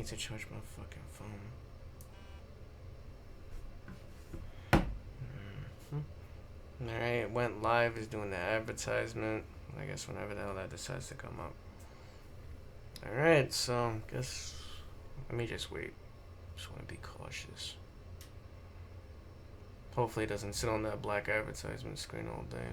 need to charge my fucking phone. Alright, went live, is doing the advertisement. I guess whenever the hell that decides to come up. Alright, so guess let me just wait. Just want to be cautious. Hopefully it doesn't sit on that black advertisement screen all day.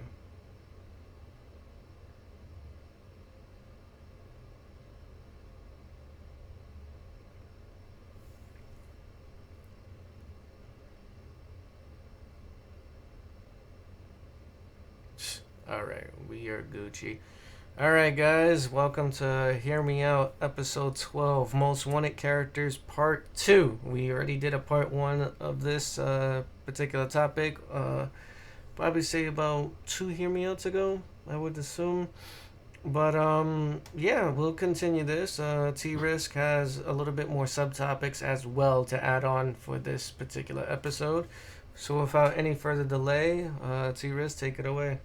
Alright, we are Gucci. Alright, guys, welcome to Hear Me Out, episode 12, Most Wanted Characters, part 2. We already did a part 1 of this particular topic, probably say about 2 Hear Me Outs ago, I would assume. But, yeah, we'll continue this. T-Risk has a little bit more subtopics as well to add on for this particular episode. So without any further delay, T-Risk, take it away.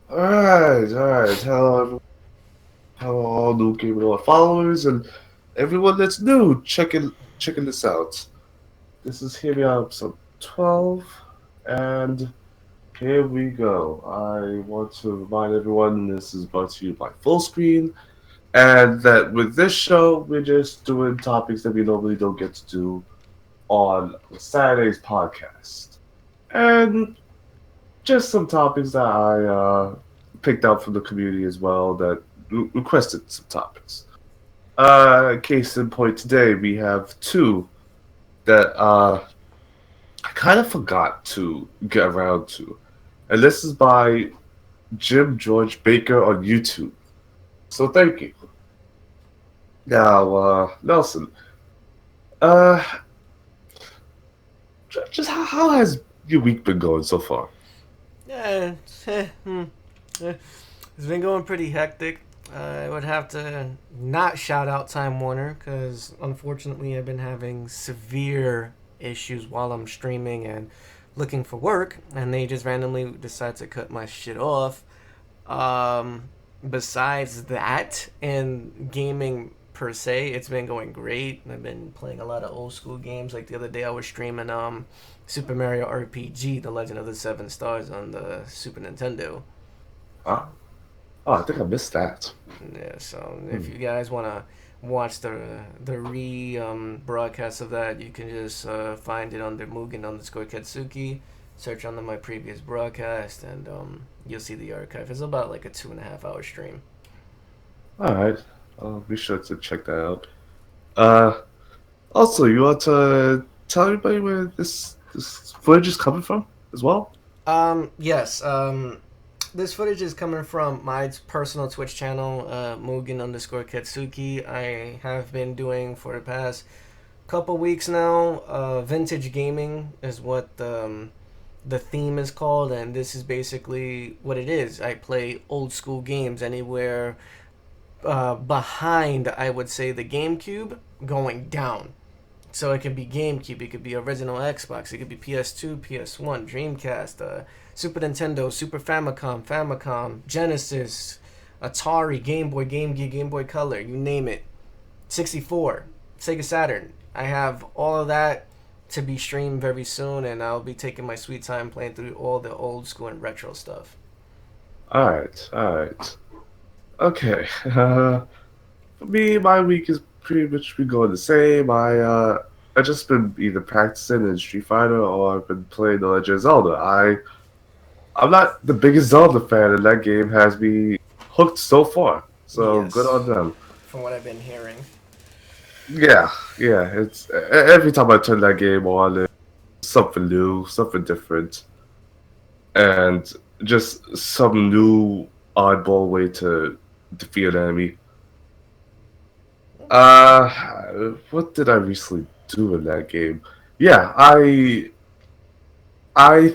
Alright. Hello, everyone. Hello, all new Game Lord followers and everyone that's new checking this out. This is Hear Me Out episode 12, and here we go. I want to remind everyone this is brought to you by Fullscreen, and that with this show, we're just doing topics that we normally don't get to do on Saturday's podcast. And just some topics that I picked out from the community as well that requested some topics. Case in point today, we have two that I kind of forgot to get around to. And this is by Jim George Baker on YouTube. So thank you. Now, Nelson, uh, just how has your week been going so far? Yeah, it's been going pretty hectic. I would have to not shout out Time Warner because unfortunately I've been having severe issues while I'm streaming and looking for work, and they just randomly decide to cut my shit off. Besides that, in gaming per se, it's been going great. I've been playing a lot of old school games. Like the other day, I was streaming Super Mario RPG: The Legend of the Seven Stars on the Super Nintendo. Ah, oh, I think I missed that. Yeah, so if Hmm. you guys wanna watch the re broadcast of that, you can just find it under Mugen underscore Ketsuki. Search under my previous broadcast, and you'll see the archive. It's about like a 2.5 hour stream. All right, I'll be sure to check that out. Uh, Also, you want to tell everybody where this footage is coming from as well? Yes. This footage is coming from my personal Twitch channel, Mugen underscore Ketsuki. I have been doing for the past couple weeks now. Vintage gaming is what the theme is called, and this is basically what it is. I play old school games anywhere behind, I would say, the GameCube going down. So it could be GameCube, it could be original Xbox, it could be PS2, PS1, Dreamcast, Super Nintendo, Super Famicom, Genesis, Atari, Game Boy, Game Gear, Game Boy Color, you name it. 64, Sega Saturn. I have all of that to be streamed very soon, and I'll be taking my sweet time playing through all the old school and retro stuff. All right. Okay. For me, my week is pretty much been going the same. I just been either practicing in Street Fighter or I've been playing The Legend of Zelda. I'm not the biggest Zelda fan, and that game has me hooked so far. So good Yes, on them. from what I've been hearing. Yeah. It's every time I turn that game on, it's something new, something different, and just some new oddball way to defeat an enemy. What did I recently do in that game? Yeah, I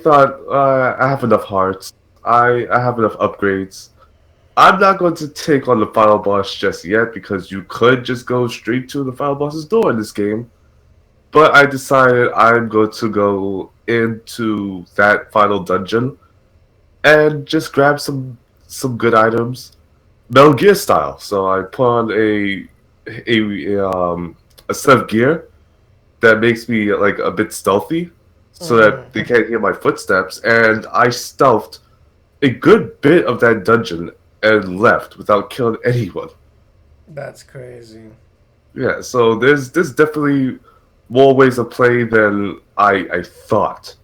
thought I have enough hearts. I have enough upgrades. I'm not going to take on the final boss just yet because you could just go straight to the final boss's door in this game. But I decided I'm going to go into that final dungeon and just grab some good items, Metal Gear style. So I put on a a set of gear that makes me like a bit stealthy, so that they can't hear my footsteps. And I stealthed a good bit of that dungeon and left without killing anyone. That's crazy. Yeah, so there's definitely more ways to play than I thought.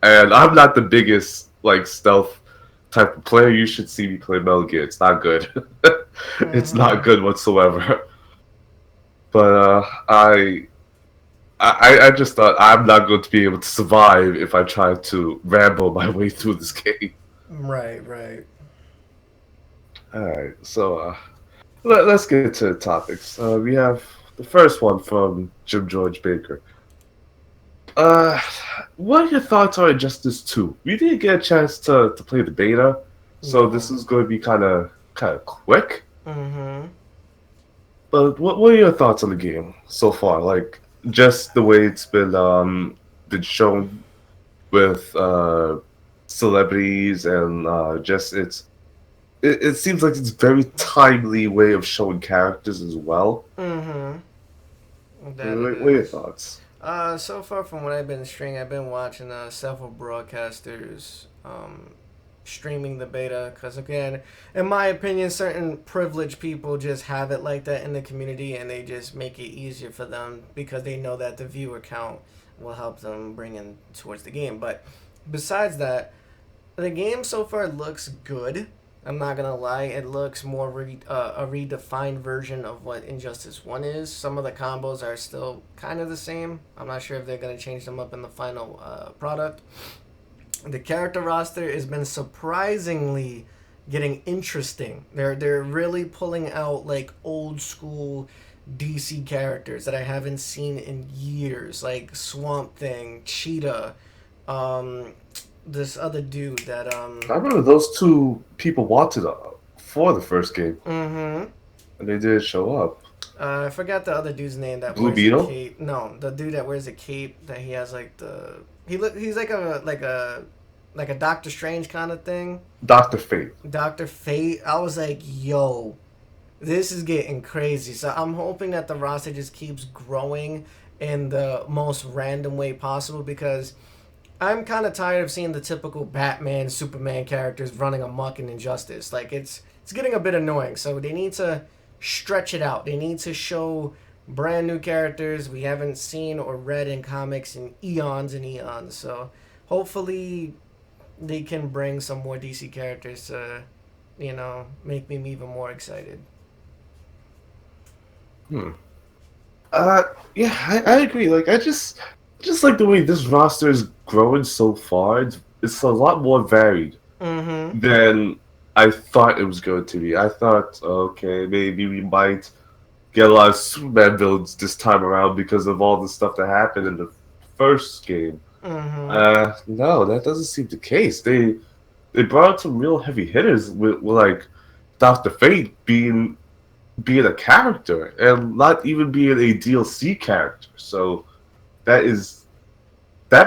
And I'm not the biggest like stealth type of player. You should see me play Metal Gear. It's not good. It's not good whatsoever. But I just thought I'm not going to be able to survive if I try to ramble my way through this game. Right, right. Alright, so let's get to the topics. We have the first one from Jim George Baker. Uh, what are your thoughts on Injustice 2? We didn't get a chance to play the beta, so this is going to be kind of quick. But what are your thoughts on the game so far? Like just the way it's been shown with celebrities and just it seems like it's a very timely way of showing characters as well. What are your thoughts? So far from what I've been streaming, I've been watching several broadcasters streaming the beta because, again, in my opinion, certain privileged people just have it like that in the community and they just make it easier for them because they know that the viewer count will help them bring in towards the game. But besides that, the game so far looks good. I'm not gonna lie, it looks more a redefined version of what Injustice 1 is. Some of the combos are still kind of the same. I'm not sure if they're gonna change them up in the final product. The character roster has been surprisingly getting interesting. They're really pulling out like old school DC characters that I haven't seen in years, like Swamp Thing, Cheetah, this other dude that I remember those two people wanted for the first game, and they didn't show up. I forgot the other dude's name that Blue wears Beetle? a cape. No, the dude that wears a cape that he has like he's like a Doctor Strange kind of thing. Dr. Fate. Dr. Fate. I was like, yo, this is getting crazy. So I'm hoping that the roster just keeps growing in the most random way possible because I'm kind of tired of seeing the typical Batman, Superman characters running amok in Injustice. Like it's getting a bit annoying. So they need to stretch it out. They need to show brand new characters we haven't seen or read in comics in eons and eons. So hopefully they can bring some more DC characters to, make me even more excited. Yeah, I agree. Like I just like the way this roster is growing so far. It's a lot more varied than I thought it was going to be. I thought, okay, maybe we might get a lot of Superman builds this time around because of all the stuff that happened in the first game. No, that doesn't seem the case. They brought out some real heavy hitters with like Doctor Fate being a character and not even being a DLC character. So that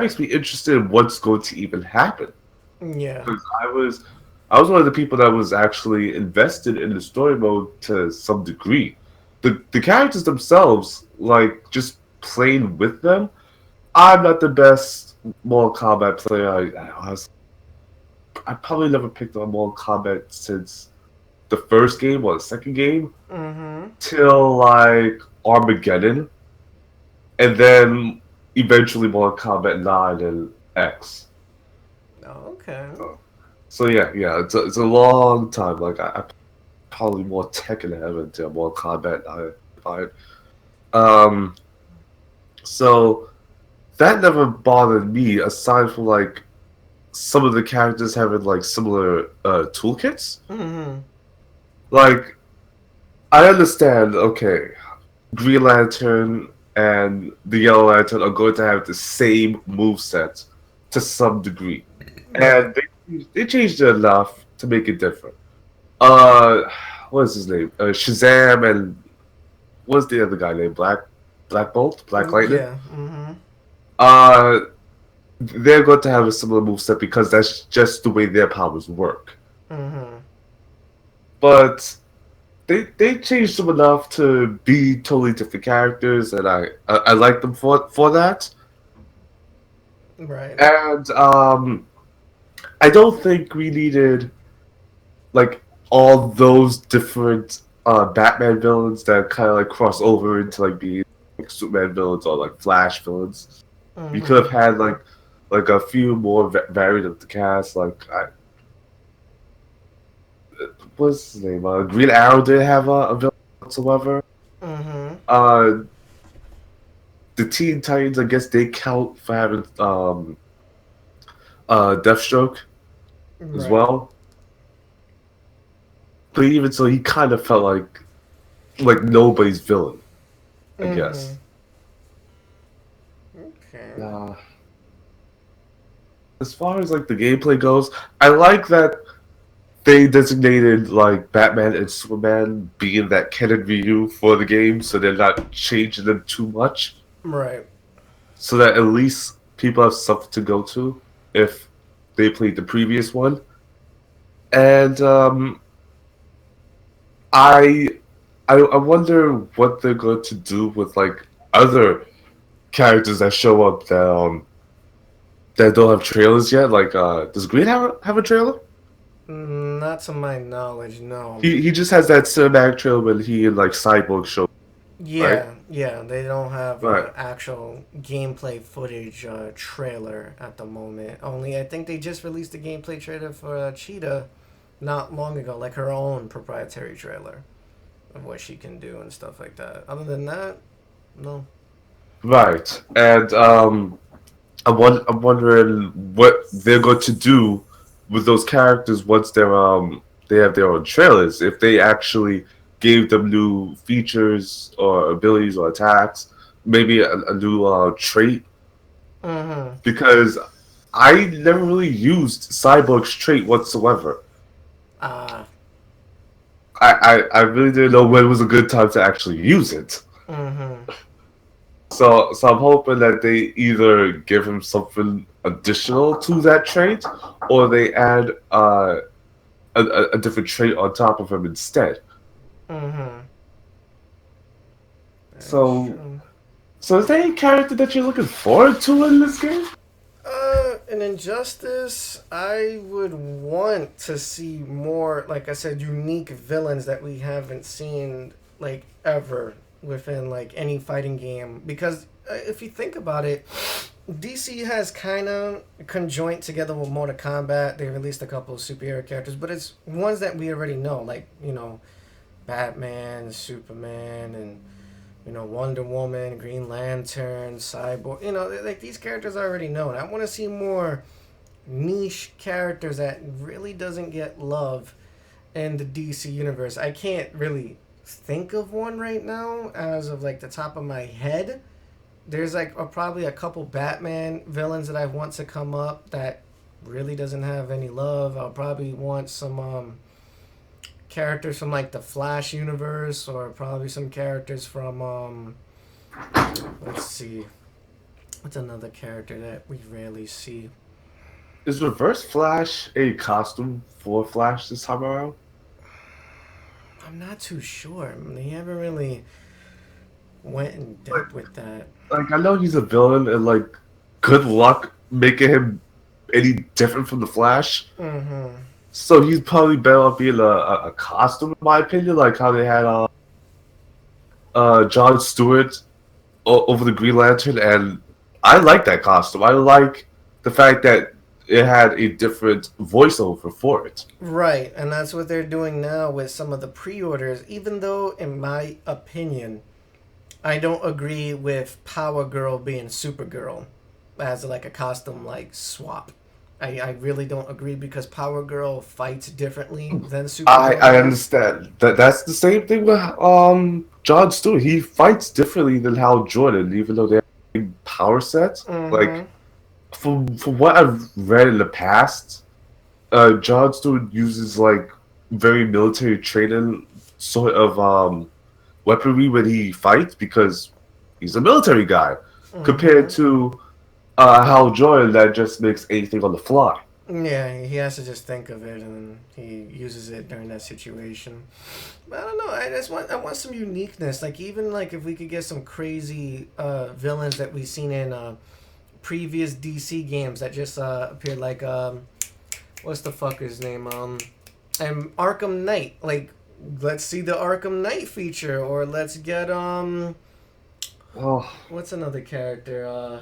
makes me interested in what's going to even happen. Yeah. Because I was one of the people that was actually invested in the story mode to some degree. The characters themselves, like just playing with them, I'm not the best Mortal Kombat player. I probably never picked on Mortal Kombat since the first game or the second game till like Armageddon, and then eventually Mortal Kombat 9 and X. Oh, okay. So yeah, it's a long time. Like I probably more Tekken heaven to Mortal Kombat 9. So that never bothered me. Aside from like some of the characters having like similar toolkits. Like I understand. Okay, Green Lantern and the Yellow Lantern are going to have the same moveset to some degree, and they changed it enough to make it different. What is his name? Shazam and what's the other guy named? Black Bolt, Black Lightning. Yeah. They're going to have a similar moveset because that's just the way their powers work. But they changed them enough to be totally different characters, and I like them for that. Right. And I don't think we needed like all those different Batman villains that kind of like cross over into like being like Superman villains or like Flash villains. You could Mm-hmm. have had like a few more varied of the cast. Like what's his name? Green Arrow didn't have a villain whatsoever. Mm-hmm. Uh, the Teen Titans, I guess they count for having Deathstroke as Right. well. But even so, he kind of felt like nobody's villain, I Mm-hmm. guess. Okay. Uh, as far as like the gameplay goes, I like that they designated like Batman and Superman being that canon Ryu for the game, so they're not changing them too much, Right. so that at least people have something to go to if they played the previous one. And I, I wonder what they're going to do with like other characters that show up that don't have trailers yet. Like, does Green have a trailer? Not to my knowledge, no. He just has that cinematic trailer when he and like Cyborg show, right? Yeah, yeah, they don't have Right. actual gameplay footage trailer at the moment. Only I think they just released a gameplay trailer for Cheetah not long ago, like her own proprietary trailer of what she can do and stuff like that. Other than that, no. Right. And I'm wondering what they're going to do with those characters once they have their own trailers. If they actually gave them new features or abilities or attacks, maybe a new trait. Mm-hmm. Because I never really used Cyborg's trait whatsoever. Ah. I really didn't know when was a good time to actually use it. Mm-hmm. So I'm hoping that they either give him something additional to that trait, or they add a different trait on top of him instead. Mm-hmm. That is So true. so is there any character that you're looking forward to in this game? In Injustice, I would want to see more, like I said, unique villains that we haven't seen like ever within like any fighting game. Because if you think about it, DC has kind of conjoined together with Mortal Kombat. They released a couple of superhero characters, but it's ones that we already know, like Batman, Superman, and Wonder Woman, Green Lantern, Cyborg. Like these characters I already know. And I want to see more niche characters that really doesn't get love in the DC universe. I can't really think of one right now as of like the top of my head. There's like probably a couple Batman villains that I want to come up that really doesn't have any love. I'll probably want some characters from like the Flash universe, or probably some characters from let's see, what's another character that we rarely see. Is Reverse Flash a costume for Flash this time around? I'm not too sure. They haven't really went in Like, depth with that. like I know he's a villain, and like, good luck making him any different from the Flash. Mm-hmm. So he's probably better off being a costume, in my opinion, like how they had John Stewart over the Green Lantern, and I like that costume. I like the fact that it had a different voiceover for it. Right, and that's what they're doing now with some of the pre-orders. Even though, in my opinion, I don't agree with Power Girl being Supergirl as like a costume like swap. I really don't agree because Power Girl fights differently than Supergirl I does. understand that's the same thing with John Stewart. He fights differently than Hal Jordan, even though they have the same power sets. Like Mm-hmm. from what I've read in the past, John Stewart uses like very military training sort of weaponry when he fights because he's a military guy, compared Mm-hmm. to Hal Jordan that just makes anything on the fly. Yeah, he has to just think of it and he uses it during that situation. But I don't know. I want some uniqueness. Like even like if we could get some crazy villains that we've seen in previous DC games that just appeared, like what's the fucker's name? And Arkham Knight. Like let's see the Arkham Knight feature, or let's get Oh, what's another character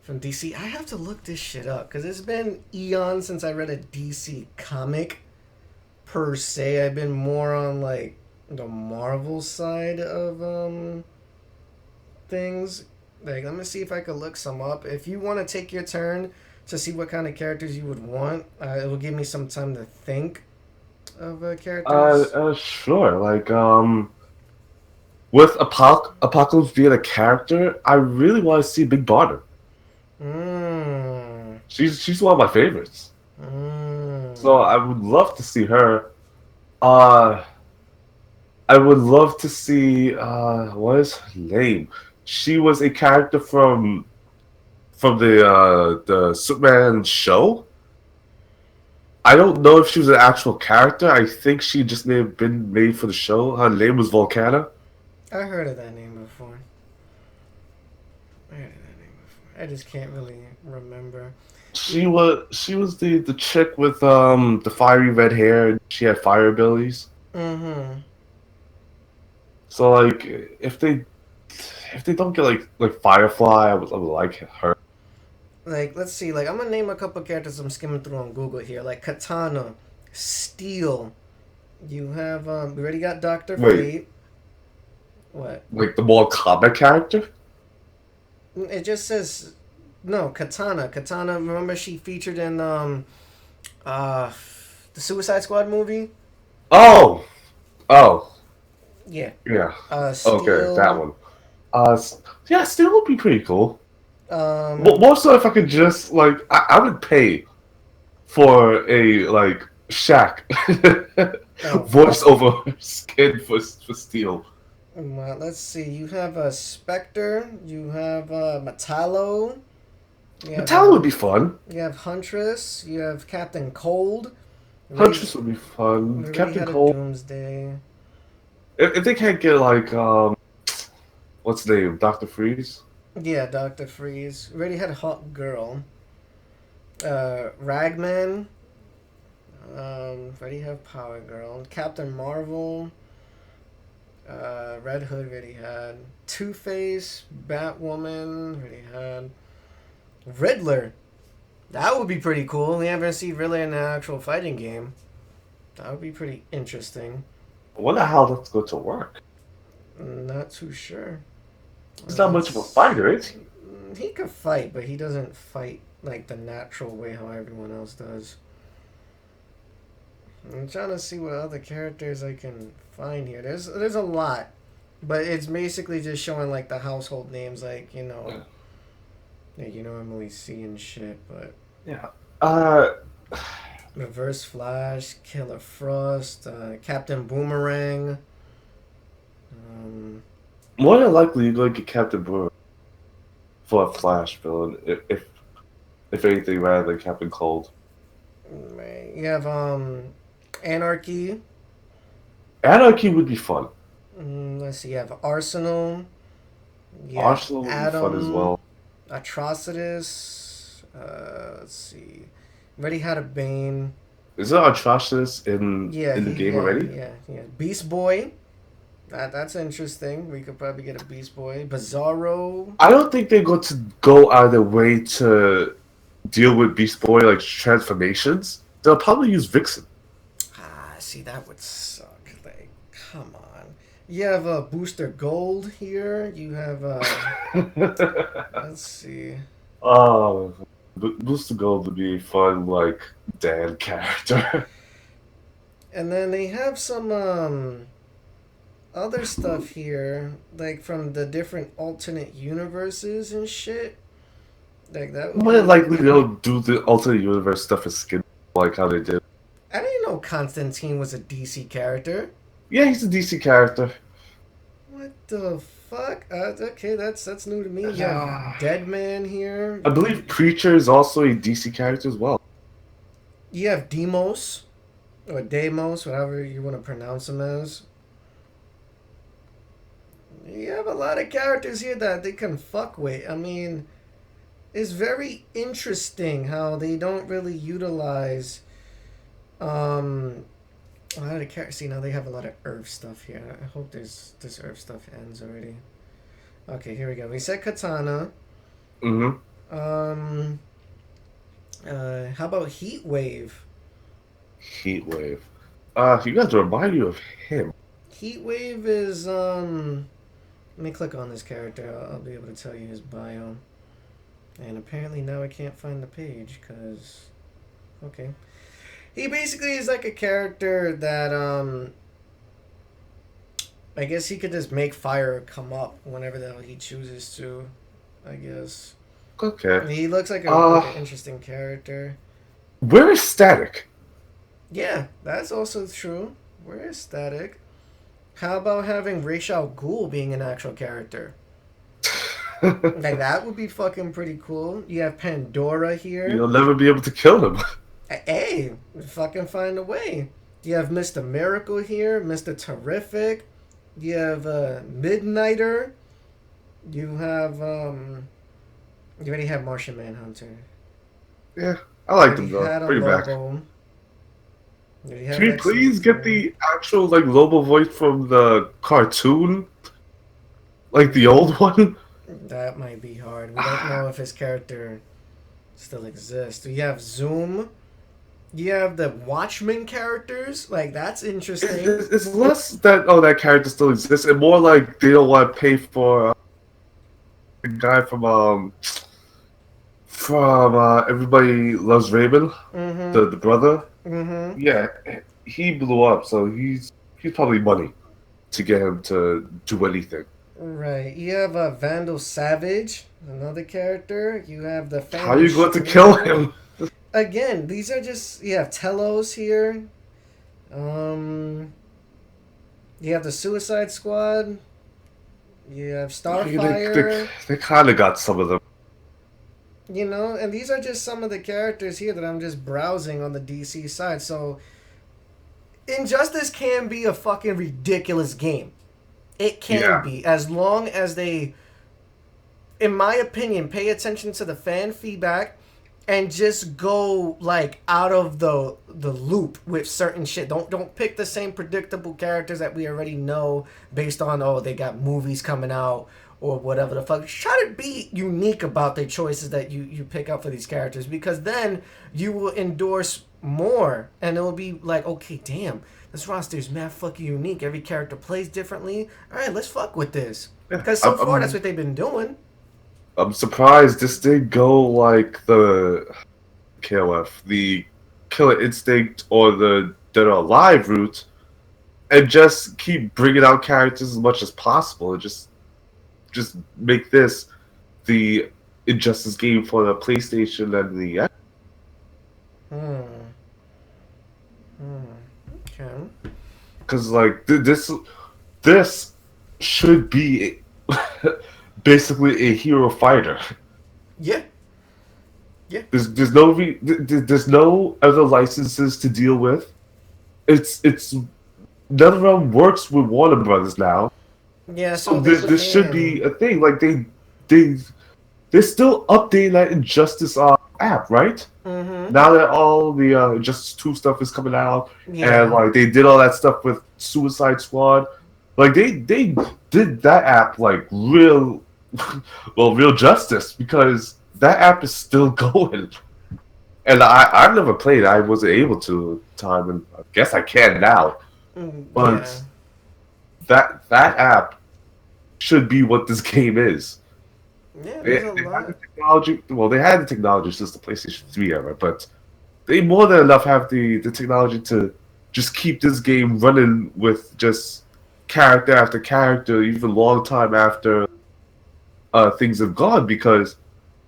from DC? I have to look this shit up because it's been eons since I read a DC comic per se. I've been more on like the Marvel side of things. Like, let me see if I could look some up. If you want to take your turn to see what kind of characters you would want, it will give me some time to think of characters. sure. Like, with Apocalypse being a character, I really want to see Big Barda. Mmm. She's one of my favorites. So Mmm. I would love to see her. Uh, I would love to see what is her name? She was a character from the Superman show. I don't know if she was an actual character. I think she just may have been made for the show. Her name was Volcana. I heard of that name before. I heard of that name before. I just can't really remember. She was the chick with the fiery red hair. And she had fire abilities. Mm-hmm. So like if they don't get like Firefly, I would like her. Like, let's see. Like, I'm gonna name a couple characters I'm skimming through on Google here. Like Katana, Steel. You have we already got Doctor Wait, Fate. What? like the more comic character? It just says no Katana. Katana. Remember she featured in uh the Suicide Squad movie. Oh, oh, Yeah. yeah. Okay, that Steel. one. Yeah, still would be pretty cool. Um. More so if I could just like I would pay for a like Shaq Oh voice fuck. over skin for Steel. Let's see. You have Spectre. You have Metallo. You have Metallic would be fun. you have Huntress. You have Captain Cold. Huntress We would be fun. already Captain had a Cold. Doomsday. If they can't get like what's the name? Doctor Freeze. Yeah, Doctor Freeze. We already had Hawk Girl. Ragman. Already have Power Girl. Captain Marvel. Red Hood already had. Two Face. Batwoman already had. Riddler. That would be pretty cool. We haven't seen Riddler in an actual fighting game. That would be pretty interesting. I wonder how that's going to work. Not too sure. He's not much of a fighter, is he? He could fight, but he doesn't fight like the natural way how everyone else does. I'm trying to see what other characters I can find here. There's a lot, but it's basically just showing like the household names, like that you normally see and shit. But Yeah. Uh, Reverse Flash, Killer Frost, Captain Boomerang. Um, More than likely, you're going to get Captain Boomerang for a Flash villain, if anything, rather than Captain Cold. you have Anarchy. Anarchy would be fun. Let's see. You have Arsenal. You have Arsenal would be fun as Atom. well. Atrocitus. Let's see. Already had a Bane. Is there Atrocitus Yeah, in the game yeah, already? yeah. Beast Boy. That's interesting. We could probably get a Beast Boy. Bizarro. I don't think they're going to go out of their way to deal with Beast Boy like transformations. They'll probably use Vixen. See, that would suck. Like, come on. You have Booster Gold here. You have let's see. Oh, Booster Gold would be a fun like Dan character. And then they have some other stuff here, like from the different alternate universes and shit. Like that would More than be. likely they'll do the alternate universe stuff as skin, like how they did. I didn't know Constantine was a DC character. Yeah, he's a DC character. What the fuck? Okay, that's new to me. You have Yeah. Deadman here. I believe Preacher is also a DC character as well. You have Demos or Deimos, whatever you want to pronounce him as. You have a lot of characters here that they can fuck with. I mean, it's very interesting how they don't really utilize a lot of characters. See, now they have a lot of Earth stuff here. I hope this Earth stuff ends already. Okay, here we go. We said Katana. Mm-hmm. How about Heat Wave? Heat Wave. You guys remind you of him. Heat Wave is Let me click on this character. I'll be able to tell you his bio. And apparently now I can't find the page because okay. He basically is like a character that I guess he could just make fire come up whenever the hell he chooses to. I guess. Okay. He looks like an interesting character. Where is Static? Yeah, that's also true. Where is Static? How about having Ra's al Ghul being an actual character? Like that would be fucking pretty cool. You have Pandora here. You'll never be able to kill him. Hey, fucking find a way. You have Mr. Miracle here, Mr. Terrific. You have Midnighter. You have You already have Martian Manhunter. Yeah, I like them though. Bring back. Can we please get the actual like Lobo voice from the cartoon, like the old one? That might be hard. We don't know if his character still exists. You have Zoom. You have the Watchmen characters. Like that's interesting. It's less that that character still exists, and more like they don't want to pay for the guy from Everybody Loves Raymond, the brother. Mm-hmm. Yeah, he blew up, so he's probably money to get him to do anything. Right. You have Vandal Savage, another character. You have the How are you going to kill him? Again, these are just you have Telos here. You have the Suicide Squad. You have Starfire. They kind of got some of them. You know, and these are just some of the characters here that I'm just browsing on the DC side. So, Injustice can be a fucking ridiculous game. It can be, as long as they, in my opinion, pay attention to the fan feedback and just go like out of the loop with certain shit. Don't pick the same predictable characters that we already know based on they got movies coming out or whatever the fuck. Try to be unique about the choices that you pick up for these characters, because then you will endorse more and it will be like, okay, damn, this roster is mad fucking unique. Every character plays differently. Alright, let's fuck with this. Because so far that's what they've been doing. I'm surprised this didn't go like the KOF, the Killer Instinct or the Dead or Alive route, and just keep bringing out characters as much as possible and just make this the Injustice game for the PlayStation and the Okay. Because like this should be basically a hero fighter. Yeah. Yeah. There's no other licenses to deal with. It's none of them works with Warner Brothers now. Yeah, so this should be a thing. Like they're still updating that Injustice app, right? Mm-hmm. Now that all the Injustice 2 stuff is coming out, and like they did all that stuff with Suicide Squad, like they did that app like real justice, because that app is still going. And I've never played. I wasn't able to time, and I guess I can now. But that app should be what this game is. Yeah, they had the technology. Well, they had the technology since the PlayStation 3 era, but they more than enough have the technology to just keep this game running with just character after character, even a long time after things have gone, because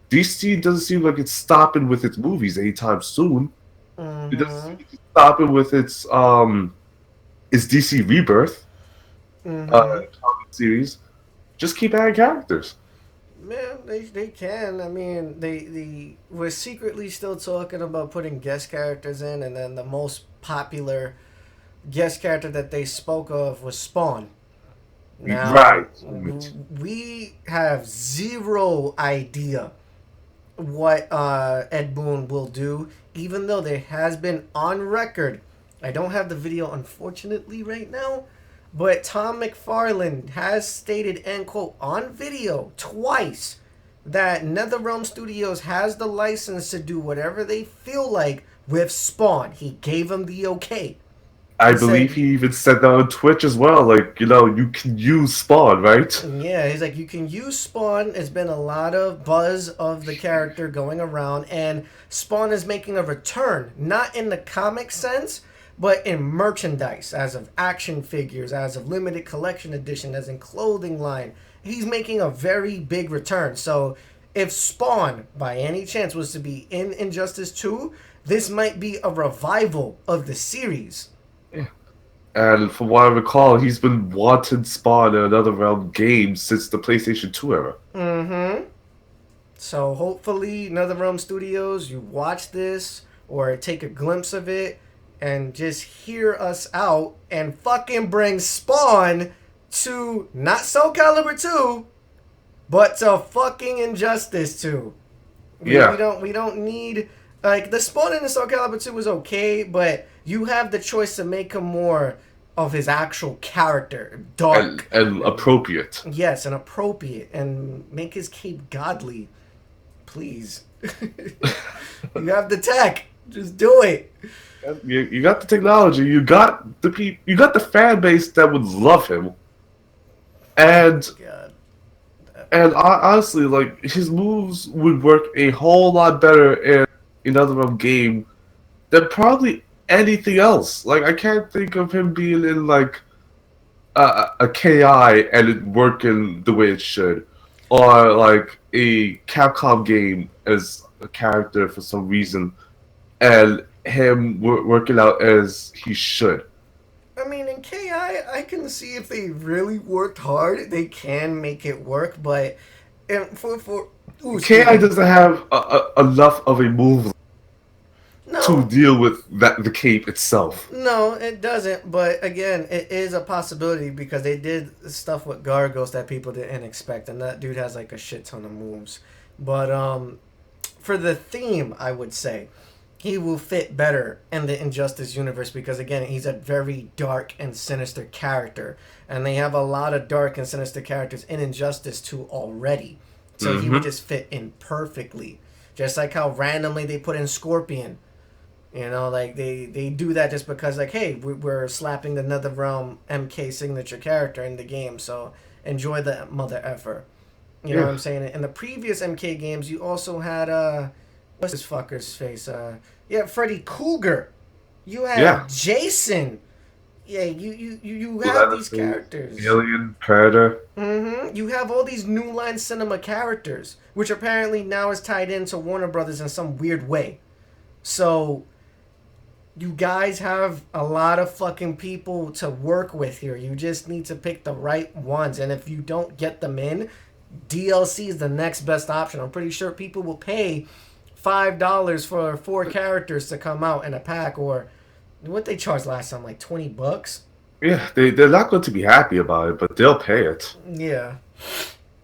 DC doesn't seem like it's stopping with its movies anytime soon. It doesn't seem like it's stopping with its DC Rebirth comic series. Just keep adding characters. Man, they can. I mean, they we're secretly still talking about putting guest characters in, and then the most popular guest character that they spoke of was Spawn. Now, Right. Right. we have zero idea what Ed Boon will do, even though there has been on record. I don't have the video, unfortunately, right now, but Tom McFarlane has stated, end quote, on video twice that NetherRealm Studios has the license to do whatever they feel like with Spawn. He gave him the okay. I He believe said, he even said that on Twitch as well. Like, you can use Spawn, right? yeah, he's like, you can use Spawn. There's been a lot of buzz of the character going around, and Spawn is making a return, not in the comic sense, but in merchandise, as of action figures, as of limited collection edition, as in clothing line. He's making a very big return. So, if Spawn, by any chance, was to be in Injustice 2, this might be a revival of the series. And from what I recall, he's been wanting Spawn in another realm game since the PlayStation 2 era. Mm-hmm. So hopefully, NetherRealm Studios, you watch this or take a glimpse of it and just hear us out and fucking bring Spawn to not Soul Calibur 2, but to fucking Injustice 2. Yeah. We don't need, like, the Spawn in the Soul Calibur 2 was okay, but you have the choice to make him more of his actual character, dark And appropriate. yes, and appropriate, and make his cape godly. Please. You have the tech. Just do it. You got the technology. You got You got the fan base that would love him. And God. honestly, like, his moves would work a whole lot better in another game than probably anything else. Like, I can't think of him being in like a KI and it working the way it should, or like a Capcom game as a character for some reason, and him working out as he should. I mean, in KI, I can see if they really worked hard, they can make it work, but for ooh, excuse KI me. doesn't have enough of a move to No, deal with the cape itself. no, it doesn't. But again, it is a possibility because they did stuff with Gargos that people didn't expect, and that dude has like a shit ton of moves. But for the theme, I would say he will fit better in the Injustice universe because again, he's a very dark and sinister character, and they have a lot of dark and sinister characters in Injustice 2 already. So he would just fit in perfectly. Just like how randomly they put in Scorpion. You know, like they do that just because, like, hey, we're slapping the NetherRealm MK signature character in the game, so enjoy the mother effer. You know what I'm saying? In the previous MK games, you also had what's this fucker's face? Yeah, Freddy Krueger. You had Jason. Yeah, you have these characters. Alien, Predator. Mm-hmm. You have all these New Line Cinema characters, which apparently now is tied into Warner Brothers in some weird way. So you guys have a lot of fucking people to work with here. You just need to pick the right ones. And if you don't get them in, DLC is the next best option. I'm pretty sure people will pay $5 for 4 characters to come out in a pack, or what they charged last time, like $20. Yeah, they're not going to be happy about it, but they'll pay it. Yeah.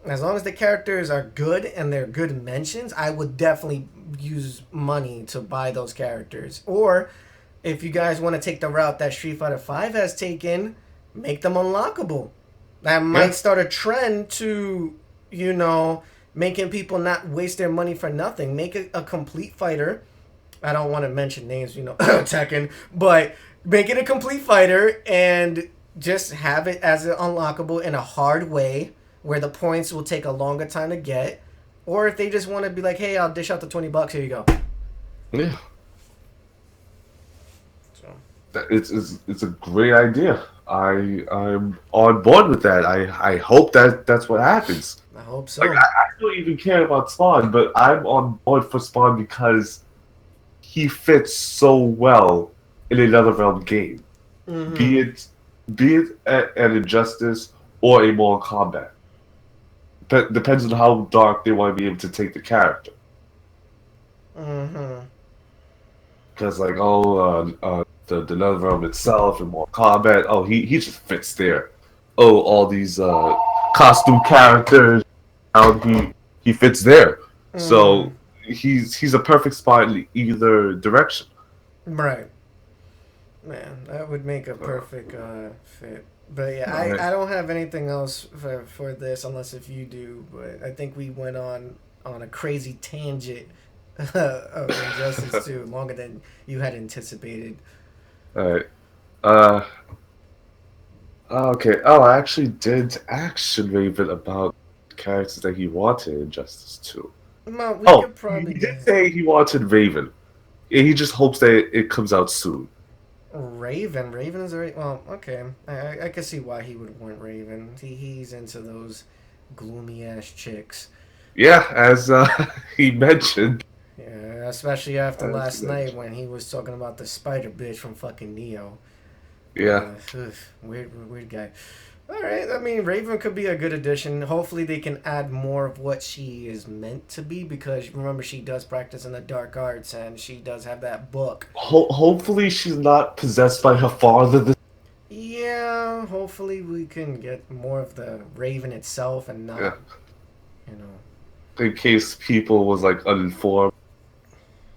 As long as the characters are good and they're good mentions, I would definitely use money to buy those characters. Or if you guys want to take the route that Street Fighter V has taken, make them unlockable. That might start a trend to, you know, making people not waste their money for nothing. Make a complete fighter. I don't want to mention names, you know, Tekken, but make it a complete fighter and just have it as an unlockable in a hard way where the points will take a longer time to get. Or if they just want to be like, hey, I'll dish out the $20, here you go. Yeah. So. It's a great idea. I'm on board with that. I hope that's what happens. I hope so. Like, I don't even care about Spawn, but I'm on board for Spawn because he fits so well in another realm game. Mm-hmm. Be it an Injustice or a Mortal Kombat. depends on how dark they want to be able to take the character. Mm-hmm. Because like the Netherrealm itself and more combat, he just fits there. Oh, all these costume characters, how he fits there. Mm-hmm. So he's a perfect spot in either direction. Right. Man, that would make a perfect fit. But yeah, Right. I don't have anything else for this unless if you do. But I think we went on a crazy tangent of Injustice 2 longer than you had anticipated. All right. Uh, okay. Oh, I actually did action Raven about characters that he wanted in Justice 2. Well, we Oh, could he probably did get say he wanted Raven. Yeah, he just hopes that it comes out soon. Raven. Raven is already well. Okay, I can see why he would want Raven. He's into those gloomy ass chicks. Yeah, as he mentioned. Yeah, especially after As he last night mentioned. when he was talking about the spider bitch from fucking Neo. Yeah. Ugh, weird guy. All right, I mean Raven could be a good addition. Hopefully they can add more of what she is meant to be because remember she does practice in the dark arts and she does have that book. Hopefully she's not possessed by her father. Yeah, hopefully we can get more of the Raven itself and Yeah. not, you know. In case people was like uninformed,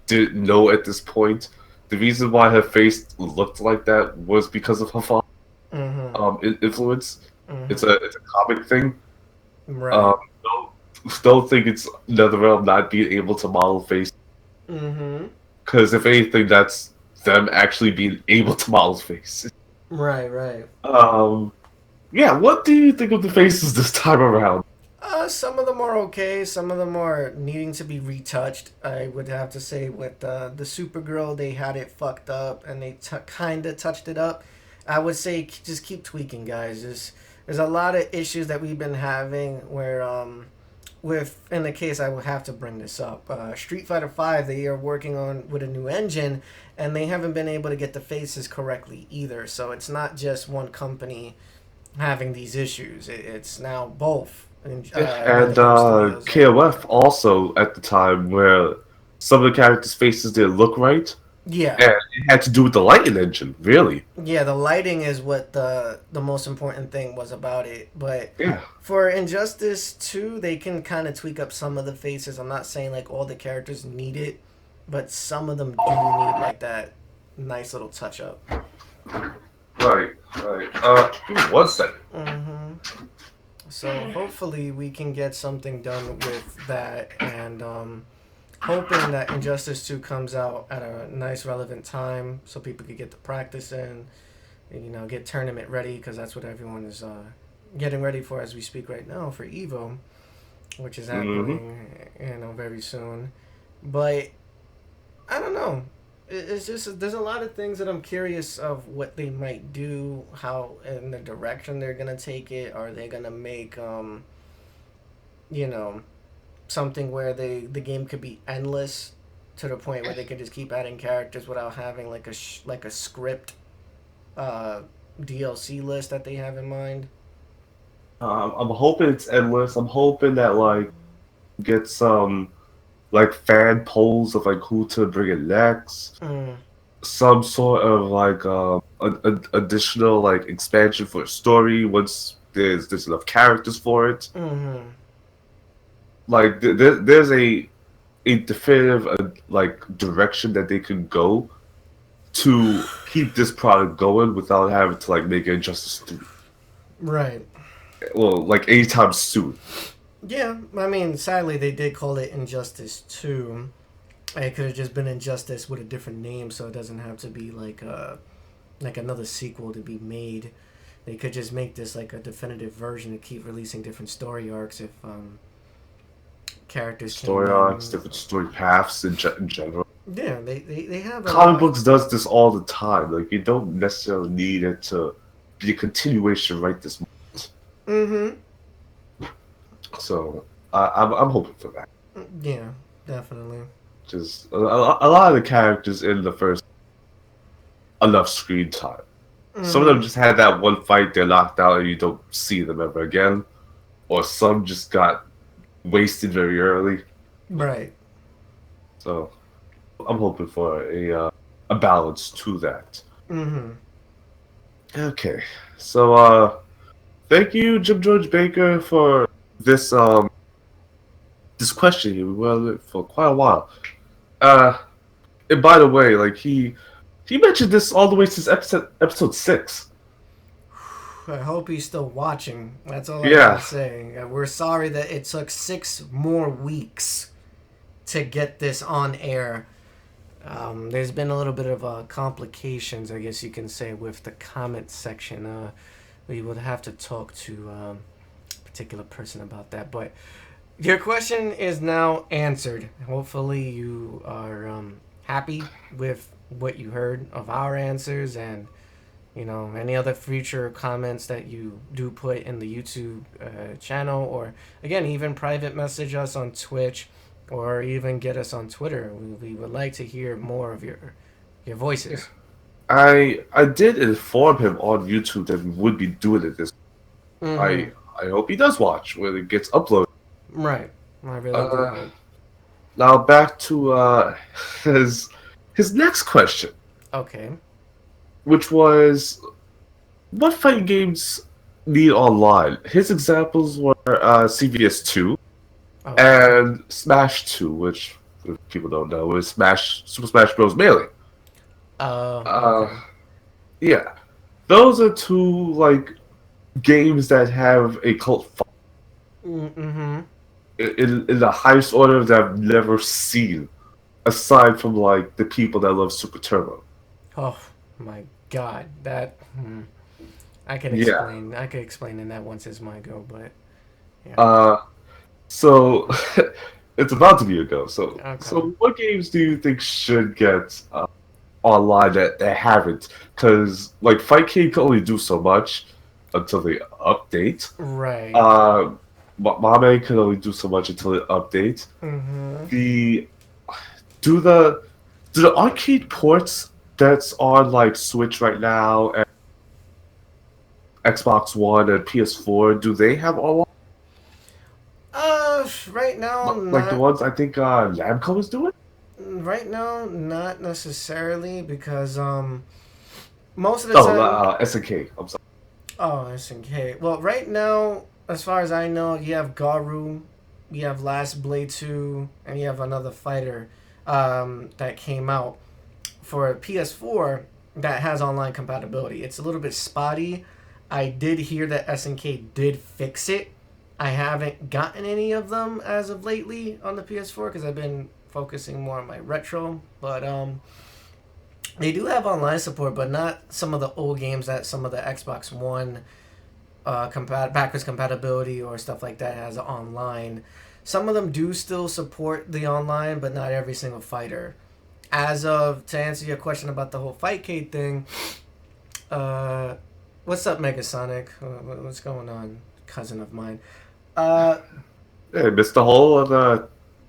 didn't know at this point, the reason why her face looked like that was because of her father Mhm. influence. Mhm. It's a comic thing. Um, Right. don't think it's NetherRealm not being able to model face, Mhm. because if anything, that's them actually being able to model faces. Right. Um, yeah. What do you think of the faces this time around? Some of them are okay. Some of them are needing to be retouched. I would have to say with the Supergirl, they had it fucked up and they kind of touched it up. I would say just keep tweaking, guys. There's a lot of issues that we've been having where with in the case I would have to bring this up. Street Fighter Five, they are working on with a new engine, and they haven't been able to get the faces correctly either. So it's not just one company having these issues. It's now both Yeah, and NetherRealm Studios and KOF also at the time where some of the characters' faces didn't look right, yeah, and it had to do with the lighting engine, really. yeah. The lighting is what the most important thing was about it. But Yeah. for Injustice 2, they can kind of tweak up some of the faces. I'm not saying like all the characters need it, but some of them do need like that nice little touch up. Right. Give me 1 second. Mm-hmm. So hopefully we can get something done with that and hoping that Injustice 2 comes out at a nice relevant time so people could get the practice in, and, get tournament ready because that's what everyone is getting ready for as we speak right now for Evo, which is Hmm. happening, very soon. But I don't know. It's just there's a lot of things that I'm curious of what they might do, how in the direction they're gonna take it. Are they gonna make you know, something where the game could be endless to the point where they can just keep adding characters without having like like a script uh, DLC list that they have in mind. I'm hoping it's endless. I'm hoping that like get some like fan polls of like who to bring in next. Mm, Some sort of like additional like expansion for a story once there's enough characters for it. mm-hmm. Like there's a definitive like direction that they can go to keep this product going without having to like make Injustice 3. Right. Well, like anytime soon. Yeah. I mean, sadly, they did call it Injustice 2. It could have just been Injustice with a different name, so it doesn't have to be like another sequel to be made. They could just make this like a definitive version and keep releasing different story arcs if characters came Story arcs, in. different story paths in general. Yeah, they have a Comic lot. books does this all the time. Like you don't necessarily need it to be a continuation right this moment. Mm-hmm. So I'm hoping for that. Yeah, definitely. Just a lot of the characters in the first enough screen time. Some of them Mm-hmm. just had that one fight, they're knocked out, and you don't see them ever again. or some just got wasted very early. Right. So I'm hoping for a balance to that. Mm-hmm. Okay, so thank you, Jim George Baker, for this this question. We were for quite a while. Uh, and by the way, like he mentioned this all the way since episode 6. I hope he's still watching. That's all I gotta Yeah, say. We're sorry that it took 6 more weeks to get this on air. There's been a little bit of complications, I guess you can say, with the comment section. We would have to talk to a particular person about that. But your question is now answered. Hopefully, you are happy with what you heard of our answers, and any other future comments that you do put in the YouTube channel, or again, even private message us on Twitch, or even get us on Twitter. We would like to hear more of your voices. I did inform him on YouTube that we would be doing it this. Mm-hmm. I hope he does watch when it gets uploaded. Right. I really do Uh, hope. Now back to his next question, Okay. which was what fighting games need online? His examples were CVS 2 Okay. and Smash 2, which if people don't know is Super Smash Bros. Melee. Okay. Yeah, those are two like games that have a cult Mm-hmm. in the highest order that I've never seen, aside from like the people that love Super Turbo. Oh my God, that I can Yeah. explain. I could explain in that once is my go, but yeah. Uh, so it's about to be a go. Okay. So what games do you think should get online that haven't? Because like Fightcade can only do so much until they update. Right. Uh, Mame can only do so much until it updates. Mm-hmm. The do the do the arcade ports that's on like Switch right now and Xbox One and PS4, do they have all Right now, like the not. ones I think Namco is doing? Right now, not necessarily because most of the Oh, time. SNK. I'm sorry. Oh, SNK. Well, right now, as far as I know, you have Garu, you have Last Blade 2, and you have another fighter that came out for PS4 that has online compatibility. It's a little bit spotty. I did hear that SNK did fix it. I haven't gotten any of them as of lately on the PS4 because I've been focusing more on my retro. But they do have online support, but not some of the old games that some of the Xbox One backwards compatibility or stuff like that has online. Some of them do still support the online, but not every single fighter. As of to answer your question about the whole Fightcade thing, what's up, Megasonic? What's going on, cousin of mine? Uh, Yeah, I missed the whole of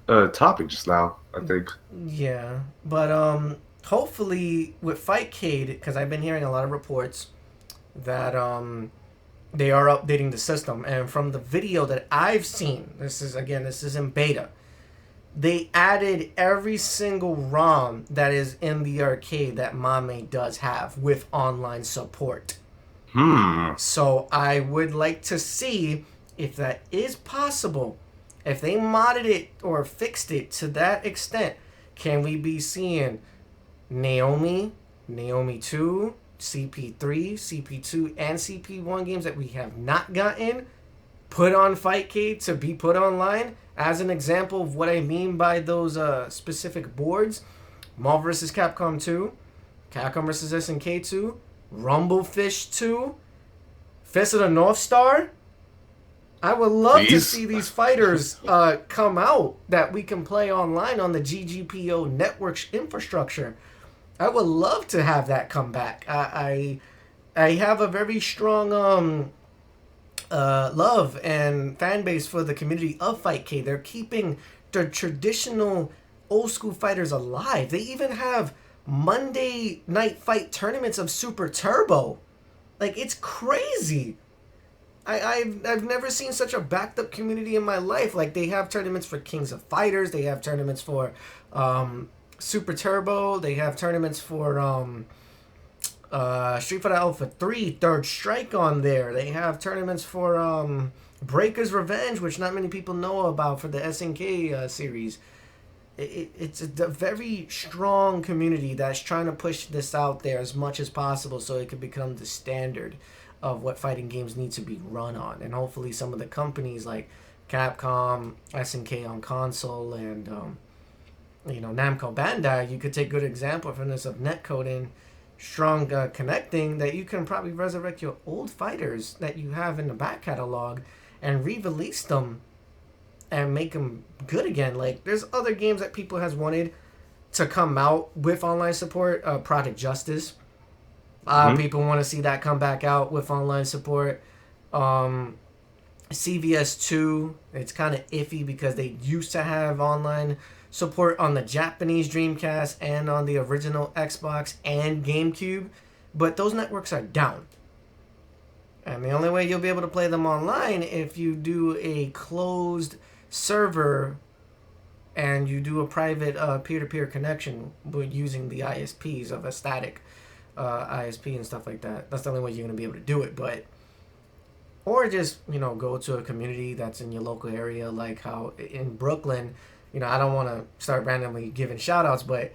the topic just now, I think. yeah, but hopefully with Fightcade, because I've been hearing a lot of reports that they are updating the system, and from the video that I've seen, this is in beta. They added every single ROM that is in the arcade that Mame does have with online support. Hmm. So I would like to see if that is possible. If they modded it or fixed it to that extent, can we be seeing Naomi, Naomi 2, CP3, CP2, and CP1 games that we have not gotten put on Fightcade to be put online? As an example of what I mean by those specific boards, Marvel vs. Capcom 2, Capcom vs. SNK 2, Rumblefish 2, Fist of the North Star. I would love to see these fighters come out that we can play online on the GGPO network infrastructure. I would love to have that come back. I have a very strong love and fan base for the community of Fightcade. They're keeping the traditional old school fighters alive. They even have Monday night fight tournaments of Super Turbo. Like, it's crazy. I've never seen such a backed up community in my life. Like they have tournaments for Kings of Fighters, they have tournaments for Super Turbo, they have tournaments for Street Fighter Alpha 3, Third Strike on there. They have tournaments for Breaker's Revenge, which not many people know about for the SNK series. It's a very strong community that's trying to push this out there as much as possible so it can become the standard of what fighting games need to be run on. And hopefully some of the companies like Capcom, SNK on console, and Namco Bandai, you could take good example from this of netcoding, strong connecting, that you can probably resurrect your old fighters that you have in the back catalog and re-release them and make them good again. Like there's other games that people has wanted to come out with online support. Project Justice. People want to see that come back out with online support. CVS 2, it's kind of iffy because they used to have online support on the Japanese Dreamcast and on the original Xbox and GameCube, but those networks are down. And the only way you'll be able to play them online if you do a closed server and you do a private peer-to-peer connection with using the ISPs of a static ISP and stuff like that. That's the only way you're going to be able to do it. But or just go to a community that's in your local area, like how in Brooklyn. I don't want to start randomly giving shout outs, but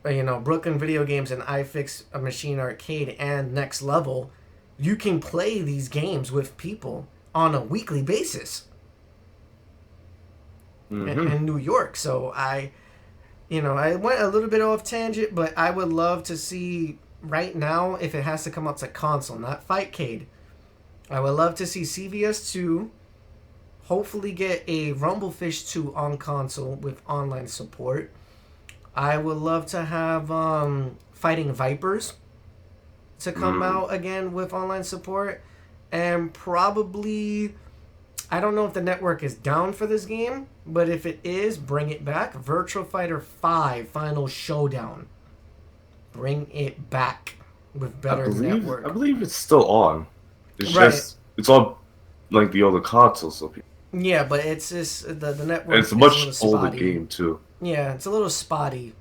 Brooklyn Video Games and iFix a Machine Arcade and Next Level, you can play these games with people on a weekly basis in New York. So I went a little bit off tangent, but I would love to see right now, if it has to come up to console, not Fightcade, I would love to see CVS 2 hopefully get a Rumblefish 2 on console with online support. I would love to have Fighting Vipers to come out again with online support. And probably, I don't know if the network is down for this game, but if it is, bring it back. Virtua Fighter 5 Final Showdown. Bring it back with better network. I believe it's still on. It's just, it's on like the older consoles, so people. Yeah, but it's just the network. And it's a much older game too. Yeah, it's a little spotty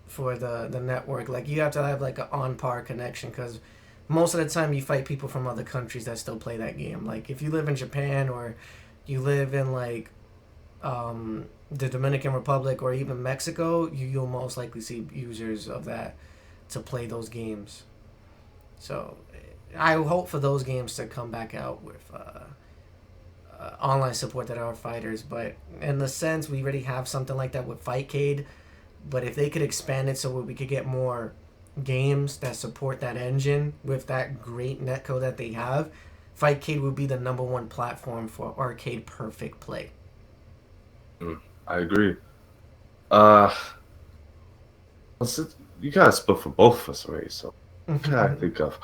for the network. Like you have to have like an on par connection because most of the time you fight people from other countries that still play that game. Like if you live in Japan or you live in like the Dominican Republic or even Mexico, you'll most likely see users of that to play those games. So I hope for those games to come back out with online support that are fighters. But in the sense, we already have something like that with Fightcade. But if they could expand it so we could get more games that support that engine with that great netcode that they have, Fightcade would be the number one platform for arcade perfect play. I agree. You guys spoke for both of us already, so what can I think of?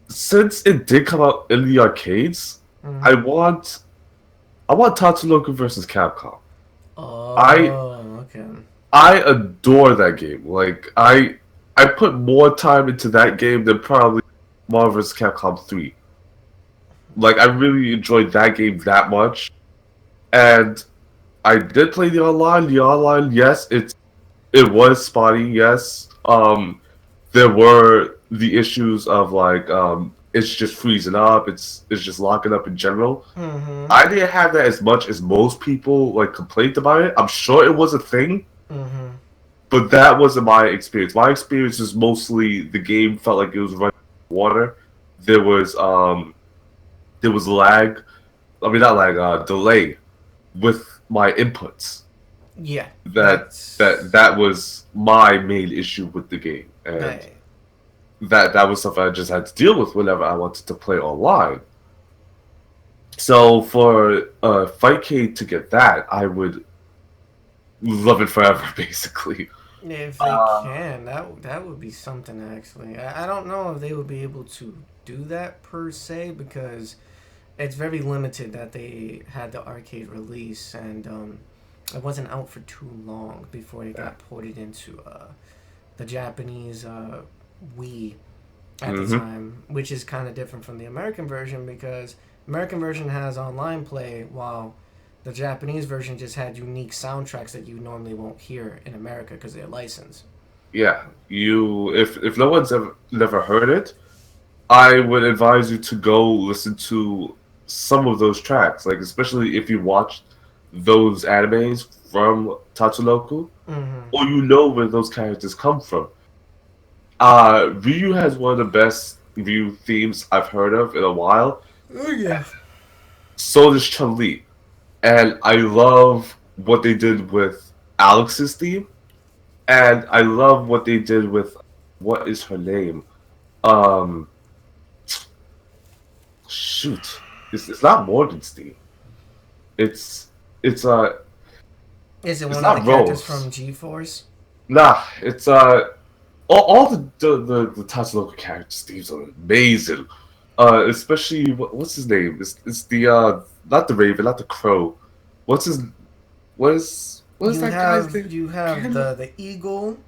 Since it did come out in the arcades, I want Tatsunoko versus Capcom. Oh, okay. I adore that game. Like I put more time into that game than probably Marvel vs. Capcom 3. Like I really enjoyed that game that much, and I did play the online. The online, yes, it was spotty. Yes, there were the issues of like it's just freezing up. It's just locking up in general. I didn't have that as much as most people like complained about it. I'm sure it was a thing, but that wasn't my experience. My experience was mostly the game felt like it was running water. There was lag. I mean, not lag. Delay with my inputs. Yeah, that was my main issue with the game, and that was something I just had to deal with whenever I wanted to play online. So for Fightcade to get that, I would love it forever, basically. If they can, that would be something actually. I don't know if they would be able to do that per se because it's very limited that they had the arcade release and it wasn't out for too long before it got ported into the Japanese Wii at the time, which is kind of different from the American version because American version has online play while the Japanese version just had unique soundtracks that you normally won't hear in America because they're licensed. Yeah, you if no one's ever never heard it, I would advise you to go listen to some of those tracks, like especially if you watched those animes from Tatsunoko, Mm-hmm. or you know where those characters come from. Ryu has one of the best Ryu themes I've heard of in a while. Oh yeah. So does Chun Li, and I love what they did with Alex's theme, and I love what they did with what is her name? Um, shoot, it's not Morgan's theme. It's it's Is it it's one of the not characters Rose. from G-Force? Nah, it's all the Tatsunoko characters themes are amazing. Especially what's his name? It's the not the Raven, not the Crow. What's his what is that guy's name? You have Ken? the eagle.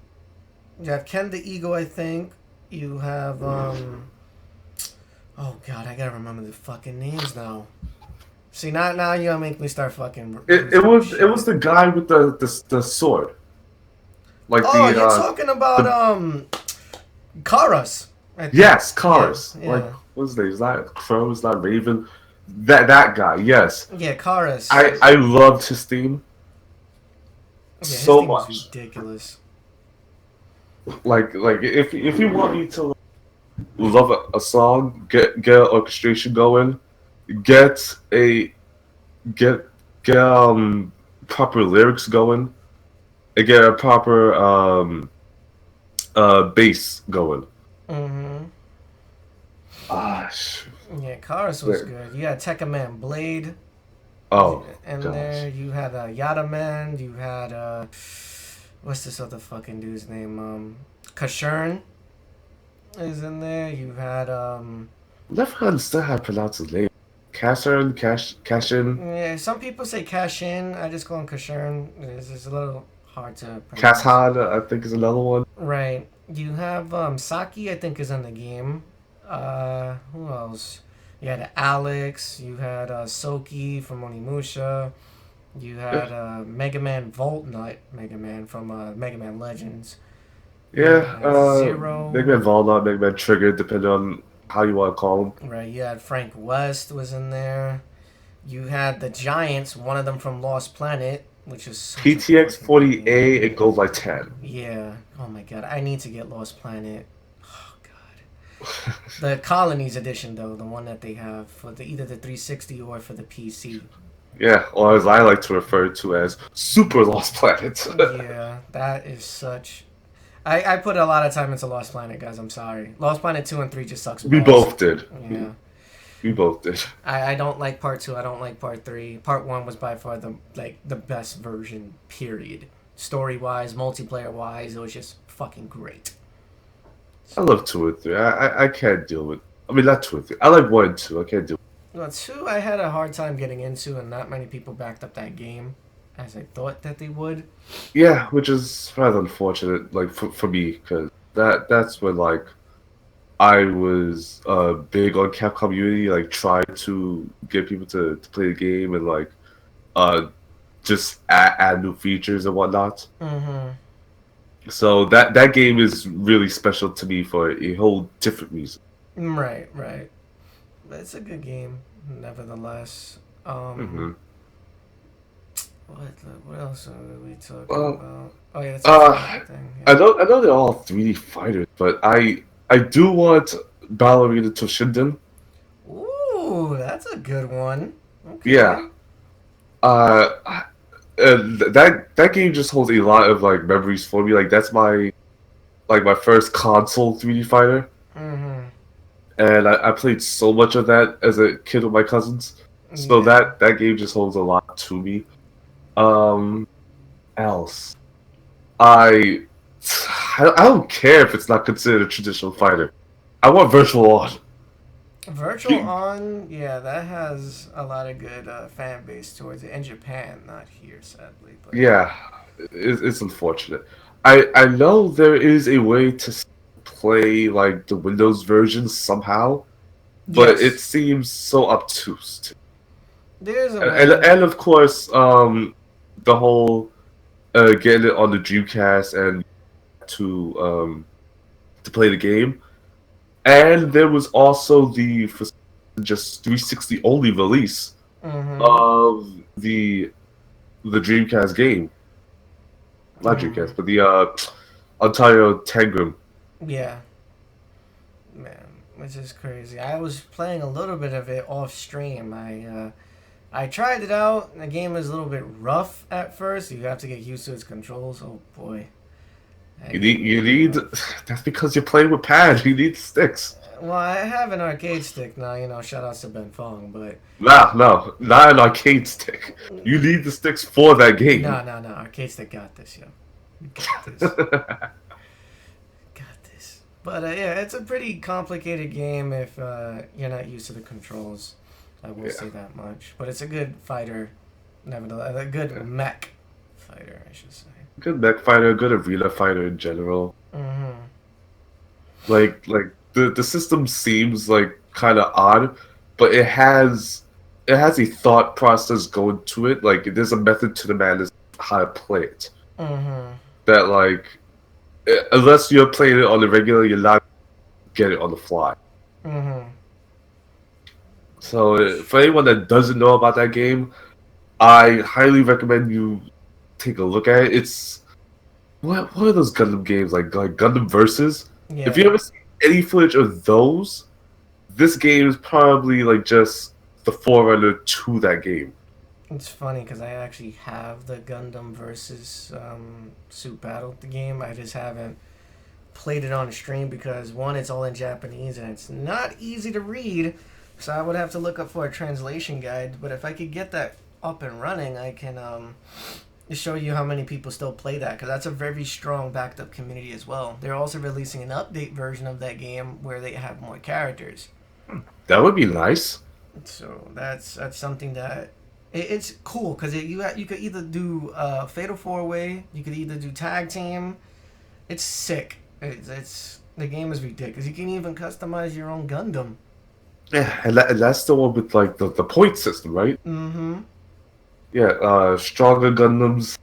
You have Ken the Eagle, I think. You have oh god, I gotta remember the fucking names now. See, now you gotta make me start fucking. It was the guy with the sword, like Oh, you're the talking about the Karas. I think. yes, Yeah, Cars. Like yeah, what's his name? Is that Crow? Is that Raven? That guy. Yes, yeah. Karas. I loved his theme Yeah, his so theme was much. ridiculous. Like if you want me to love a song, get an orchestration going, get a get get proper lyrics going, and get a proper bass going. Mm-hmm. Ah, sh- Yeah, Karas was good. You had Tekka Man Blade. oh And gosh, there you had Yada Man. You had what's this other fucking dude's name? Kashern is in there. You had never understood how to pronounce his name. Cashin, yeah. Some people say Cash In. I just call him Kashern. It's just a little hard to pronounce. Kashan, I think is another one. Right. You have Saki. I think is in the game. Who else? You had Alex. You had Soki from Onimusha. You had Mega Man Volt Nut, Mega Man from Mega Man Legends. You Yeah, had Big Zero. Man Volnut, Big Man Trigger, depending on how you want to call him. Right, you had Frank West was in there. You had the Giants, one of them from Lost Planet, which is such a PTX fucking good 40A, game. it goes like 10. Yeah. Oh my god, I need to get Lost Planet. Oh god. The Colonies edition though, the one that they have for either the 360 or for the PC. Yeah, or as I like to refer to as Super Lost Planet. Yeah, that is such. I put a lot of time into Lost Planet, guys. I'm sorry. Lost Planet 2 and 3 just sucks We balls. both did. Yeah. We both did. I don't like part 2. I don't like part 3. Part 1 was by far the best version, period. Story wise, multiplayer wise, it was just fucking great. I love 2 and 3. I can't deal with. I mean, not 2 and 3. I like 1 and 2. I can't deal. Well, 2 I had a hard time getting into, and not many people backed up that game as I thought that they would. Yeah, which is rather unfortunate, like for me, because that's when like I was big on Capcom Unity, like trying to get people to play the game and like uh just add new features and whatnot. Mm-hmm. So that game is really special to me for a whole different reason. Right, right. But it's a good game, nevertheless. Hmm. What what else are we talking Well, about? Oh yeah, that's a thing. I Yeah. know they're all 3D fighters, but I do want Ballerina Toshinden. Ooh, that's a good one. Okay. Yeah. Uh, that game just holds a lot of like memories for me. Like that's my first console 3D fighter, Mm-hmm. and I played so much of that as a kid with my cousins. So Yeah. that game just holds a lot to me. Um, else, I I don't care if it's not considered a traditional fighter. I want Virtual On. Virtual On, yeah, that has a lot of good fan base towards it in Japan, not here, sadly. But Yeah, it's unfortunate. I know there is a way to play like the Windows version somehow, but it Yes, seems so obtuse. there's a way. And of course, the whole getting it on the Dreamcast and to play the game, and there was also the just 360 only release Mm-hmm. of the Dreamcast game, not Mm-hmm. Dreamcast, but the Ontario Tangram. Yeah, man, which is crazy. I was playing a little bit of it off stream. I tried it out. The game is a little bit rough at first. You have to get used to its controls. Oh boy, that game is You need rough. that's because you're playing with pad. You need sticks. Well, I have an arcade stick now. Shout outs to Ben Fong, but Nah, no, not an arcade stick. You need the sticks for that game. no, no, no. Arcade stick got this, yo. You got this. Got this. But yeah, it's a pretty complicated game if you're not used to the controls. I will Yeah, say that much. But it's a good fighter, nevertheless. A good yeah. mech fighter, I should say. Good mech fighter, good arena fighter in general. Mm-hmm. Like the system seems like kind of odd, but it has a thought process going to it. Like there's a method to the madness how to play it. Mm-hmm. That like unless you're playing it on the regular, you're not get it on the fly. Mm-hmm. So for anyone that doesn't know about that game, I highly recommend you take a look at it. It's what are those Gundam games like Gundam Versus? If you Yeah. ever see any footage of those, this game is probably like just the forerunner to that game. It's funny because I actually have the Gundam versus Suit Battle the game. I just haven't played it on stream because one, it's all in Japanese and it's not easy to read. So I would have to look up for a translation guide. But if I could get that up and running, I can show you how many people still play that because that's a very strong backed up community as well. They're also releasing an update version of that game where they have more characters. That would be nice. So that's something that it's cool because you could either do fatal four way, you could either do tag team. It's sick. It's the game is ridiculous. You can even customize your own Gundam. Yeah, and that's the one with like the point system, right? Mm-hmm. Yeah, stronger Gundams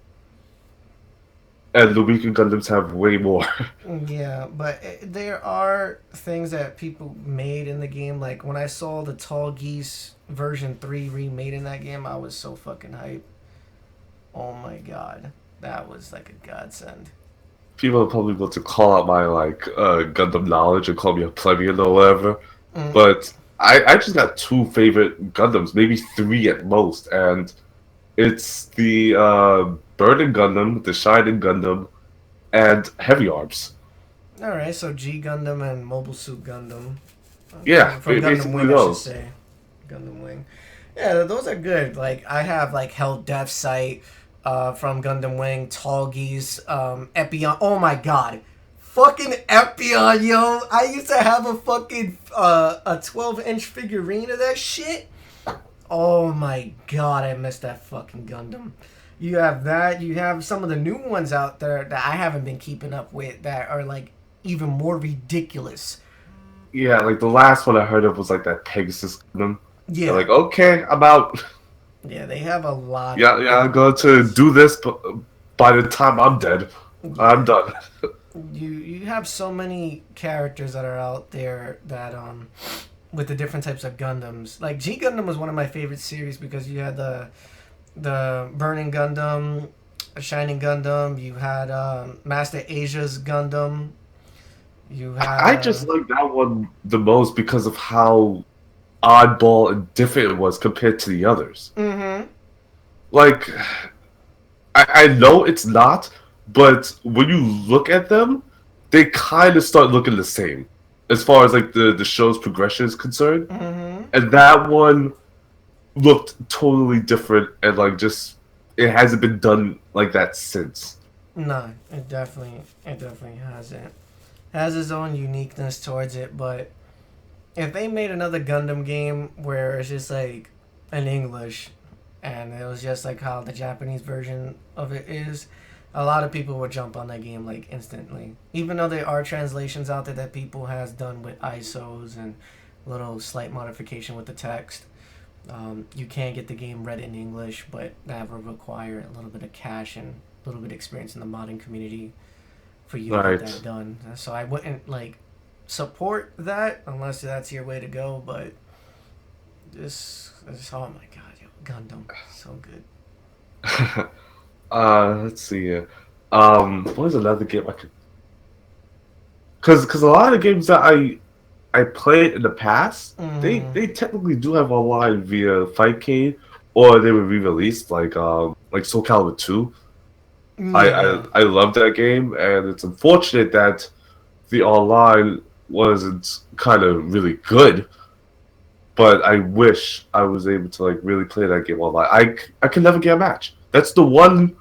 and the weaker Gundams have way more. Yeah, but there are things that people made in the game. Like when I saw the Tall Geese version 3 remade in that game, I was so fucking hype. Oh my god. That was like a godsend. People are probably going to call out my like Gundam knowledge and call me a plebeian or whatever. Mm, But I just got two favorite Gundams, maybe three at most, and it's the Burning Gundam, the Shining Gundam, and Heavy Arms. Alright, so G Gundam and Mobile Suit Gundam. Yeah, From Gundam basically Wing, I should those. say. Gundam Wing. Yeah, those are good. Like, I have, like, Hell Death Sight from Gundam Wing, Tall Geese, Epion. Oh my god. Fucking Epion, yo. I used to have a fucking, a 12-inch figurine of that shit. Oh my god, I miss that fucking Gundam. You have that. You have some of the new ones out there that I haven't been keeping up with that are, like, even more ridiculous. Yeah, like the last one I heard of was like that Pegasus Gundam. They're Yeah. like, okay, I'm out. Yeah, they have a lot Yeah, of yeah, I'm good going to ones. do this, but by the time I'm dead, I'm Yeah, done. you have so many characters that are out there that with the different types of Gundams. Like G Gundam was one of my favorite series because you had the Burning Gundam, Shining Gundam. You had Master Asia's Gundam. You had I just like that one the most because of how oddball and different it was compared to the others. mm-hmm. Like, I know it's not, but when you look at them, they kind of start looking the same as far as like the show's progression is concerned. Mm-hmm. And that one looked totally different and like just it hasn't been done like that since. No, it definitely hasn't. Has its own uniqueness towards it, but if they made another Gundam game where it's just like in English and it was just like how the Japanese version of it is, A lot of people would jump on that game like instantly, even though there are translations out there that people has done with ISOs and little slight modification with the text. You can get the game read in English, but that would require a little bit of cash and a little bit of experience in the modding community for you to get Right. that done. So I wouldn't like support that unless that's your way to go. But this oh my god, yo, Gundam, so good. Let's see here. What was another game I could? Because a lot of the games that I played in the past, they technically do have online via Fightcade, or they were re-released like Soul Calibur 2. Yeah. I love that game, and it's unfortunate that the online wasn't kind of really good. But I wish I was able to like really play that game online. I can never get a match. That's the one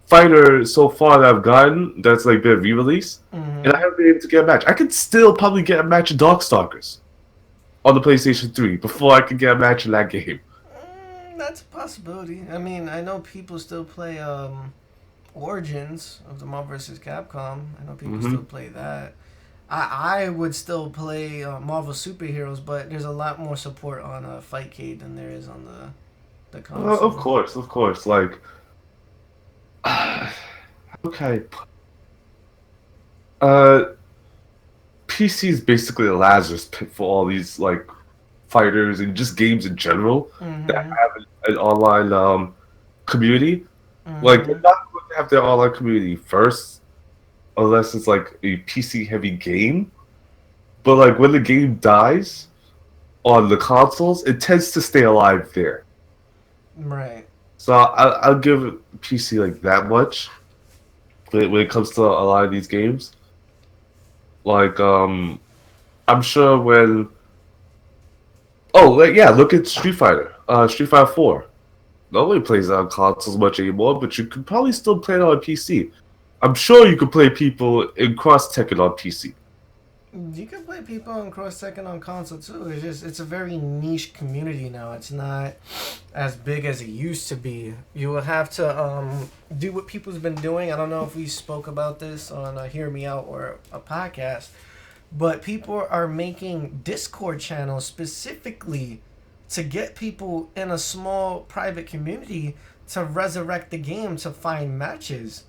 fighter so far that I've gotten that's like been re-released, and I haven't been able to get a match. I could still probably get a match of Darkstalkers on the PlayStation 3 before I could get a match in that game. That's a possibility. I mean, I know people still play Origins of the Marvel vs. Capcom. I know people Hmm. still play that. I would still play Marvel Superheroes, but there's a lot more support on Fightcade than there is on the Of console. course, of course. Like, okay, uh, PC is basically a Lazarus pit for all these like fighters and just games in general that Mm-hmm. have an online community. Like, they're Mm-hmm. not going to have their online community first unless it's like a PC heavy game. But like when the game dies on the consoles, it tends to stay alive there. Right. So I'll give PC like that much when it comes to a lot of these games. Like I'm sure when like yeah, look at Street Fighter, Street Fighter 4. Nobody plays it on consoles much anymore, but you could probably still play it on PC. I'm sure you could play people in Cross Tekken on PC. You can play people on Cross Tekken on console too. It's a very niche community now. It's not as big as it used to be. You will have to do what people's been doing. I don't know if we spoke about this on Hear Me Out or a podcast, but people are making Discord channels specifically to get people in a small private community to resurrect the game to find matches.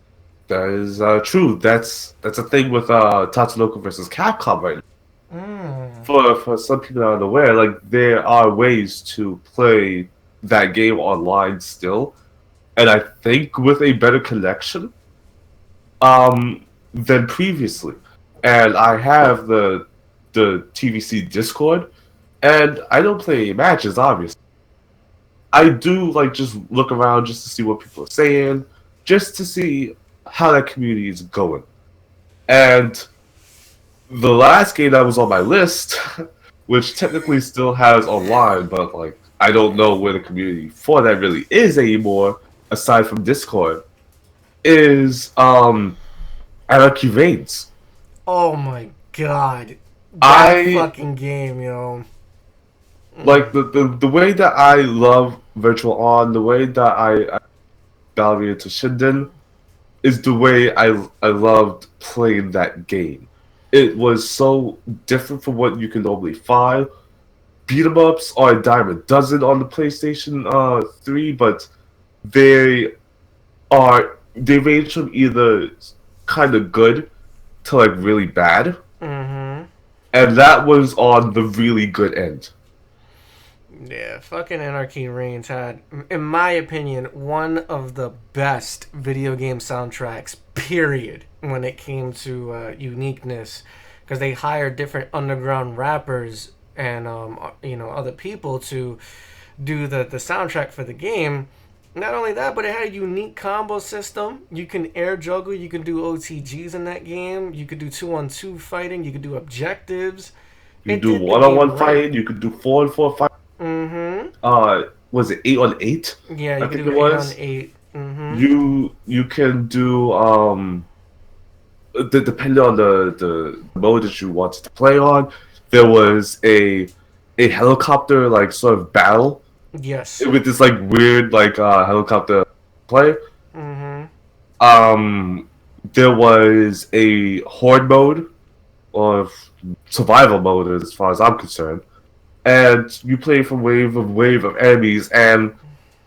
That is true. That's a thing with Tatsunoko versus Capcom right now. Mm. For some people that are unaware, like there are ways to play that game online still, and I think with a better connection than previously. And I have the TVC Discord, and I don't play matches obviously. I do like just look around just to see what people are saying, just to see how that community is going. And the last game that was on my list, which technically still has online, but like I don't know where the community for that really is anymore, aside from Discord, is Anarchy Reigns. Oh my god. That I fucking game, yo. like the way that I love Virtual On, the way that I Ballerina to Shinden is the way I loved playing that game. It was so different from what you can normally find. Beat 'em ups are a dime a dozen on the PlayStation 3, but they they range from either kind of good to like really bad, Mm-hmm. and that was on the really good end. Yeah, fucking Anarchy Reigns had, in my opinion, one of the best video game soundtracks, period, when it came to uniqueness. Because they hired different underground rappers and, other people to do the soundtrack for the game. Not only that, but it had a unique combo system. You can air juggle, you can do OTGs in that game, you could do 2-on-2 fighting, you could do objectives. You It do did the one on game one right. fighting, you could do 4-on-4 fighting. Mm-hmm. Was it 8-on-8? Yeah, I you can think do it 8 on was. 8. Mm-hmm. You can do depending on the mode that you wanted to play on. There was a helicopter like sort of battle Yes. with this like weird like helicopter play. Mm-hmm. there was a horde mode or survival mode, as far as I'm concerned, and you play from wave of enemies, and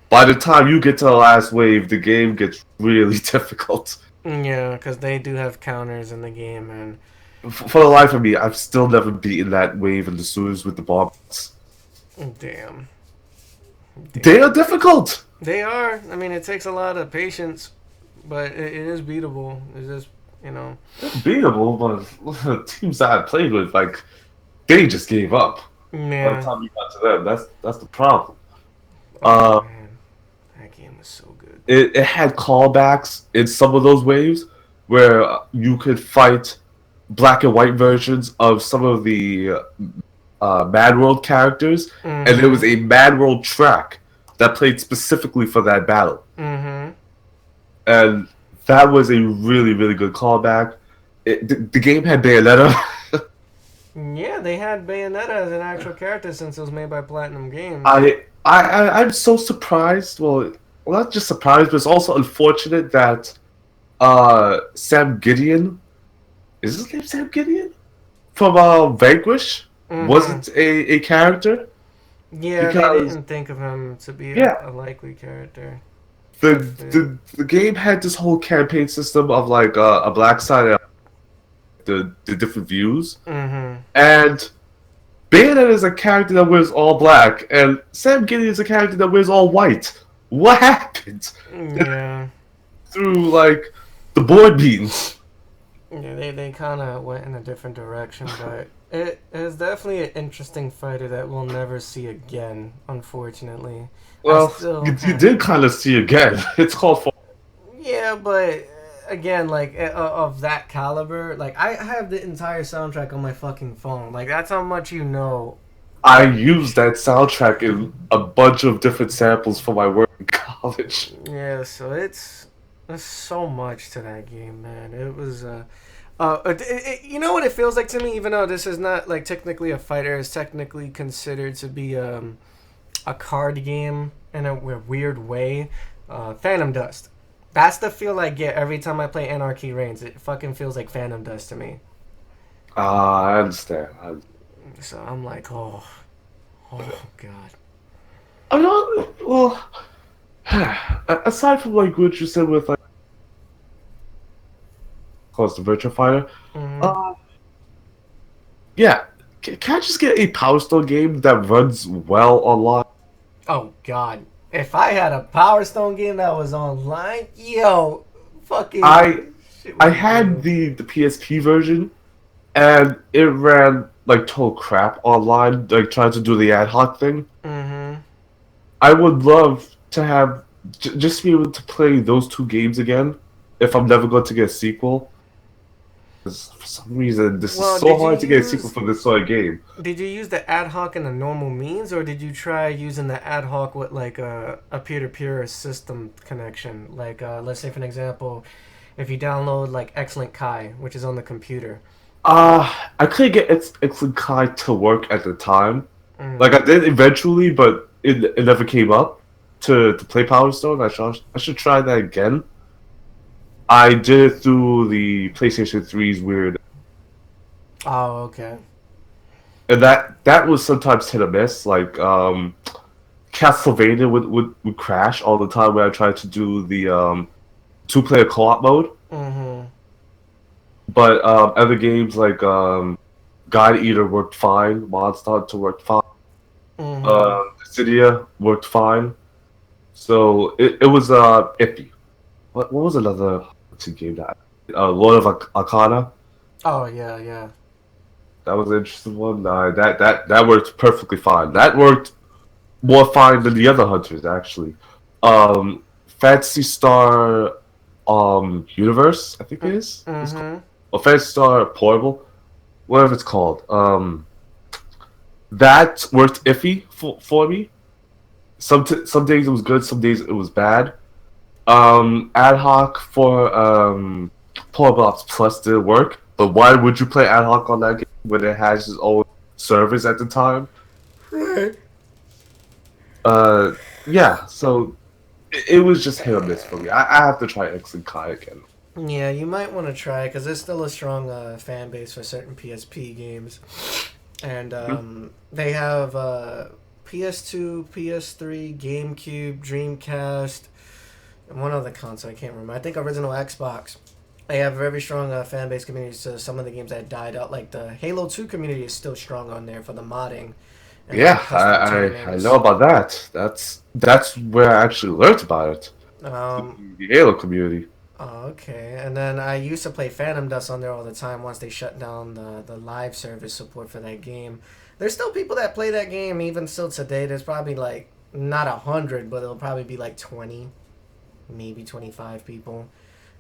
by the time you get to the last wave, the game gets really difficult. Yeah, because they do have counters in the game, and For the life of me, I've still never beaten that wave in the sewers with the bombs. damn. They are difficult. They are. I mean, it takes a lot of patience, but it is beatable. It's just, you know. Beatable, but the teams that I played with, like, they just gave up. By the Yeah. time you got to them, that's the problem. Oh, man. That game was so good. It had callbacks in some of those waves where you could fight black and white versions of some of the Mad World characters, and there was a Mad World track that played specifically for that battle. Mm-hmm. And that was a really, really good callback. The game had Bayonetta. Yeah, they had Bayonetta as an actual character since it was made by Platinum Games. I'm so surprised. Well, not just surprised, but it's also unfortunate that Sam Gideon, is his name Sam Gideon? From Vanquish wasn't a character. Yeah, because- they didn't think of him to be Yeah. a likely character. The game had this whole campaign system of like a black side and the different views, Mm-hmm. and Bayonetta is a character that wears all black, and Sam Gideon is a character that wears all white. What happened Yeah. through like the board meetings? Yeah, they kind of went in a different direction, but it is definitely an interesting fighter that we'll never see again, unfortunately. Well, still- you did kind of see again. It's called. Yeah, but again, like of that caliber, like I have the entire soundtrack on my fucking phone. Like that's how much you know. I used that soundtrack in a bunch of different samples for my work in college. Yeah, so there's so much to that game, man. It was you know what it feels like to me, even though this is not like technically a fighter, it's technically considered to be a card game in a weird way. Phantom Dust. That's the feel I get every time I play Anarchy Reigns. It fucking feels like Phantom Dust to me. I understand. So I'm like, oh god. I'm not. Well, aside from like what you said with like, close the Virtua Fighter. Mhm. Yeah, can I just get a Power Stone game that runs well online? Oh god. If I had a Power Stone game that was online, yo, fucking. shit I would had be- the PSP version, and it ran like total crap online. Like trying to do the ad hoc thing. Mhm. I would love to have just be able to play those two games again. If I'm never going to get a sequel, 'cause for some reason this Well, is so did you hard to get a use- sequel for this sort of game. Did you use the ad hoc in the normal means, or did you try using the ad hoc with like a peer-to-peer system connection? Like, let's say for an example, if you download like Excellent Kai, which is on the computer. I couldn't get Excellent Kai to work at the time. Mm. Like I did eventually, but it never came up to play Power Stone. I should try that again. I did it through the PlayStation 3's weird, Oh, okay. and that was sometimes hit or miss. Like Castlevania would crash all the time when I tried to do the two-player co-op mode. Mm-hmm. But other games like God Eater worked fine. Monster Hunter worked fine. Mm-hmm. Cydia worked fine. So it was iffy. What was another game that Lord of Arcana? Oh yeah, yeah. That was an interesting one. That worked perfectly fine. That worked more fine than the other hunters actually. Fantasy Star Universe, I think it is. It's called. Mm-hmm. Or Fantasy Star Portable, whatever it's called. That worked iffy for me. Some days it was good, some days it was bad. Ad hoc for Portable Ops Plus did work, but why would you play ad hoc on that game when it has its own servers at the time? Right. Yeah. So it was just hit or miss for me. I have to try X and Kai again. Yeah, you might want to try because there's still a strong fan base for certain PSP games, and they have PS2, PS3, GameCube, Dreamcast, and one other console I can't remember. I think original Xbox. They have a very strong fan base communities to some of the games that died out. Like the Halo 2 community is still strong on there for the modding. And Yeah, custom I tournaments. know about that. That's where I actually learned about it. The Halo community. Oh, okay. And then I used to play Phantom Dust on there all the time once they shut down the live service support for that game. There's still people that play that game even still today. There's probably like not 100, but it'll probably be like 20, maybe 25 people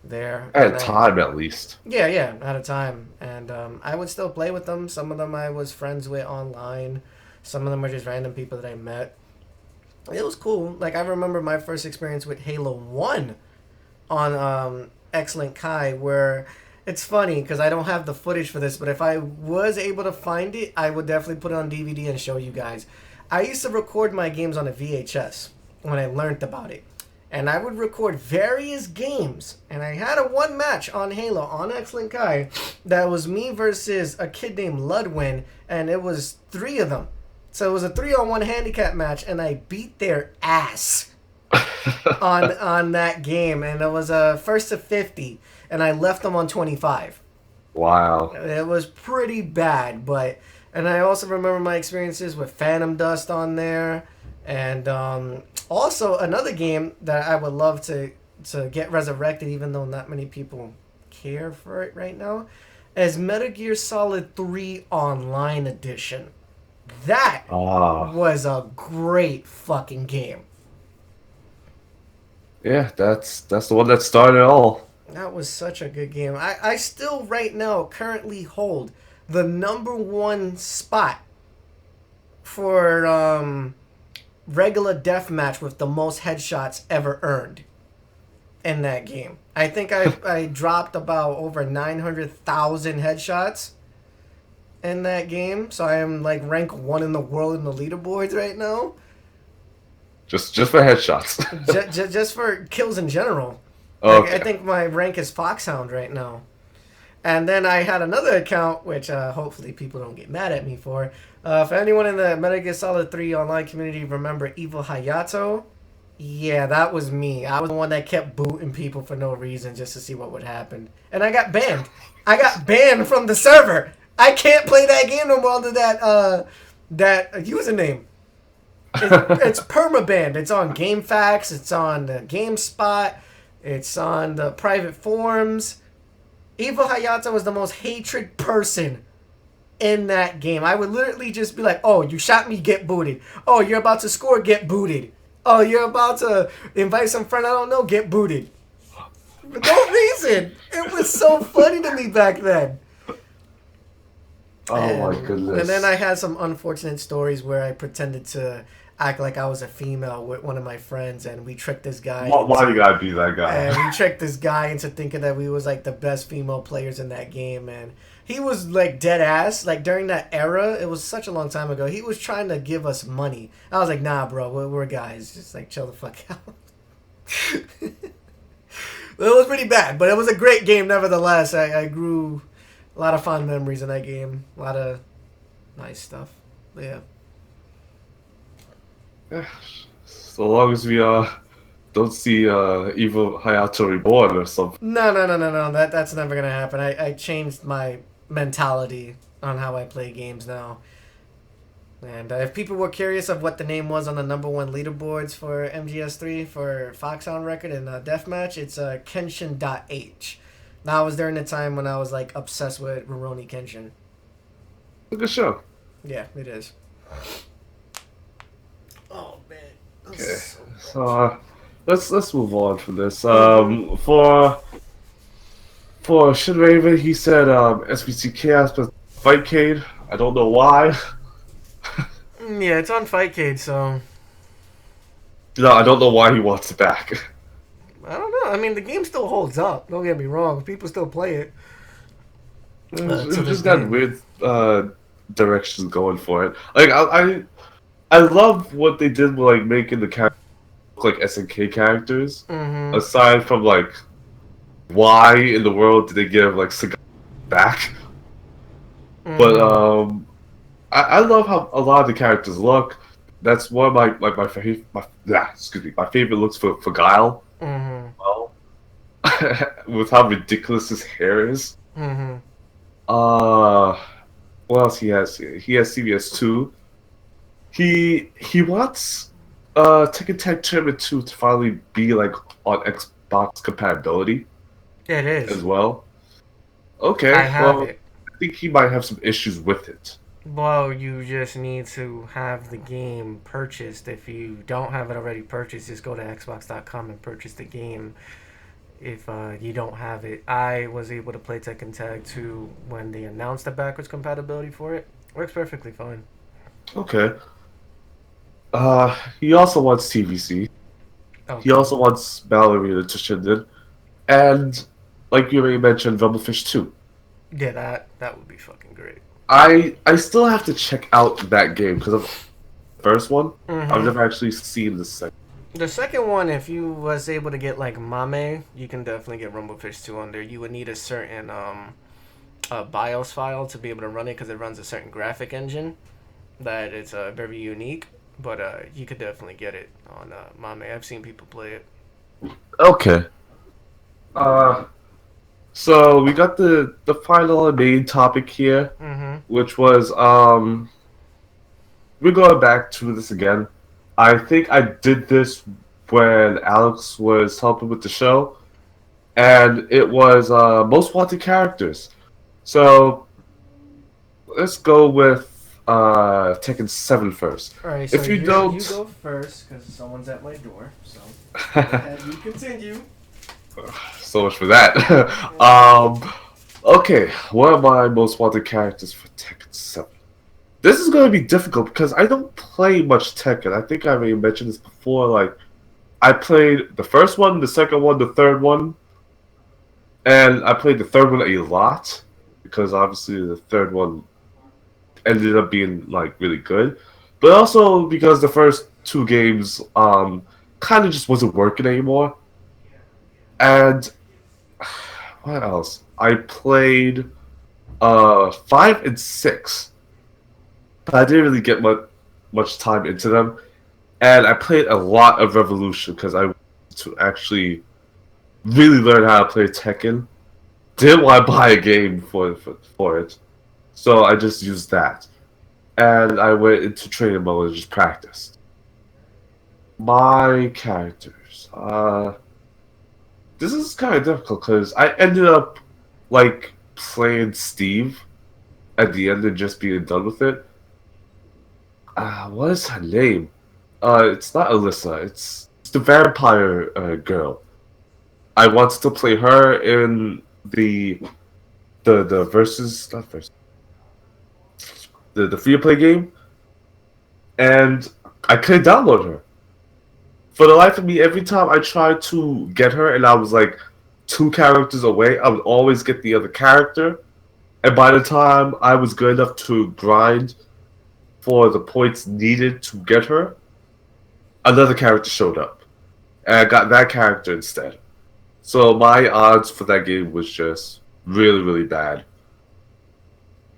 there. At And a then- time, at least. Yeah, yeah, at a time. And I would still play with them. Some of them I was friends with online. Some of them were just random people that I met. It was cool. Like, I remember my first experience with Halo 1 on Excellent Kai, where it's funny because I don't have the footage for this, but if I was able to find it, I would definitely put it on DVD and show you guys. I used to record my games on a VHS when I learned about it. And I would record various games. And I had a one match on Halo on Excellent Kai that was me versus a kid named Ludwin, and it was 3 of them. So it was a 3-on-1 handicap match, and I beat their ass on that game, and it was a first to 50, and I left them on 25. Wow. It was pretty bad, and I also remember my experiences with Phantom Dust on there, and also another game that I would love to get resurrected, even though not many people care for it right now, is Metal Gear Solid 3 Online Edition. That was a great fucking game. Yeah, that's the one that started it all. That was such a good game. I still right now currently hold the #1 spot for regular deathmatch with the most headshots ever earned in that game. I think I dropped about over 900,000 headshots in that game, so I am like rank 1 in the world in the leaderboards right now. Just for headshots. just for kills in general. Okay. Like, I think my rank is Foxhound right now. And then I had another account, which hopefully people don't get mad at me for. For anyone in the Metal Gear Solid 3 online community, remember Evil Hayato? Yeah, that was me. I was the one that kept booting people for no reason just to see what would happen. And I got banned. I got banned from the server. I can't play that game no more under that username. It's permabanned. It's on GameFAQs. It's on the GameSpot. It's on the private forums. Evil Hayato was the most hatred person in that game. I would literally just be like, oh, you shot me, get booted. Oh, you're about to score, get booted. Oh, you're about to invite some friend I don't know, get booted. For no reason. It was so funny to me back then. Oh my goodness. And then I had some unfortunate stories where I pretended to act like I was a female with one of my friends, and we tricked this guy. Why do you gotta be that guy? And we tricked this guy into thinking that we was like the best female players in that game, and he was like dead ass. Like during that era, it was such a long time ago. He was trying to give us money. I was like, nah, bro, we're guys. Just like chill the fuck out. It was pretty bad, but it was a great game nevertheless. I grew a lot of fond memories in that game. A lot of nice stuff. But yeah. Yeah, so long as we don't see Evil Hayato Reborn or something. No. That's never gonna happen. I changed my mentality on how I play games now. And if people were curious of what the name was on the #1 leaderboards for MGS3 for Foxhound record and Deathmatch, it's Kenshin.H. Now, I was during the time when I was like obsessed with Rurouni Kenshin. It's a good show. Yeah, it is. Oh man. Okay, so let's move on from this. For Shin Raven, he said SBC Chaos but Fightcade. I don't know why. Yeah, it's on Fightcade, so No, I don't know why he wants it back. I don't know. I mean, the game still holds up. Don't get me wrong. People still play it. It's just got weird directions going for it. Like I love what they did with like making the character look like SNK characters. Mm-hmm. Aside from like, why in the world did they give like Sagat back? But Mm-hmm. I love how a lot of the characters look. That's one of my favorite my favorite looks for Guile. Mm-hmm. Well, with how ridiculous his hair is. Mm-hmm. Uh, what else he has here? He has CVS 2. He wants Tekken Tag Tournament 2 to finally be like on Xbox compatibility It as is. well. I Okay, have well, it. I think he might have some issues with it. Well, you just need to have the game purchased. If you don't have it already purchased, just go to Xbox.com and purchase the game. If you don't have it, I was able to play Tekken Tag 2 when they announced the backwards compatibility for it. Works perfectly fine. Okay. He also wants TVC. He Okay. also wants Ballerina to Shinden. And, like you already mentioned, Rumblefish 2. Yeah, that would be fucking great. I still have to check out that game because of the first one. I've Mm-hmm. never actually seen the second. The second one, if you was able to get like Mame, you can definitely get Rumblefish 2 on there. You would need a certain BIOS file to be able to run it because it runs a certain graphic engine that it's very unique. But you could definitely get it on Mame. I've seen people play it. Okay. Uh, so we got the final and main topic here, Mm-hmm. which was we're going back to this again. I think I did this when Alex was helping with the show, and it was most wanted characters. So let's go with Tekken 7 first. All right, so If you you don't, go first because someone's at my door. So go ahead, you continue. so much for that. Okay, what are my most wanted characters for Tekken 7? This is going to be difficult because I don't play much Tekken. I think I already mentioned this before. Like, I played the first one, the second one, the third one, and I played the third one a lot because obviously the third one ended up being like really good, but also because the first two games kind of just wasn't working anymore. And what else? I played 5 and 6, but I didn't really get much time into them. And I played a lot of Revolution because I wanted to actually really learn how to play Tekken. Didn't want to buy a game for it, so I just used that. And I went into training mode and just practiced. My characters. This is kind of difficult because I ended up like playing Steve at the end and just being done with it. What is her name? It's not Alyssa. It's the vampire girl. I wanted to play her in the versus not versus the free to play game, and I couldn't download her. For the life of me, every time I tried to get her and I was like 2 characters away, I would always get the other character. And by the time I was good enough to grind for the points needed to get her, another character showed up. And I got that character instead. So my odds for that game was just really, really bad.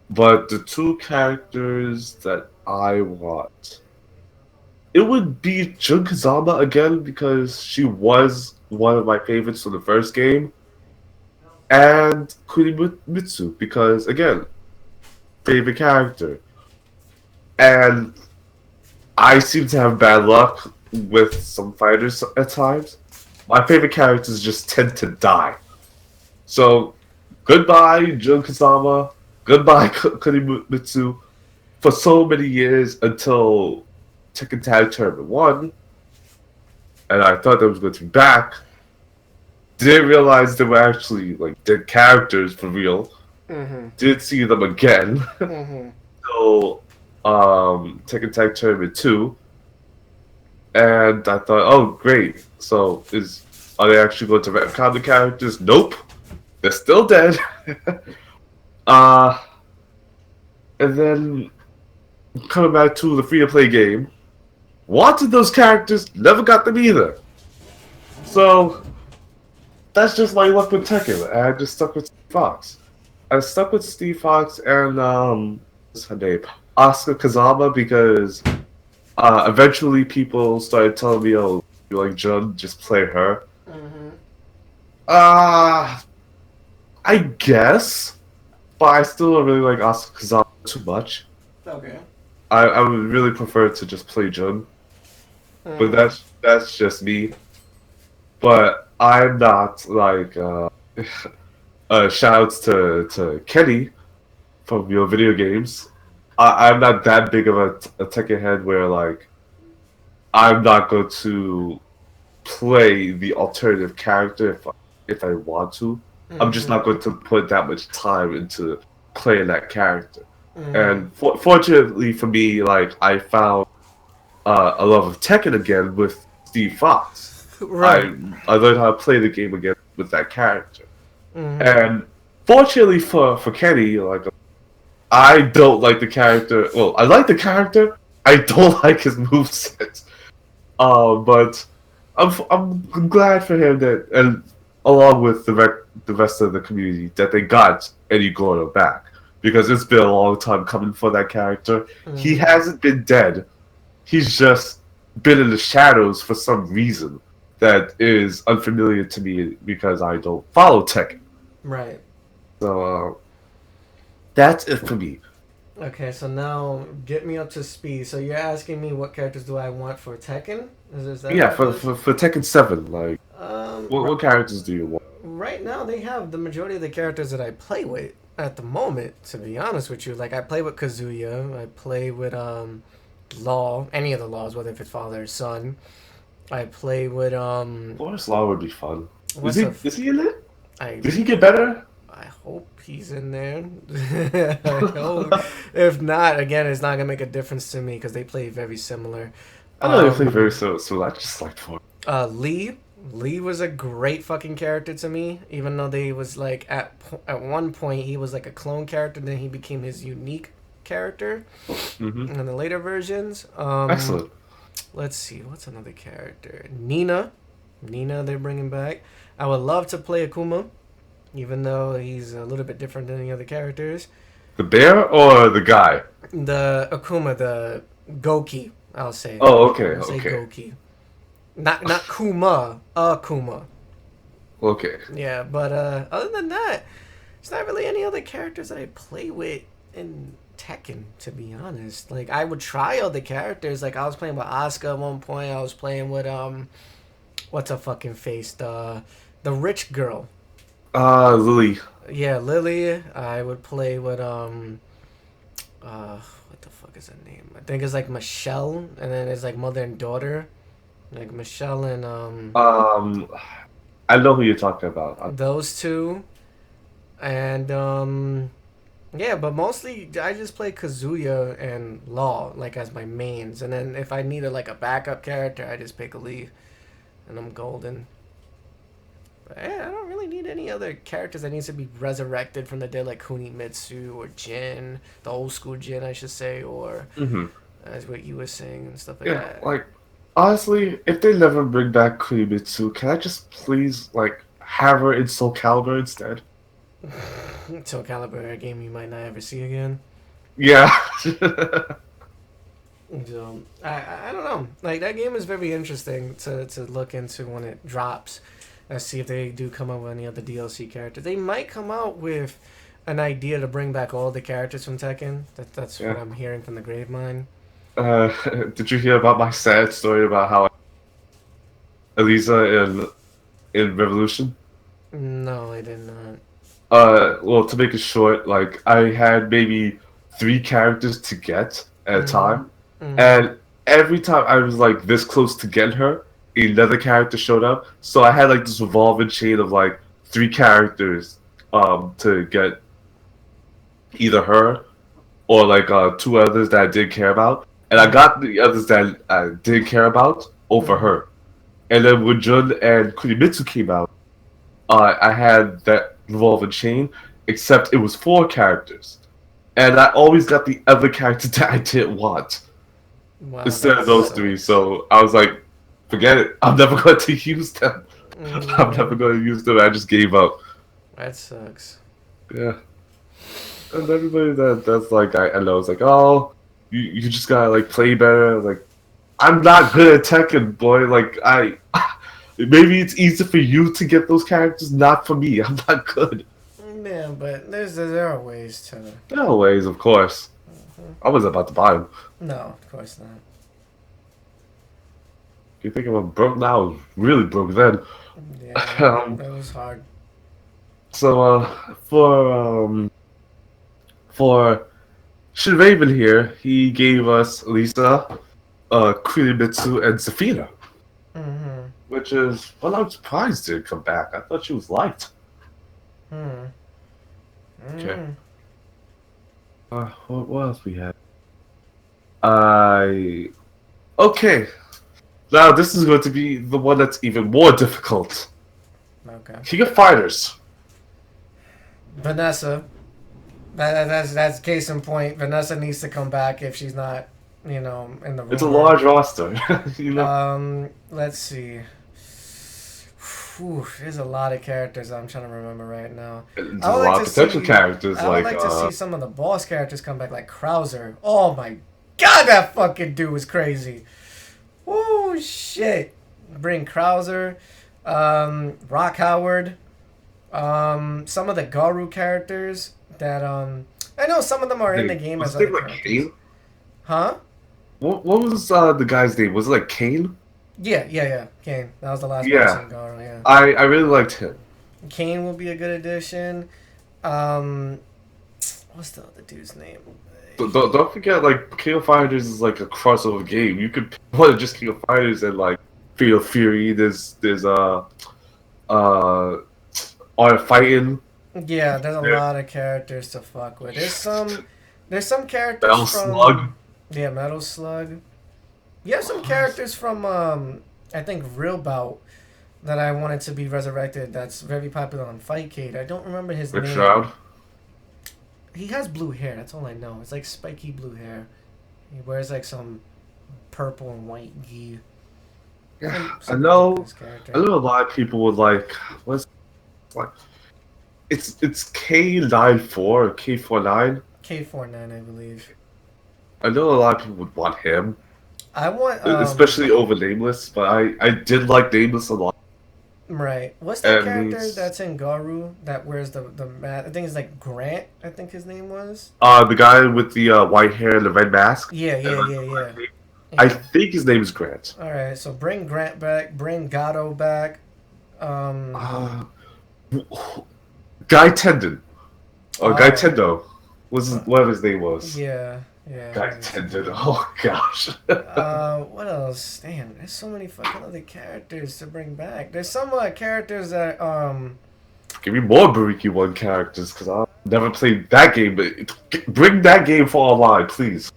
But the 2 characters that I want, it would be Jun Kazama again because she was one of my favorites from the first game, and Kunimitsu because again, favorite character. And I seem to have bad luck with some fighters at times. My favorite characters just tend to die. So goodbye Jun Kazama, goodbye Kunimitsu for so many years until Tekken Tag Tournament 1, and I thought that was going to be back. Didn't realize they were actually like dead characters for real. Mm-hmm. Did see them again. Mm-hmm. So Tekken Tag Tournament 2, and I thought, oh great. So are they actually going to retcon the characters? Nope. They're still dead. uh and then coming back to the free to play game, Wanted those characters, never got them either. So that's just my luck with Tekken. I just stuck with Steve Fox. I stuck with Steve Fox and what's her name? Asuka Kazama because eventually people started telling me, "Oh, you like Jun? Just play her." Mm-hmm. Uh I guess, but I still don't really like Asuka Kazama too much. Okay. I would really prefer to just play Jun, but Mm-hmm. that's just me. But I'm not like shoutouts to Kenny from your video games. I'm not that big of a Tekken head where like I'm not going to play the alternative character if I want to. I'm just Mm-hmm. not going to put that much time into playing that character. Mm-hmm. And fortunately for me, like I found a love of Tekken again with Steve Fox. Right. I learned how to play the game again with that character. Mm-hmm. And fortunately for Kenny, like I don't like the character. Well, I like the character. I don't like his moveset. But I'm glad for him that, and along with the rest of the community, that they got Eddie Gordo back because it's been a long time coming for that character. He Mm-hmm. hasn't been dead. He's just been in the shadows for some reason that is unfamiliar to me because I don't follow Tekken. Right. So that's it for me. Okay, so now get me up to speed. So you're asking me what characters do I want for Tekken? Is that Yeah, what it is? for Tekken 7, like R- what characters do you want? right now they have the majority of the characters that I play with at the moment. To be honest with you, like I play with Kazuya, I play with Law, any of the laws, whether if it's father or son. I play with Boris Law would be fun. what's a Is he in it? I Did he get better? I hope he's in there. I hope. If not, again, it's not gonna make a difference to me because they play very similar. I know they play very Um, so I just like for Lee. Lee was a great fucking character to me, even though they was like at one point he was like a clone character, then he became his unique character hmm in the later versions. Excellent. Let's see, what's another character? Nina. Nina, they're bringing back. I would love to play Akuma, even though he's a little bit different than the other characters. The bear or the guy? The Akuma, the Goki, I'll say. Oh, okay, I'll say okay, Goki. Not Kuma, Akuma. okay. Yeah, but other than that, there's not really any other characters that I play with in Tekken, to be honest. Like I would try other characters. Like I was playing with Asuka at one point. I was playing with what's a fucking face? The rich girl. Lily. Yeah, Lily. I would play with what the fuck is her name? I think it's like Michelle, and then it's like mother and daughter, like Michelle and Um, I know who you're talking about. those two, and yeah, but mostly I just play Kazuya and Law like as my mains, and then if I needed like a backup character, I just pick a Leaf, and I'm golden. But yeah, I don't really need any other characters that needs to be resurrected from the dead like Kunimitsu or Jin, the old school Jin, I should say, or hmm as what you were saying and stuff like Yeah, that. like honestly, if they never bring back Kurimitsu, can I just please like have her in Soul Calibur instead? Soul Calibur, a game you might not ever see again. Yeah. So I don't know. Like that game is very interesting to look into when it drops. Let's see if they do come up with any other DLC characters. They might come out with an idea to bring back all the characters from Tekken. That's what Yeah. I'm hearing from the Gravemind. Uh, did you hear about my sad story about how Elisa in Revolution? No, I did not. Well, to make it short, like I had maybe three characters to get at a Mhm. time, Mhm. and every time I was like this close to getting her, another character showed up. So I had like this revolving chain of like three characters, to get either her or like two others that I did care about, and I Mhm. got the others that I did care about over Mhm. her. And then when Jun and Kunimitsu came out, I had that revolving chain, except it was four characters, and I always got the other character that I didn't want. Wow, instead of that those three. sucks. So I was like, forget it. I'm never going to use them. I'm never Mm, going to use them. I just gave up. that sucks. Yeah. And everybody that's like I know is like, oh, you just gotta like play better. I was like, I'm not good at Tekken, boy. Like I maybe it's easy for you to get those characters, not for me. I'm not good. Yeah, but there are ways to. There are ways, of course. Mhm. I was about to buy them. No, of course not. If you think I'm broke now, I was really broke then. Yeah, um, that was hard. so for Shin Raven here, he gave us Lisa, Kurimitsu, and Zafina. Mm-hmm. Which is, well, I'm surprised didn't come back. I thought she was liked. Hmm. Okay. Mm. What else we had? I okay. Now this is going to be the one that's even more difficult. Okay. King of Fighters. Vanessa. That's case in point. Vanessa needs to come back if she's not, in the It's a rumor. large roster. you know, Let's see. Whew, there's a lot of characters I'm trying to remember right now. there's I a would lot like of to potential see. characters I would like like to see some of the boss characters come back, like Krauser. Oh my god, that fucking dude was crazy. Oh shit! Bring Krauser, Rock Howard, some of the Garu characters that I know some of them are in the game was as his other name like characters. Kane? Huh? What was the guy's name? Was it like Kane? Yeah. Kane. That was the last Yeah. person in Garu. Yeah. I really liked him. Kane will be a good addition. Um, what's the other dude's name? Don't forget, like, King of Fighters is like a crossover game. You could pick one of just King of Fighters and like Fatal Fury. There's Art of Fighting, Yeah, there's a Yeah. lot of characters to fuck with. There's some characters Metal from Slug. yeah, Metal Slug. You have some characters from I think Real Bout that I wanted to be resurrected. That's very popular on Fightcade. I don't remember his Rick name. Shroud. He has blue hair. That's all I know. It's like spiky blue hair. He wears like some purple and white gi. Yeah, Some I know. ridiculous character. I know a lot of people would like. What's like? It's K94 or K49. K49, I believe. I know a lot of people would want him, I want especially over Nameless. But I did like Nameless a lot. right. What's that And character he's- that's in Garu that wears the mat? I think it's like Grant. I think his name was. The guy with the white hair and the red mask. Yeah. I think his name is Grant. All right. So bring Grant back. Bring Gato back. Uh, Guy Tendon or Guy Oh. Tendo was whatever his name was. Yeah. Guy Tendon. Oh gosh. What else? Damn, there's so many fucking other characters to bring back. There's some characters that Give me more Bariki 1 characters because I never played that game. But bring that game for online, please.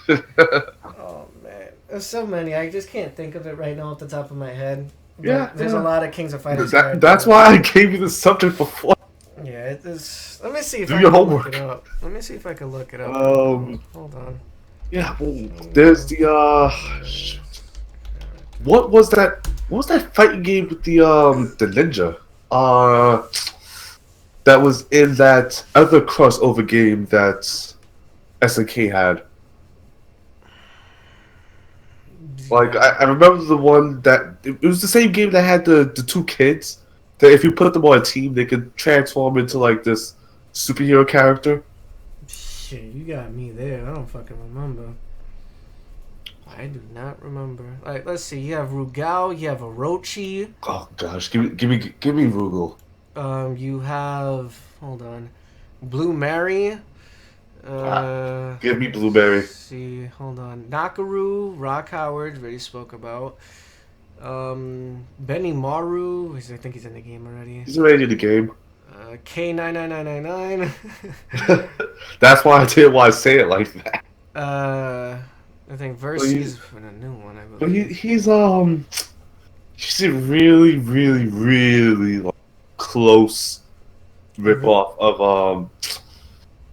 oh man, there's so many. I just can't think of it right now off the top of my head. But Yeah, there's yeah. a lot of Kings of Fighters. That's why I gave you the subject before. Yeah, it is. Let me see if Do I your can homework. look it up. Let me see if I can look it up. Hold on. Yeah, well, there's the shoot. What was that? What was that fighting game with the ninja? That was in that other crossover game that SNK had. Like I remember the one that it was the same game that had the two kids that if you put them on a team they could transform into like this superhero character. Shit, you got me there. I don't fucking remember. I do not remember. Like, let's see. You have Rugal. You have Orochi. Oh gosh, give me Rugal. You have. Hold on. Blue Mary. Give me Blueberry. Let's see. Hold on. Nakaru. Rock Howard. Already spoke about. Benny Maru. I think he's in the game already. He's already in the game. K99999. That's why I didn't want to say it like that. I think Versus for the new one, I But believe. he's a really, really, really like, close ripoff of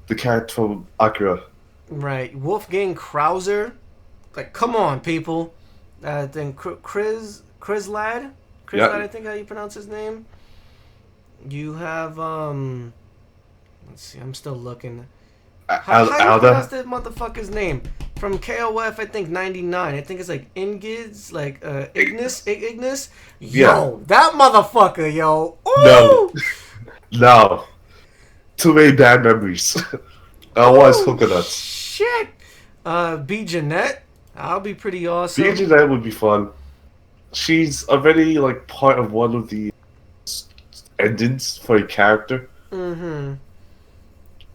the character from Akira. Right. Wolfgang Krauser. Like, come on, people. Then Chris Lad, Yeah. I think how you pronounce his name. You have let's see, I'm still looking. How you pronounce Alda. that motherfucker's name? From KOF, I think 99. I think it's like Ingids, like Ignis. Yeah. Yo, that motherfucker, yo. No. Ooh, No. Too many bad memories. I was ooh, coconuts. shit. B Jeanette, I'll be pretty awesome. Being that would be fun. She's already like part of one of the endings for a character. Mm-hmm.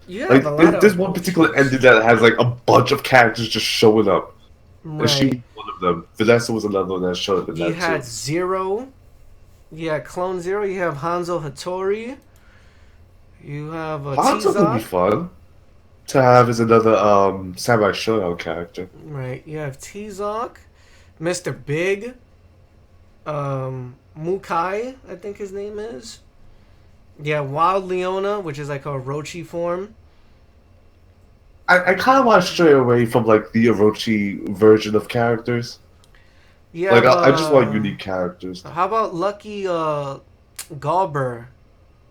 You have Like a lot there's of one particular ending that has like a bunch of characters just showing up, and she was right. one of them. Vanessa was another one that showed up in You that too. had Zero. You had Clone Zero. You have Hanzo Hattori. You have Hanzo would be Tizak. fun to have as another Samurai Shodown character. Right. You have Tizak. Mr. Big. Mukai, I think his name is. Yeah, Wild Leona, which is like a Orochi form. I kind of want to stray away from like the Orochi version of characters. You Like have I just want unique characters. how about Lucky Galber?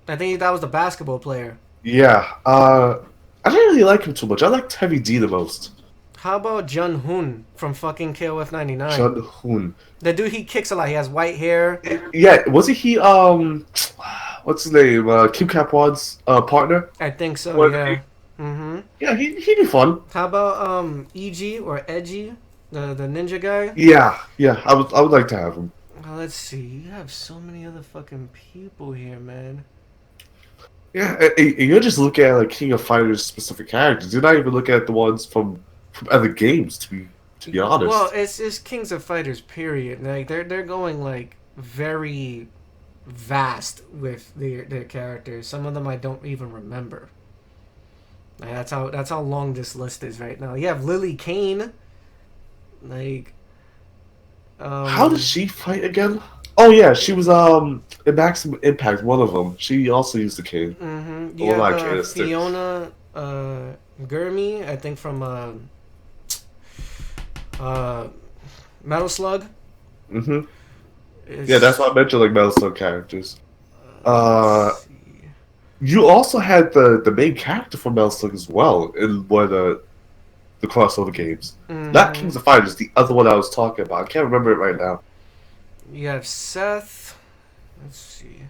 I think that was the basketball player. Yeah, I didn't really like him too much. I liked Heavy D the most. How about Jun Hoon from fucking KOF 99? Jun Hoon. The dude, he kicks a lot. He has white hair. Yeah, wasn't he what's his name? Kim Capwan's partner? I think so, What- yeah. Mm-hmm. Yeah, he'd be fun. How about EG or Edgy, the ninja guy? Yeah, I would like to have him. Let's see. You have so many other fucking people here, man. Yeah, and you're just looking at like King of Fighters specific characters. You're not even looking at the ones from other games. To be honest. Well, it's Kings of Fighters, period. Like they're going like very vast with their characters. Some of them I don't even remember. Like, that's how long this list is right now. You have Lily Kane. Like, How did she fight again? Oh yeah, she was in Maximum Impact. One of them. She also used the cane. Mm-hmm. Oh, You my have goodness. Fiona Gurmi, I think from Metal Slug. Mm-hmm. It's- Yeah, that's why I mentioned like Metal Slug characters. let's see. You also had the main character from Metal Slug as well in one of the crossover games. Not Mhm. Kings of Fighters, the other one I was talking about. I can't remember it right now. You have Seth. Let's see.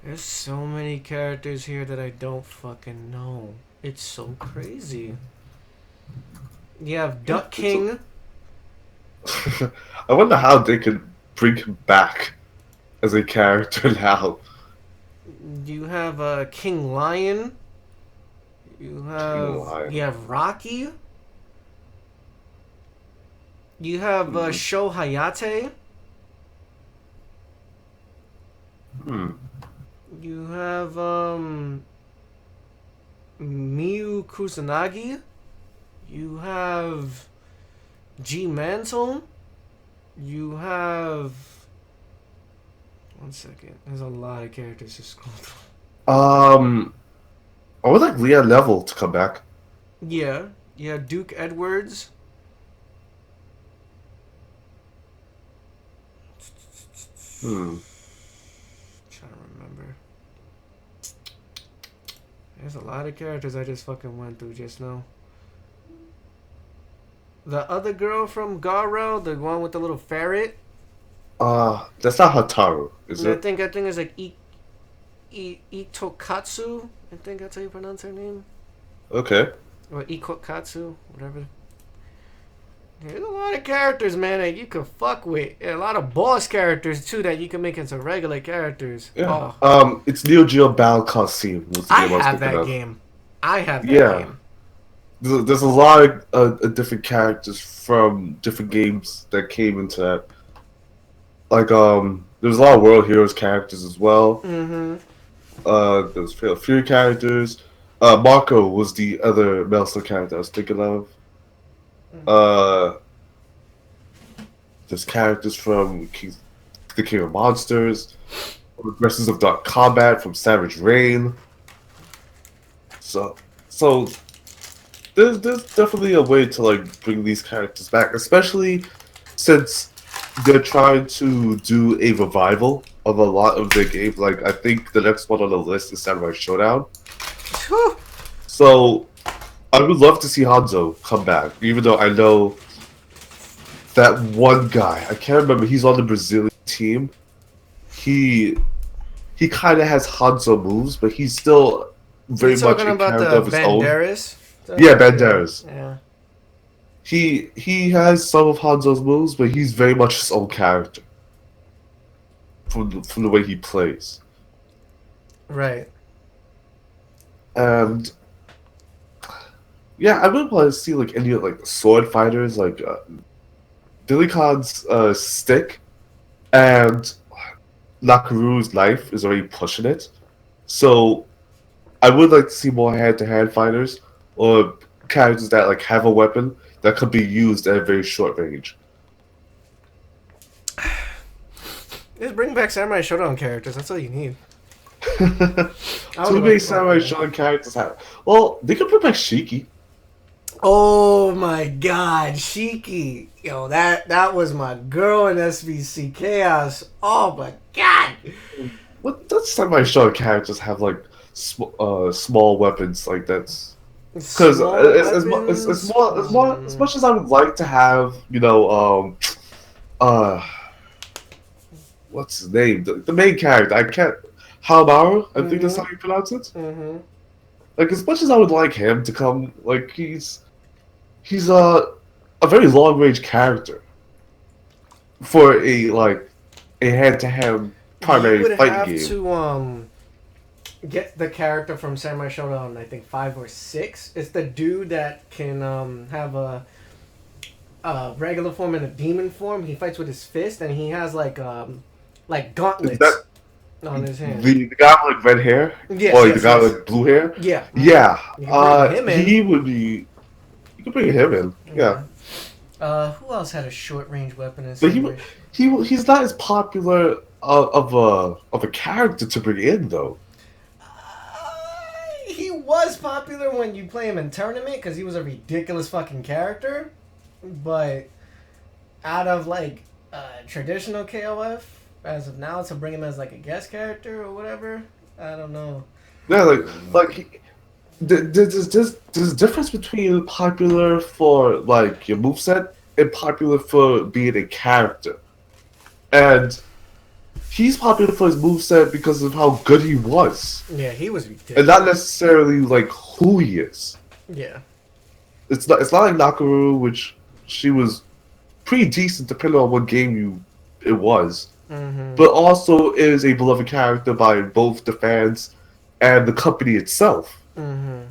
There's so many characters here that I don't fucking know. It's so crazy. You have Duck King. I wonder how they could bring him back as a character now. You have King Lion. You Lion. have Rocky. You have Sho Hayate. Hmm. You have Miyu Kusanagi. You have G Mantle. You have one second. There's a lot of characters to scroll through. I would like Leah Neville to come back. Yeah. Yeah, Duke Edwards. Trying to remember. There's a lot of characters I just fucking went through just now. The other girl from Garo, the one with the little ferret. That's not Hataru, is I it? think it's like Itokatsu. I think that's how you pronounce her name. Okay. Or Ikokatsu, whatever. There's a lot of characters, man, that you can fuck with. And a lot of boss characters too that you can make into regular characters. Yeah. Oh, It's Neo Geo Battle Coliseum. Was the I game I was have thinking that of. game. I have that Yeah. game. There's a lot of different characters from different games that came into that. Like there's a lot of World Heroes characters as well. Mm-hmm. There's Fatal Fury characters. Marco was the other Metal Slug character I was thinking of. There's characters from the King of Monsters, Regressions of Dark Combat from Savage Rain. So there's definitely a way to like bring these characters back, especially since they're trying to do a revival of a lot of their games. Like I think the next one on the list is Samurai Showdown. Whew. So I would love to see Hanzo come back, even though I know that one guy, I can't remember, he's on the Brazilian team. He kind of has Hanzo moves, but he's still very You much talking a about character the of his own. Banderas? Yeah, Banderas. Yeah. He has some of Hanzo's moves, but he's very much his own character from the way he plays. Right. And yeah, I would want to see like any like sword fighters, like Billy Khan's stick and Nakaru's knife is already pushing it. So I would like to see more hand-to-hand fighters or characters that like have a weapon that could be used at a very short range. Just bring back Samurai Showdown characters. That's all you need. Too many Samurai Shodown characters have. Well, they could bring back Shiki. Oh my god, Shiki. Yo, that was my girl in SVC Chaos. Oh my god. What does Samurai Shodown characters have like small weapons like that's? Because as much as I would like to have, what's his name? The main character. I can't. Haomaru, I think that's how you pronounce it. Mm-hmm. Like as much as I would like him to come, like he's a very long range character for a hand to hand primary fighting game. You would have to get the character from Samurai Showdown, I think 5 or 6. It's the dude that can have a regular form and a demon form. He fights with his fist, and he has like gauntlets on his hand. The guy with red hair, the guy with blue hair. Yeah, He would be. You could bring him in. Yeah. Who else had a short range weapon? But he's not as popular of a character to bring in though. He was popular when you play him in tournament because he was a ridiculous fucking character, but out of traditional KOF as of now, to bring him as like a guest character or whatever, I don't know. Yeah, there's a difference between popular for like your moveset and popular for being a character, and he's popular for his moveset because of how good he was. Yeah, he was ridiculous. And not necessarily like who he is. Yeah. It's not like Nakaru, which she was pretty decent depending on what game it was. Mm-hmm. But also is a beloved character by both the fans and the company itself. Mm-hmm.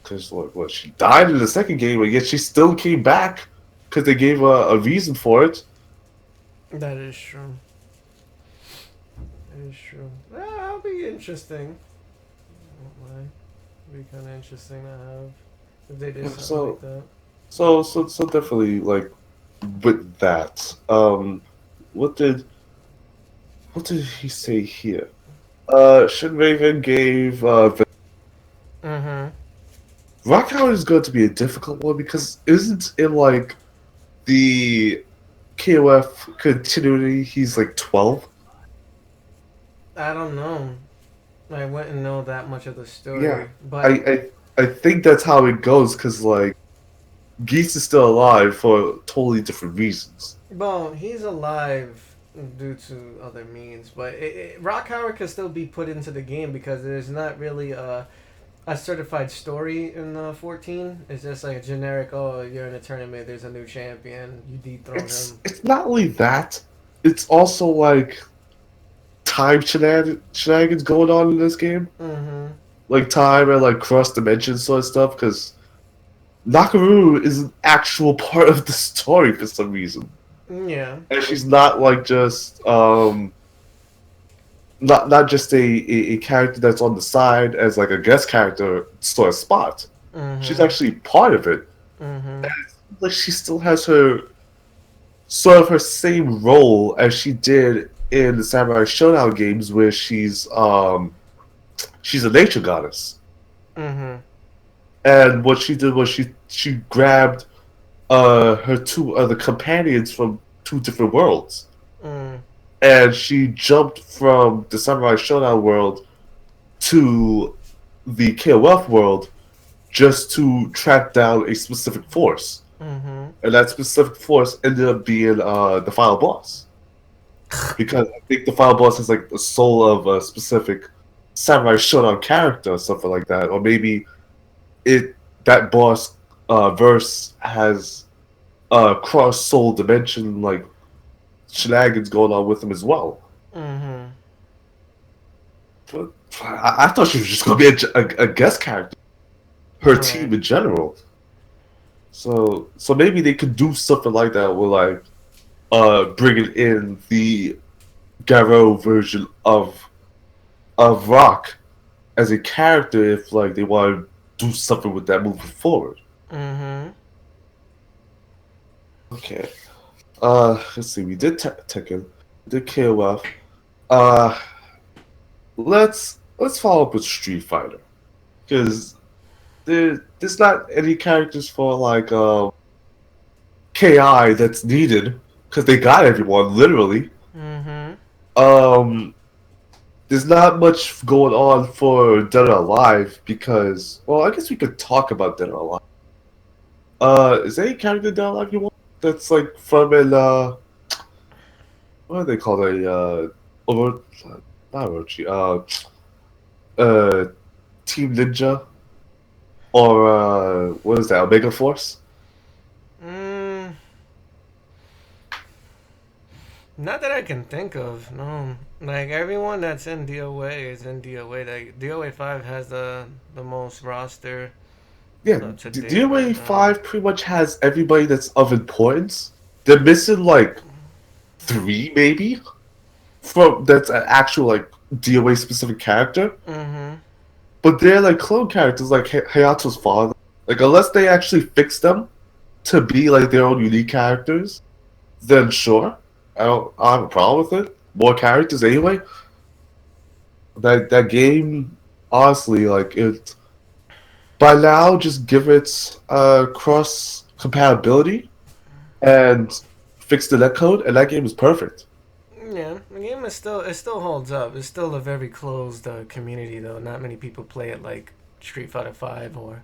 Because she died in the second game, but yet she still came back because they gave a reason for it. That is true. That is true. That'll be interesting. It'll be kind of interesting to have if they did something like that. So definitely like with that. What did he say here? Shin Raven gave Rock Howard is going to be a difficult one because isn't in like the KOF continuity he's like 12? I don't know. I wouldn't know that much of the story. Yeah, but I think that's how it goes because like Geese is still alive for totally different reasons. Well, he's alive due to other means, but Rock Howard could still be put into the game because there's not really a certified story in 14. It's just like a generic, oh, you're in a tournament, there's a new champion, you dethrone him. It's not only that, it's also like time shenanigans going on in this game. Mm-hmm. Like time and like cross dimensions sort of stuff because Nakaru is an actual part of the story for some reason. Yeah. And she's not like just not just a character that's on the side as like a guest character sort of spot. Mm-hmm. She's actually part of it. Mm-hmm. And it's like she still has her same role as she did in the Samurai Showdown games where she's a nature goddess. Mm-hmm. And what she did was she grabbed her two other companions from two different worlds, Mm. and she jumped from the Samurai Showdown world to the KOF world just to track down a specific force, Mm-hmm. and that specific force ended up being the final boss, because I think the final boss is like the soul of a specific Samurai Showdown character or something like that, or maybe it that boss verse has cross soul dimension like shenanigans going on with him as well. Mm-hmm. But I thought she was just gonna be a guest character, her Right. team in general. So maybe they could do something like that with like bringing in the Garo version of Rock as a character if like they want to do something with that moving forward. Mm-hmm. Okay. Let's see. We did Tekken, we did KOF. Uh, let's follow up with Street Fighter because there's not any characters for like KI that's needed because they got everyone literally. Mm-hmm. Um, there's not much going on for Dead or Alive because well, I guess we could talk about Dead or Alive. Is there any character Dead or Alive you want that's like from an what do they call it? Oro, not Orochi. Uh, Team Ninja or what is that? Omega Force. Mm. Not that I can think of. No. Like everyone that's in DOA is in DOA. Like DOA 5 has the most roster Yeah, to date right DOA now. 5 pretty much has everybody that's of importance. They're missing like three maybe from that's an actual like DOA specific character, Mm-hmm. but they're like clone characters like Hayato's father. Like unless they actually fix them to be like their own unique characters, then sure, I don't have a problem with it. More characters anyway. That game, honestly, like it by now, just give it cross compatibility and fix the netcode, and that game is perfect. Yeah, the game is still it still holds up. It's still a very closed community though. Not many people play it like Street Fighter 5 or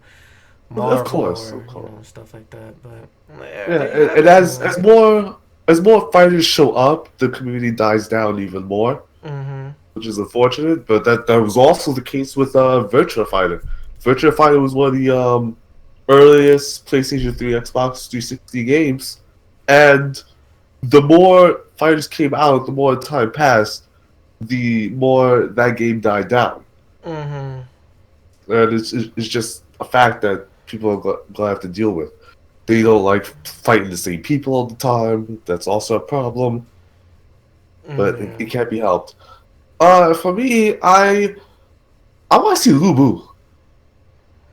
Of Marvel course, or of course. stuff like that. But Yeah, you have and it. as more fighters show up, the community dies down even more, Mm-hmm. which is unfortunate. But that was also the case with Virtua Fighter. Virtua Fighter was one of the earliest PlayStation 3, Xbox 360 games, and the more fighters came out, the more time passed, the more that game died down. Mm-hmm. And it's just a fact that people are going to have to deal with. They don't like fighting the same people all the time. That's also a problem, but Yeah. it can't be helped. For me, I want to see Lubu.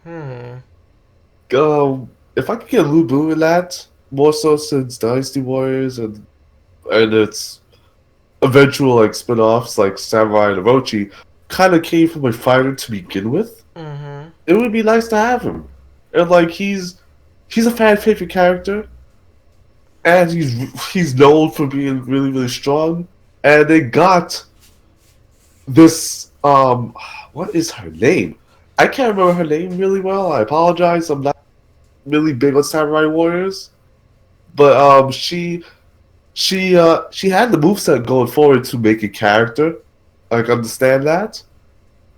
Hmm. If I could get Lubu in that, more so since Dynasty Warriors and its eventual like spin-offs like Samurai and Orochi kind of came from a fighter to begin with. Mm-hmm. It would be nice to have him. And like he's a fan favorite character, and he's known for being really really strong. And they got this what is her name? I can't remember her name really well. I apologize. I'm not really big on Samurai Warriors, but she had the moveset going forward to make a character. Like understand that,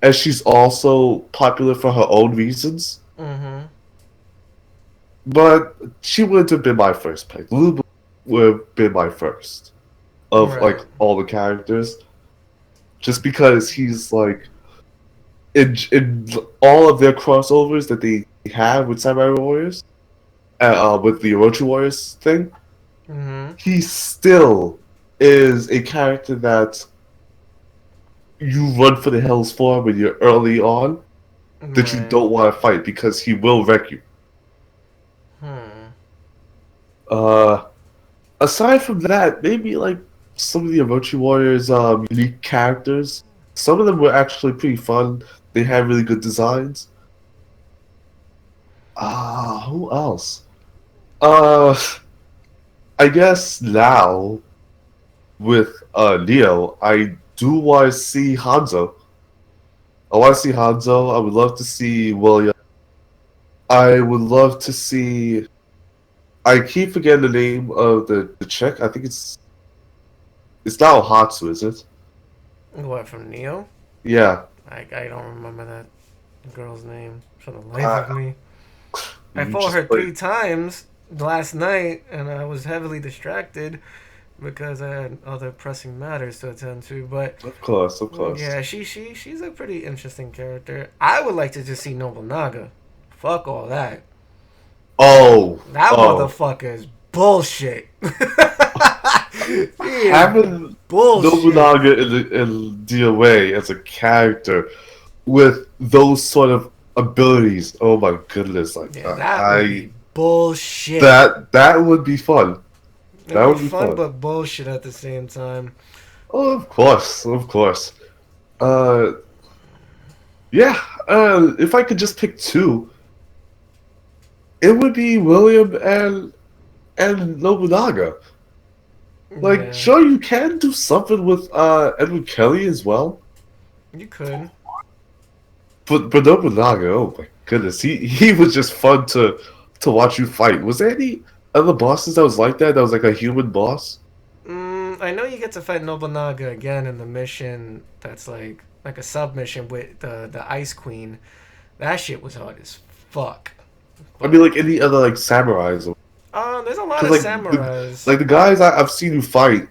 and she's also popular for her own reasons. Mm-hmm. But she wouldn't have been my first pick. Lulu would have been my first of like Right. all the characters, just because he's like in all of their crossovers that they have with Samurai Warriors, with the Orochi Warriors thing. Mm-hmm. He still is a character that you run for the hills for when you're early on, that you Right. don't want to fight because he will wreck you. Hmm. Uh, Aside from that, maybe like some of the Orochi Warriors' unique characters. Some of them were actually pretty fun. They had really good designs. Who else? Uh, I guess now with Neo, I do want to see Hanzo. I want to see Hanzo. I would love to see William. I would love to see. I keep forgetting the name of the chick. I think it's not Ohatsu, is it? What, from Neo? Yeah. I don't remember that girl's name for the life Uh, of me. I you fought just her played. 3 times last night, and I was heavily distracted because I had other pressing matters to attend to. But Of course, of course. yeah, she's a pretty interesting character. I would like to just see Nobunaga. Fuck all that. Oh, That oh. motherfucker is bullshit. He is Having bullshit. Nobunaga in DOA as a character with those sort of abilities. Oh my goodness! Like Yeah, that would be bullshit. that would be fun. It'd That be would be fun, fun. but bullshit at the same time. Oh, of course, of course. Uh, yeah. If I could just pick two, it would be William and Nobunaga. Like, Yeah, sure, you can do something with Edward Kelly as well, you could. but Nobunaga, oh my goodness, he was just fun to watch you fight. Was there any other bosses that was like that? That was like a human boss? I know you get to fight Nobunaga again in the mission that's like a submission with the Ice Queen. That shit was hard as fuck. I mean, like But any other like samurais, there's a lot because of like samurais. the guys I've seen you fight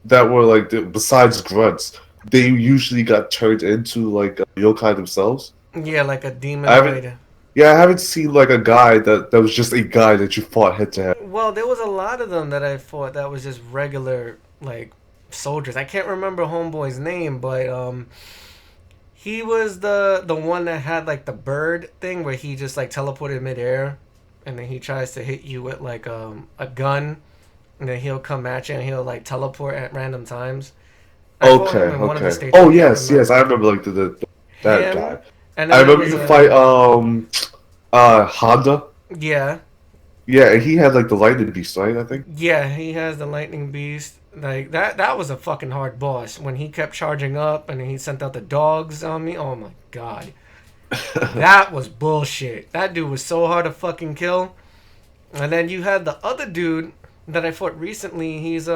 that were like besides grunts, they usually got turned into like yokai themselves. Yeah, like a I haven't, demonoid. yeah, I haven't seen like a guy that was just a guy that you fought head to head. Well, there was a lot of them that I fought that was just regular like soldiers. I can't remember Homeboy's name, but he was the one that had like the bird thing where he just like teleported midair, and then he tries to hit you with like a gun, and then he'll come at you and he'll like teleport at random times. I fought Okay, him in one of the okay. stages. Oh I can't yes, I remember remember like that him. guy. And I then there remember was you fight a Honda. yeah. Yeah, and he had like the lightning beast, right? I think. Yeah, he has the lightning beast. Like that was a fucking hard boss when he kept charging up and he sent out the dogs on me. Oh my god. That was bullshit. That dude was so hard to fucking kill. And then you had the other dude that I fought recently. He's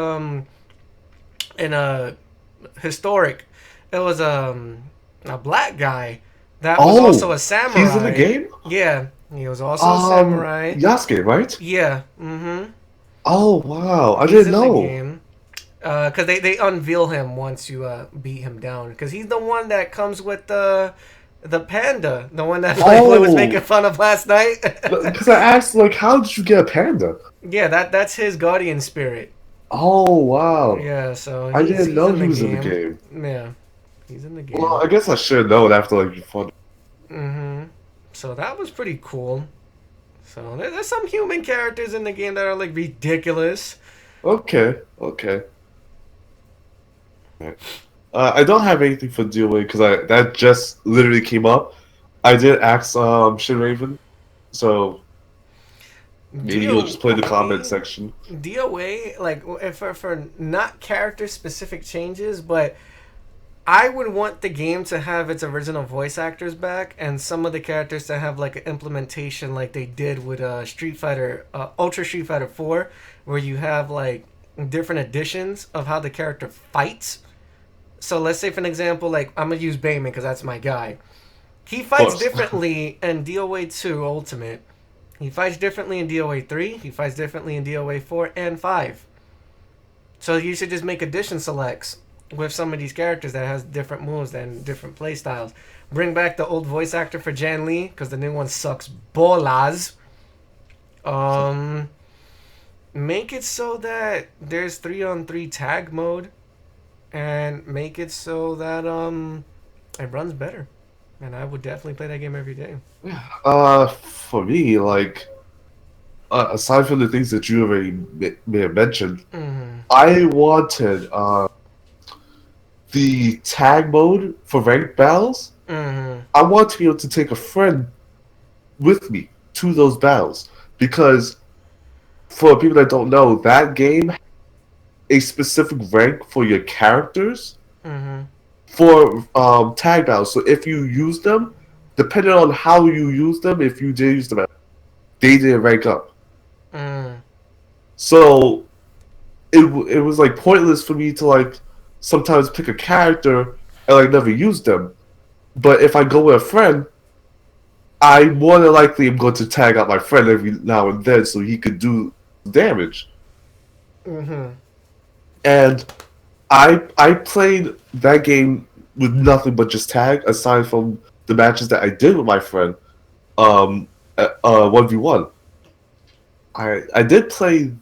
in a historic. It was a black guy that was also Oh, a he's in the samurai. game. Yeah, he was also a samurai. Yasuke, right? Yeah. Mm-hmm. Oh wow, I He's didn't in the know. game. Cause they unveil him once you beat him down. Cause he's the one that comes with the panda, the one that like was making Oh, fun of last night. because I asked like, how did you get a panda? Yeah, that's his guardian spirit. Oh wow, Yeah, so I he's didn't he's know in he the was in the game. game. Yeah, he's in the Well, game. I guess I should have known after like you fought. Mm-hmm. So that was pretty cool. So there's some human characters in the game that are like ridiculous. Okay, okay. Right. I don't have anything for DOA because I that just literally came up. I did ask Shin Raven, so maybe he'll just play the comment DOA, section. DOA, like for not character specific changes, but I would want the game to have its original voice actors back, and some of the characters to have like an implementation like they did with Street Fighter, Ultra Street Fighter 4, where you have like different editions of how the character fights. So let's say, for an example, like I'm gonna use Bayman because that's my guy. He Of fights course. differently in DOA 2 Ultimate. He fights differently in DOA 3. He fights differently in DOA 4 and 5. So you should just make addition selects with some of these characters that has different moves and different play styles. Bring back the old voice actor for Jan Lee because the new one sucks bolas. Um, make it so that there's 3-on-3 tag mode, and make it so that it runs better. And I would definitely play that game every day. For me, like aside from the things that you already may have mentioned, Mm-hmm. I wanted the tag mode for ranked battles. Mm-hmm. I want to be able to take a friend with me. to those battles because for people that don't know, that game a specific rank for your characters Mm-hmm. for tag battles. So if you use them, depending on how you use them, if you did use them, they didn't rank up. Mm. So it was like pointless for me to like sometimes pick a character and like never use them. But if I go with a friend, I more than likely am going to tag out my friend every now and then so he could do damage. Mm-hmm. And I played that game with nothing but just tag, aside from the matches that I did with my friend, 1v1. I did play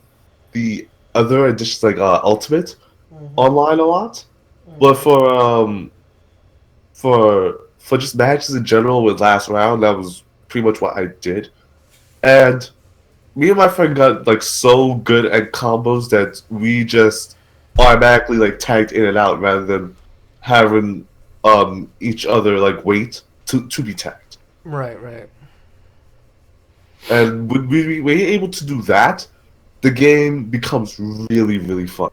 the other editions like Ultimate Mm-hmm. online a lot, but Mm-hmm. for just matches in general with last round, that was pretty much what I did. And me and my friend got like so good at combos that we just automatically like tagged in and out rather than having each other like wait to be tagged. Right, right. And when we're able to do that, the game becomes really really fun.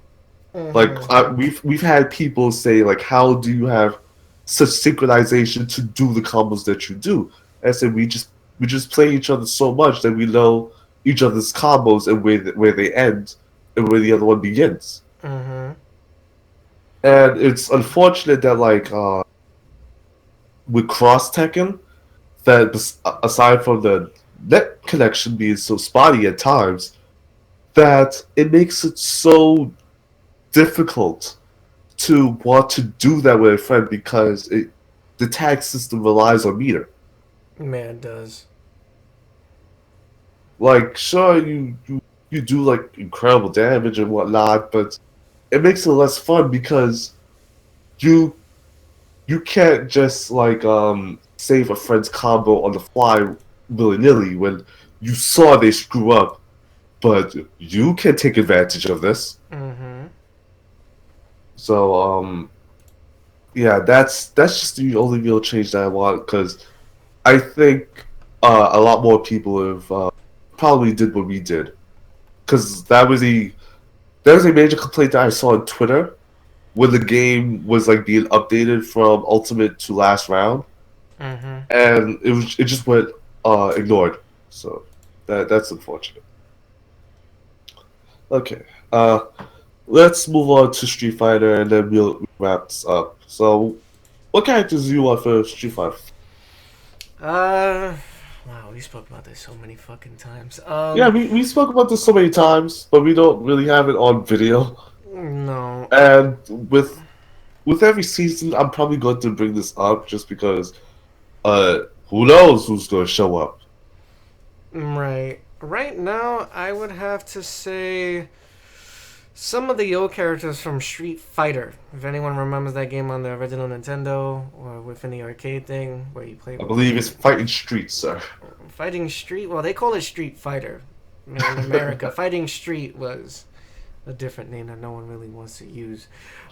Like Mm-hmm. we've had people say like, how do you have such synchronization to do the combos that you do? And I said we just play each other so much that we know each other's combos and where they end and where the other one begins. Mm-hmm. And it's unfortunate that like with cross Tekken, that aside from the net connection being so spotty at times, that it makes it so difficult to want to do that with a friend because the tag system relies on meter. Man, it does. Like, sure, you do like incredible damage and whatnot, but it makes it less fun because you you can't just like save a friend's combo on the fly willy nilly when you saw they screw up, but you can take advantage of this. Mm-hmm. So yeah, that's just the only real change that I want because I think a lot more people have probably did what we did because that was a major complaint that I saw on Twitter when the game was like being updated from Ultimate to last round, Mm-hmm. and it just went ignored. So that's unfortunate. Okay, let's move on to Street Fighter and then we'll wrap this up. So, what characters do you want for Street Fighter? Uh, wow, we spoke about this so many fucking times. Yeah, we spoke about this so many times, but we don't really have it on video. No. And with every season, I'm probably going to bring this up just because who knows who's going to show up. Right. Right now, I would have to say some of the old characters from Street Fighter. If anyone remembers that game on the original Nintendo or within the arcade thing where you play I with believe it's Fighting Street, sir. Fighting Street. Well, they call it Street Fighter in America. Fighting Street was a different name that no one really wants to use.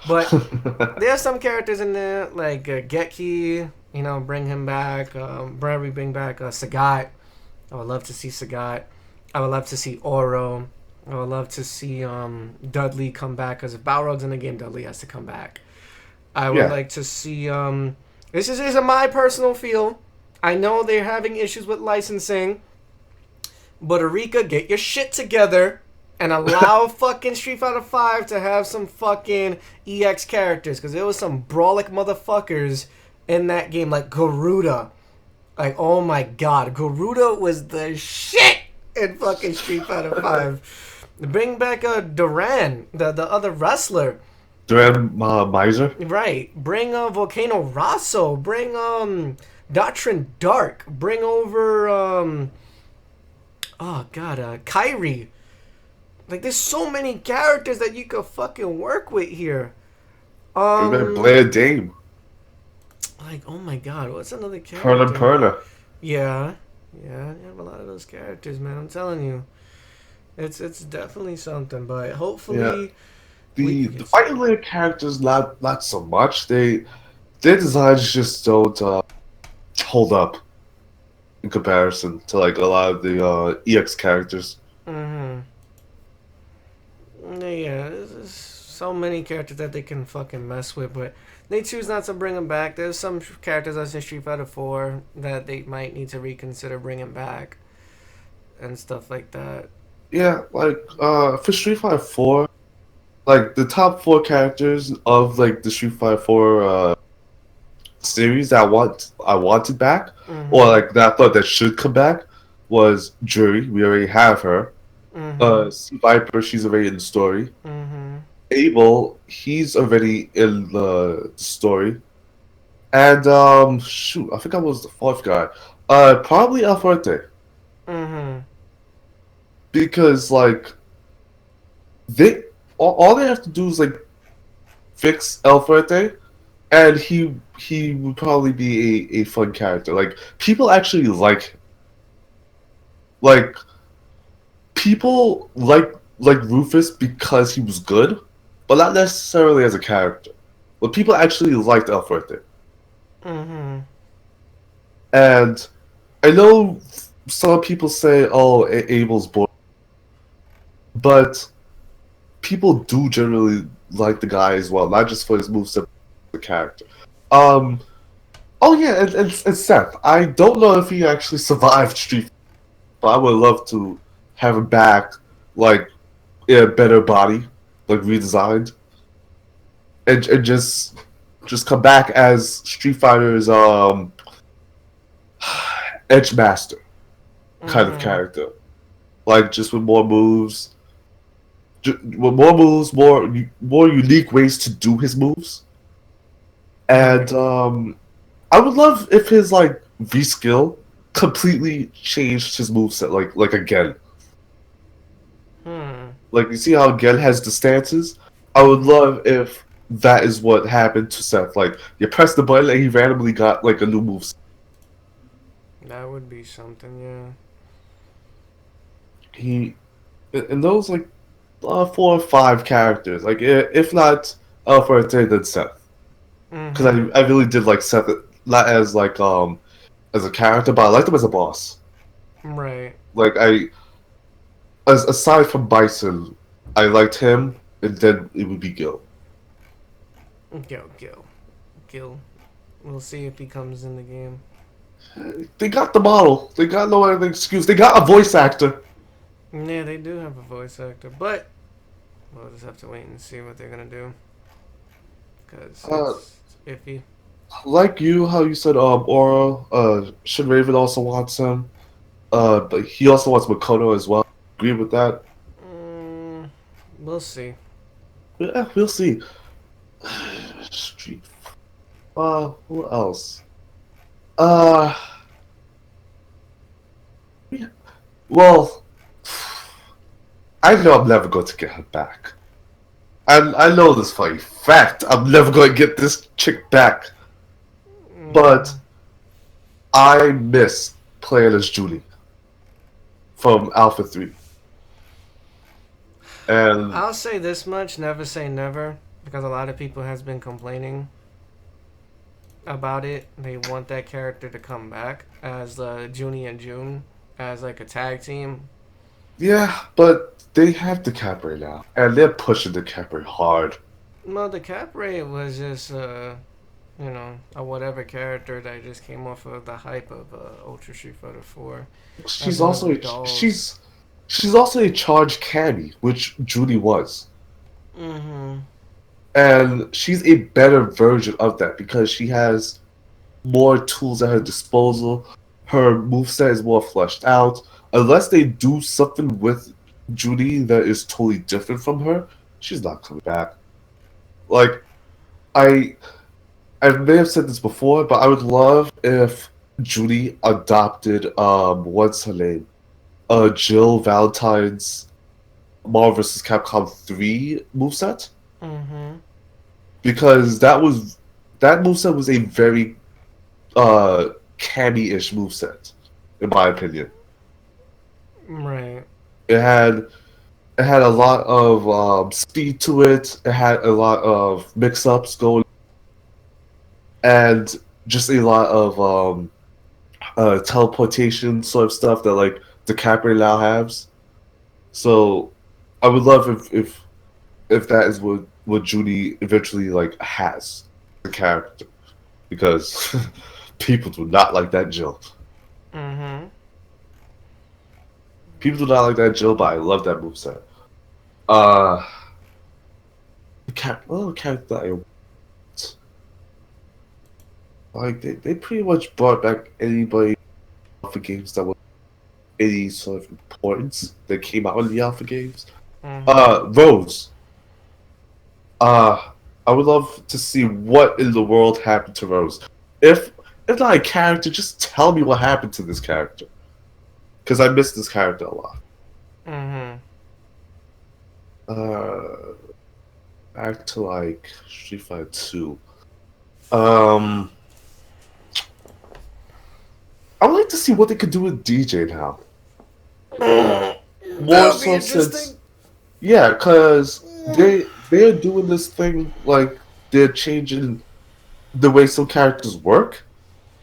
But there are some characters in there like Geki. You know, bring him back. Bring back Sagat. I would love to see Sagat. I would love to see Oro. I would love to see Dudley come back because if Balrog's in the game, Dudley has to come back. I would Yeah. like to see. This is my personal feel. I know they're having issues with licensing, but Arika, get your shit together and allow fucking Street Fighter 5 to have some fucking EX characters because there was some brawlic motherfuckers in that game like Garuda. Like, oh my god, Garuda was the shit in fucking Street Fighter 5. Bring back Duran, the other wrestler. Duran Miser? Right. Bring Volcano Rosso. Bring Doctrine Dark. Bring over oh god, Kyrie. Like there's so many characters that you could fucking work with here. Remember Blair Dame? Like oh my god, what's another Perna character? Perna. Yeah. Yeah, you have a lot of those characters, man. I'm telling you. It's definitely something, but hopefully Yeah. we The can the get fighting layer characters not so much. Their designs just don't hold up in comparison to like a lot of the EX characters. Mm-hmm. Yeah, there's so many characters that they can fucking mess with, but they choose not to bring them back. There's some characters that's in Street Fighter 4 that they might need to reconsider bringing back and stuff like that. Yeah, like for Street Fighter 4, like the top four characters of like the Street Fighter 4 series that I wanted back, or Mm-hmm. like that I thought that should come back, was Jury. We already have her. Mm-hmm. Viper, she's already in the story. Mm-hmm. Abel, he's already in the story. And shoot, I think I was the fourth guy. Probably El Fuerte, Mm-hmm. because like they all they have to do is like fix El Fuerte, and he would probably be a fun character. Like people actually like people like Rufus because he was good, but not necessarily as a character. But people actually liked El Fuerte. Mm-hmm. And I know some people say, "Oh, Abel's boring," but people do generally like the guy as well, not just for his moveset, the character. Um. Oh yeah, and Seth. I don't know if he actually survived Street, but I would love to have him back, like in a better body, like redesigned, and just come back as Street Fighter's Edge Master kind of Mm-hmm. character, like just with more moves, with more moves, more unique ways to do his moves, and Right. I would love if his like V skill completely changed his moveset, like again. Hmm. Like you see how Gen has the stances? I would Mm-hmm. love if that is what happened to Seth. Like you press the button and he randomly got like a new move. That would be something, yeah. He and those like four or five characters. Like if not Alfred then Seth, because Mm-hmm. I really did like Seth not as like as a character, but I liked him as a boss. Right. Like I as aside from Bison, I liked him, and then it would be Gil. Gil. Gil. We'll see if he comes in the game. They got the model. They got no other excuse. They got a voice actor. Yeah, they do have a voice actor, but we'll just have to wait and see what they're gonna do because Uh, it's iffy. like you, how you said Aura, Shin Raven also wants him. But he also wants Makoto as well. Agree with that? Mm, we'll see. Yeah, we'll see. Street. Who else? Uh, yeah. Well, I know I'm never going to get her back. And I know this for a fact. I'm never going to get this chick back. But Mm, I miss playing as Julie from Alpha 3. And I'll say this much: never say never, because a lot of people has been complaining about it. They want that character to come back as Junie and June as like a tag team. yeah, but they have the Capri now. And they're pushing the Capri hard. Well, the Capri was just a whatever character that just came off of the hype of Ultra Street Fighter 4 as She's one of also the a, dolls. she's also a charged Cammy, which Judy was. Mm-hmm. And she's a better version of that because she has more tools at her disposal. Her moveset is more fleshed out. Unless they do something with Judy that is totally different from her, she's not coming back. Like I I may have said this before, but I would love if Judy adopted what's her name? Jill Valentine's Marvel vs. Capcom 3 moveset. Mm-hmm. Because that moveset was a very Cammy-ish moveset, in my opinion. Right. It had it had a lot of speed to it. It had a lot of mix-ups going, and just a lot of teleportation sort of stuff that like DiCaprio now has. So I would love if that is what Judy eventually like has the character, because people do not like that Jill. Mm-hmm. People do not like that Jill, but I love that moveset. Uh, the character I want. Like they pretty much brought back anybody alpha games that was any sort of importance that came out in the alpha games. Mm-hmm. Rose. Uh, I would love to see what in the world happened to Rose. If not a character, just tell me what happened to this character, because I miss this character a lot. Mm-hmm. Uh, Back to like Street Fighter 2. Um, I would like to see what they could do with DJ now. That More would be so since, interesting. yeah, because they're doing this thing like they're changing the way some characters work.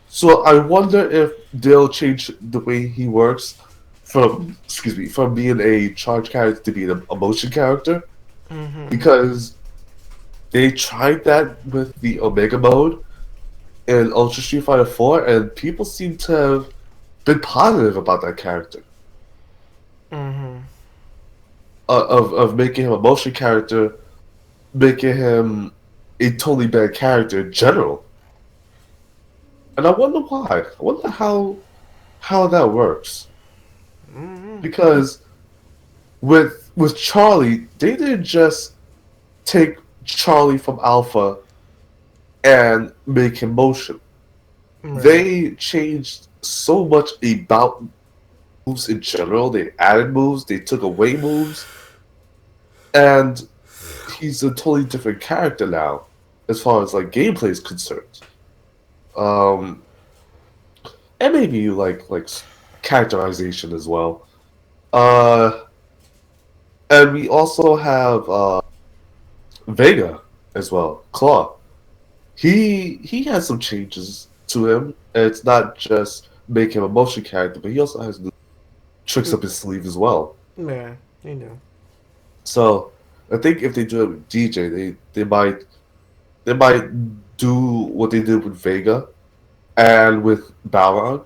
So I wonder if they'll change the way he works from, excuse me, from being a charge character to being a motion character, Mm-hmm. because they tried that with the Omega mode in Ultra Street Fighter 4, and people seem to have been positive about that character. Mm-hmm. Of making him a motion character, making him a totally bad character in general. And I wonder why. I wonder how that works. Mm-hmm. Because with Charlie, they didn't just take Charlie from Alpha and make him motion. Right. They changed so much about moves in general. They added moves, they took away moves, and he's a totally different character now, as far as like gameplay is concerned. Um, and maybe like characterization as well. Uh, and we also have Vega as well, Claw. He has some changes to him. And it's not just make him a motion character, but he also has new tricks up his sleeve as well. Yeah, you know. So I think if they do it with DJ, they might do what they did with Vega and with Balrog,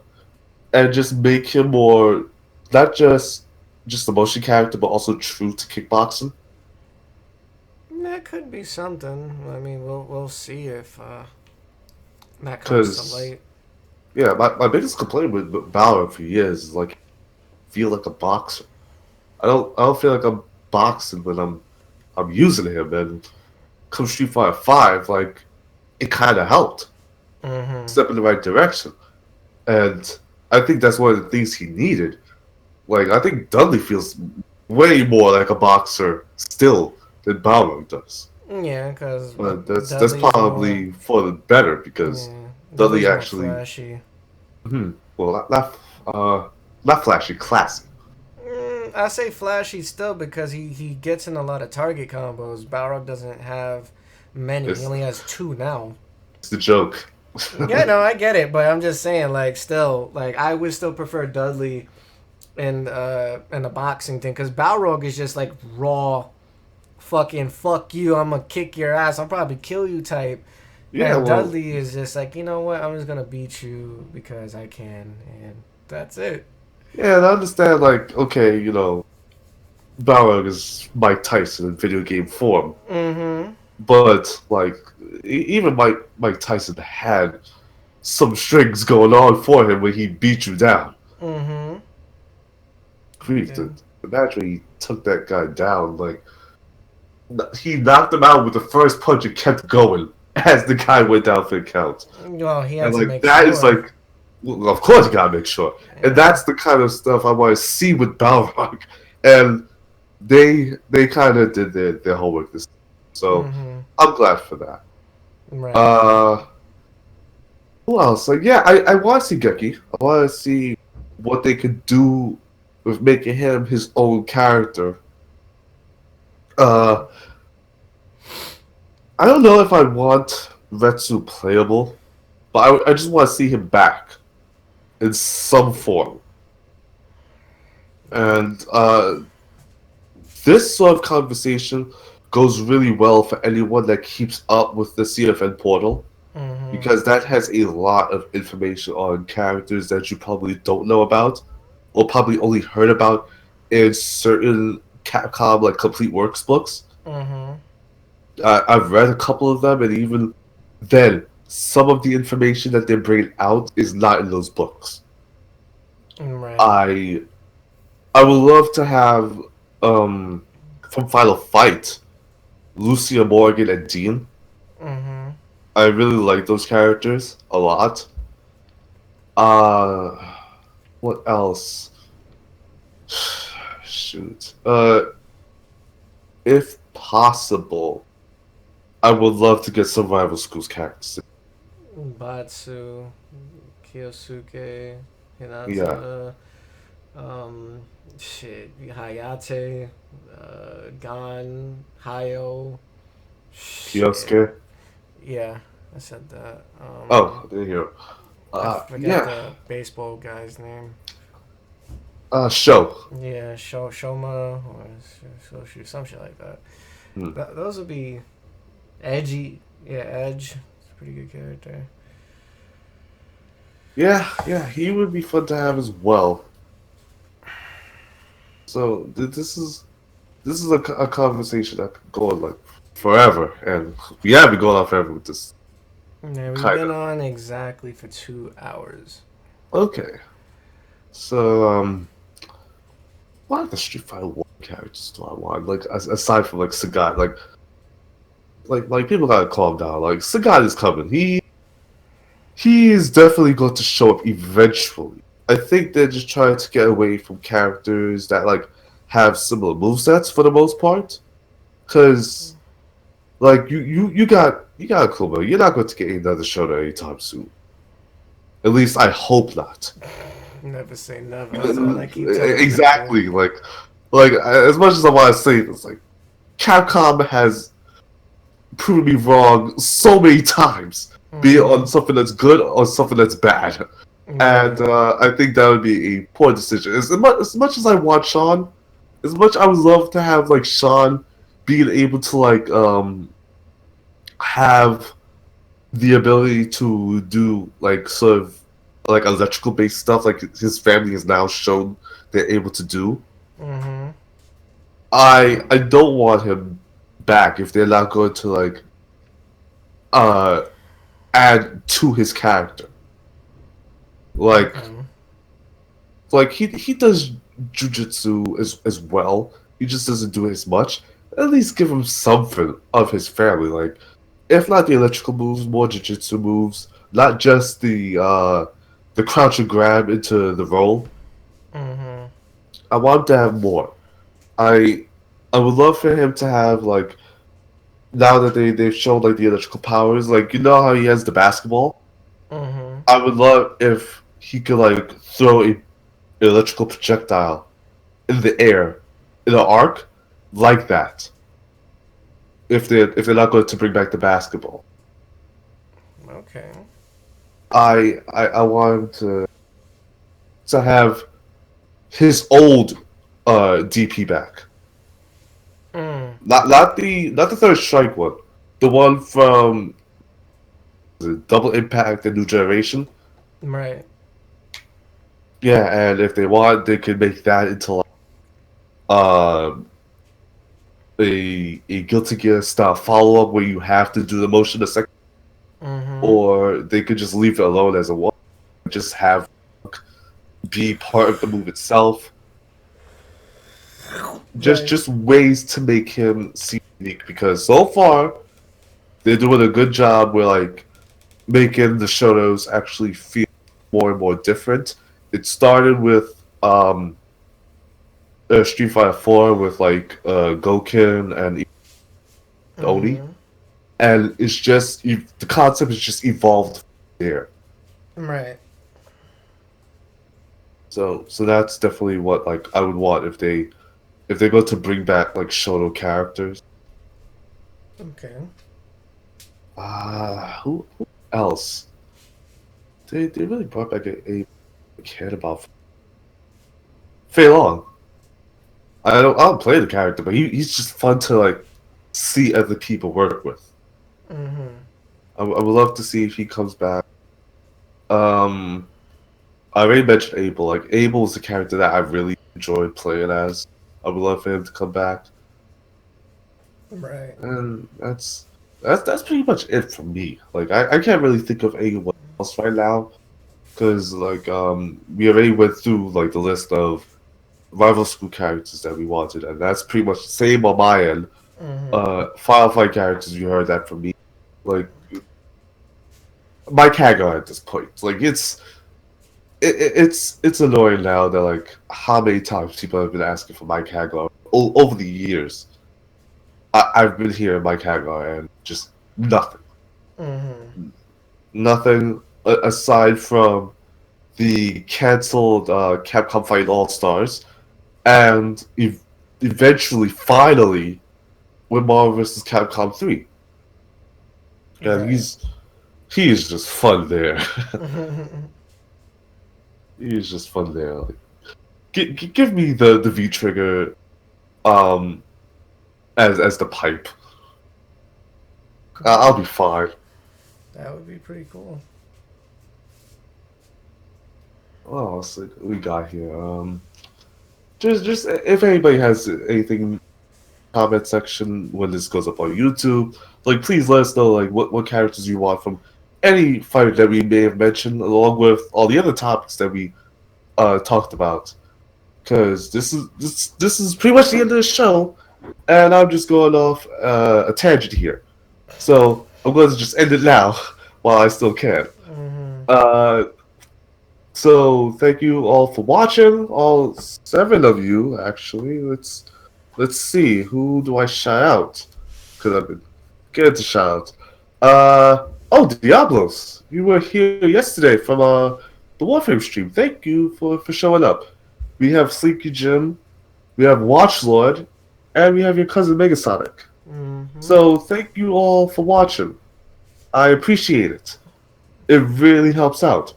and just make him more not just a motion character, but also true to kickboxing. That could be something. I mean, we'll see if that comes to Because light. yeah, my biggest complaint with Balrog for years is like feel like a boxer. I don't feel like I'm boxing when I'm using him, and come Street Fighter 5, like it kind of helped Mm-hmm. step in the right direction, and I think that's one of the things he needed. Like I think Dudley feels way more like a boxer still than Balrog does, Yeah, because but that's Dudley's more. probably for the better because Yeah, Dudley Dudley's more actually, flashy. well, not flashy, classy. I say flashy still because he gets in a lot of target combos. Balrog doesn't have many. He It's, only has two now. it's the joke. Yeah, no, I get it, but I'm just saying, like, still, like, I would still prefer Dudley in the boxing thing because Balrog is just like raw, fucking fuck you, I'm gonna kick your ass, I'll probably kill you type. Yeah, And well, Dudley is just like, you know what, I'm just gonna beat you because I can, and that's it. yeah, and I understand. Like, okay, Balrog is Mike Tyson in video game form, Mm-hmm. but like, even Mike Tyson had some strings going on for him when he beat you down. Mm-hmm. Grief, Yeah. the match when he took that guy down, like he knocked him out with the first punch and kept going as the guy went down for the count. Well, he had And to like make that is sure. like, well, of course you gotta make sure. And Yeah. that's the kind of stuff I want to see with Balrog. And they kind of did their homework this time. So Mm-hmm. I'm glad for that. Right. Uh, who else? Like, yeah, I want to see Geki. I want to see what they could do with making him his own character. Uh, I don't know if I want Retsu playable, but I just want to see him back. in some form. And this sort of conversation goes really well for anyone that keeps up with the CFN portal, Mm-hmm. because that has a lot of information on characters that you probably don't know about, or probably only heard about in certain Capcom like complete works books. Mm-hmm. I've read a couple of them, and even then, some of the information that they're bringing out is not in those books. Right. I would love to have um from Final Fight, Lucia Morgan and Dean. Mm-hmm. I really like those characters a lot. Uh, what else? Shoot. If possible, I would love to get some rival schools characters. Batsu, Kyosuke, Yeah, Hinata, um, Hayate, Gon, Hayo, shit. Kyosuke. Yeah, I said that. Oh, there you go. I forgot Yeah. the baseball guy's name. Show. Yeah, Shoma or Shoshu, some shit like that. Hmm. Those would be edgy. Yeah, Edge. It's a pretty good character. Yeah, he would be fun to have as well. So this is a conversation that could go on like forever, and we have been going on forever with this Yeah, we've kind been of. on exactly for 2 hours. Okay, so what are the Street Fighter One characters do I want? Like aside from like Sagat, like people gotta calm down. Like Sagat is coming. He is definitely going to show up eventually. I think they're just trying to get away from characters that like have similar movesets for the most part. Cause like you got a Kuma. You're not going to get another Shota anytime soon. At least I hope not. Never say never. That's what I keep telling people. Exactly. Like as much as I want to say it, it's like Capcom has proven me wrong so many times, be it on Mm-hmm. something that's good or something that's bad. And Right. I think that would be a poor decision. As much as I want Sean, as much I would love to have like Sean being able to like have the ability to do like sort of like electrical based stuff like his family has now shown they're able to do. Mm-hmm. I don't want him back if they're not going to like uh add to his character. Like Okay. he does jujitsu as well. He just doesn't do it as much. At least give him something of his family. Like if not the electrical moves, more jujitsu moves. Not just the crouch and grab into the roll. Mm-hmm. I want him to have more. I I would love for him to have like now that they've shown like the electrical powers, like you know how he has the basketball? Mm-hmm. I would love if he could like throw a electrical projectile in the air in an arc like that. If they're not going to bring back the basketball, Okay. I want him to have his old DP back. Mm. Not the third strike one, the one from the Double Impact and New Generation. Right. Yeah, and if they want, they could make that into like, uh, a Guilty Gear style follow up where you have to do the motion a second, Mm-hmm. or they could just leave it alone as a one, just have be part of the move itself. Right. Just ways to make him seem unique because so far they're doing a good job with like making the Shotos actually feel more and more different. It started with Street Fighter 4 with like Gokin and Oni, Mm-hmm. and it's just the concept is just evolved there. Right. So that's definitely what like I would want if they go to bring back like Shoto characters. Okay. Who else? They really brought back a cared about Fei Long. I don't play the character, but he's just fun to like see other people work with. Mm-hmm. I would love to see if he comes back. Um, I already mentioned Abel. Like Abel is a character that I really enjoyed playing as. I would love for him to come back, Right. and that's pretty much it for me. Like I can't really think of anyone else right now because like we already went through like the list of rival school characters that we wanted, and that's pretty much the same on my end. Mm-hmm. Firefly characters, you heard that from me. Like my Kagar at this point, like it's annoying now that like how many times people have been asking for Mike Hagar over the years. I've been hearing Mike Hagar and just nothing, Mm-hmm. nothing aside from the canceled Capcom Fight All Stars, and eventually, finally, with Marvel vs. Capcom 3, and Right. he is just fun there. Mm-hmm. He is just fun there. Like, give me the V trigger um as the pipe. I'll be fine. That would be pretty cool. What else we got here? Just if anybody has anything in the comment section when this goes up on YouTube, like please let us know like what characters you want from any fighter that we may have mentioned, along with all the other topics that we talked about. Because this is pretty much the end of the show, and I'm just going off a tangent here. So I'm going to just end it now while I still can. Mm-hmm. Uh, so thank you all for watching. All 7 of you, actually. Let's see. Who do I shout out? Because I've been getting to shout out. Oh, Diablos. You were here yesterday from the Warframe stream. Thank you for showing up. We have Sleepy Jim. We have Watchlord, and we have your cousin Megasonic. Mm-hmm. So thank you all for watching. I appreciate it. It really helps out.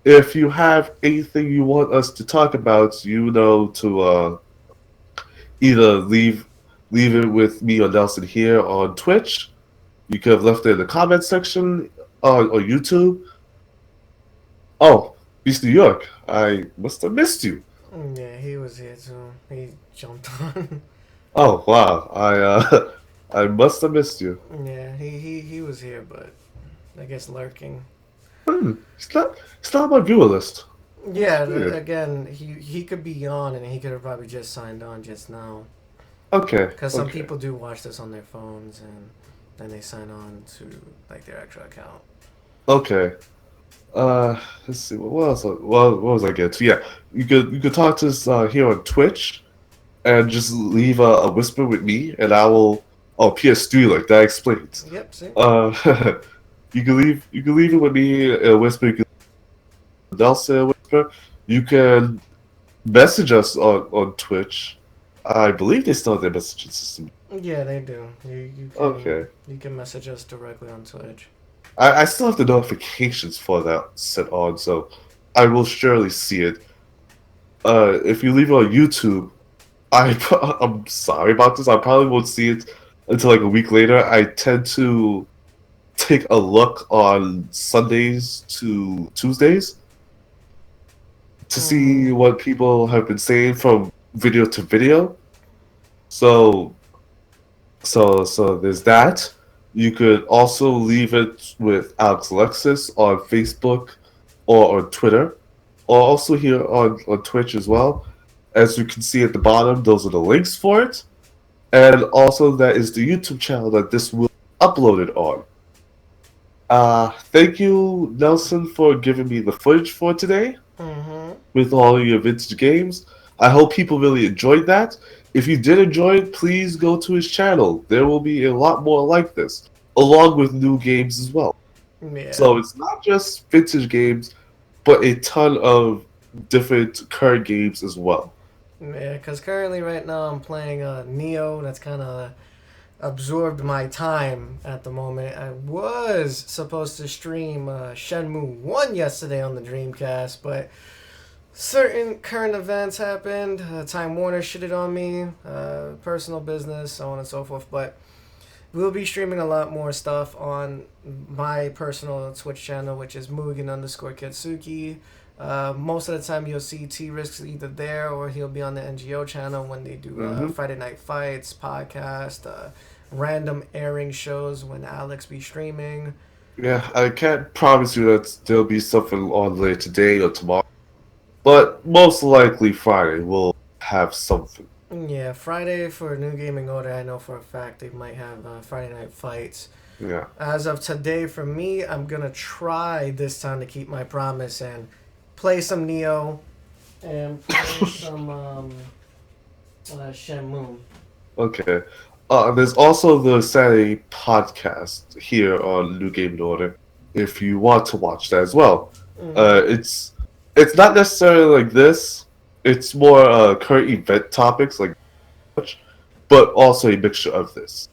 If you have anything you want us to talk about, you know to either leave it with me or Nelson here on Twitch. You could have left it in the comment section on YouTube. Oh, Beast New York, I must have missed you. Yeah, he was here too. He jumped on. Oh wow, I must have missed you. Yeah, he was here, but I guess lurking. It's not on my viewer list. That's Yeah, weird. again, he could be on, and he could have probably just signed on just now. Okay, Because some okay, people do watch this on their phones, and then they sign on to like their actual account. okay. Let's see. What else? What was I getting to? Yeah, you could talk to us here on Twitch, and just leave a whisper with me, and I will. Oh, PS3, like that explains. Yep. See. Uh, you can leave it with me a whisper. You can Nelson a whisper. You can message us on Twitch. I believe they still have their messaging system. Yeah, they do. Okay. You can message us directly on Twitch. I still have the notifications for that set on, so I will surely see it. If you leave it on YouTube, I'm sorry about this. I probably won't see it until like a week later. I tend to take a look on Sundays to Tuesdays to Mm-hmm. see what people have been saying from video to video. So so there's that. You could also leave it with Alex Alexis on Facebook or on Twitter, or also here on Twitch as well. As you can see at the bottom, those are the links for it. And also that is the YouTube channel that this will be uploaded on. Thank you, Nelson, for giving me the footage for today Mm-hmm. with all your vintage games. I hope people really enjoyed that. If you did enjoy it, please go to his channel. There will be a lot more like this, along with new games as well. Yeah. So it's not just vintage games, but a ton of different current games as well. Yeah, because currently right now I'm playing Neo. That's kind of absorbed my time at the moment. I was supposed to stream Shenmue 1 yesterday on the Dreamcast, but certain current events happened. Time Warner shitted on me, personal business, so on and so forth. But we'll be streaming a lot more stuff on my personal Twitch channel, which is Mugen underscore Ketsuki. Most of the time, you'll see T Risks either there or he'll be on the NGO channel when they do Friday Night Fights, podcast, random airing shows when Alex be streaming. Yeah, I can't promise you that there'll be something on later today or tomorrow, but most likely Friday we'll have something. Yeah, Friday for New Gaming Order, I know for a fact they might have Friday Night Fights. Yeah. As of today, for me, I'm gonna try this time to keep my promise and play some Neo and play some Shenmue. Okay. There's also the Saturday podcast here on New Game Order. If you want to watch that as well, it's not necessarily like this. It's more current event topics like, but also a mixture of this.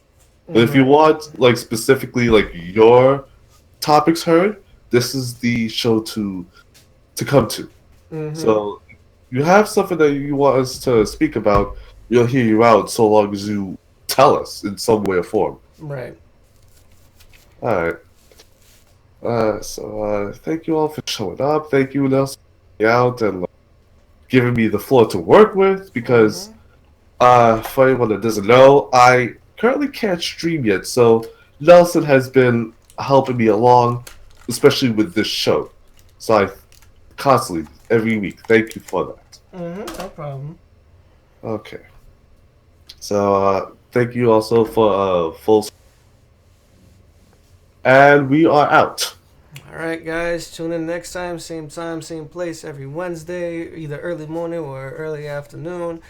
But if you want like specifically like your topics heard, this is the show to come to. So you have something that you want us to speak about, we'll hear you out so long as you tell us in some way or form. Right. Alright. So thank you all for showing up. Thank you, Nelson, for coming out and giving me the floor to work with because for anyone that doesn't know, I currently can't stream yet, so Nelson has been helping me along, especially with this show. So I constantly, every week, thank you for that. No problem. Okay. So thank you also for full. And we are out. Alright, guys, tune in next time, same place, every Wednesday, either early morning or early afternoon.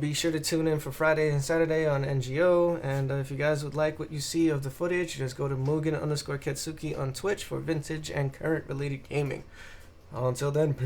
Be sure to tune in for Friday and Saturday on NGO. And if you guys would like what you see of the footage, just go to Mugen underscore Ketsuki on Twitch for vintage and current related gaming. Until then, peace.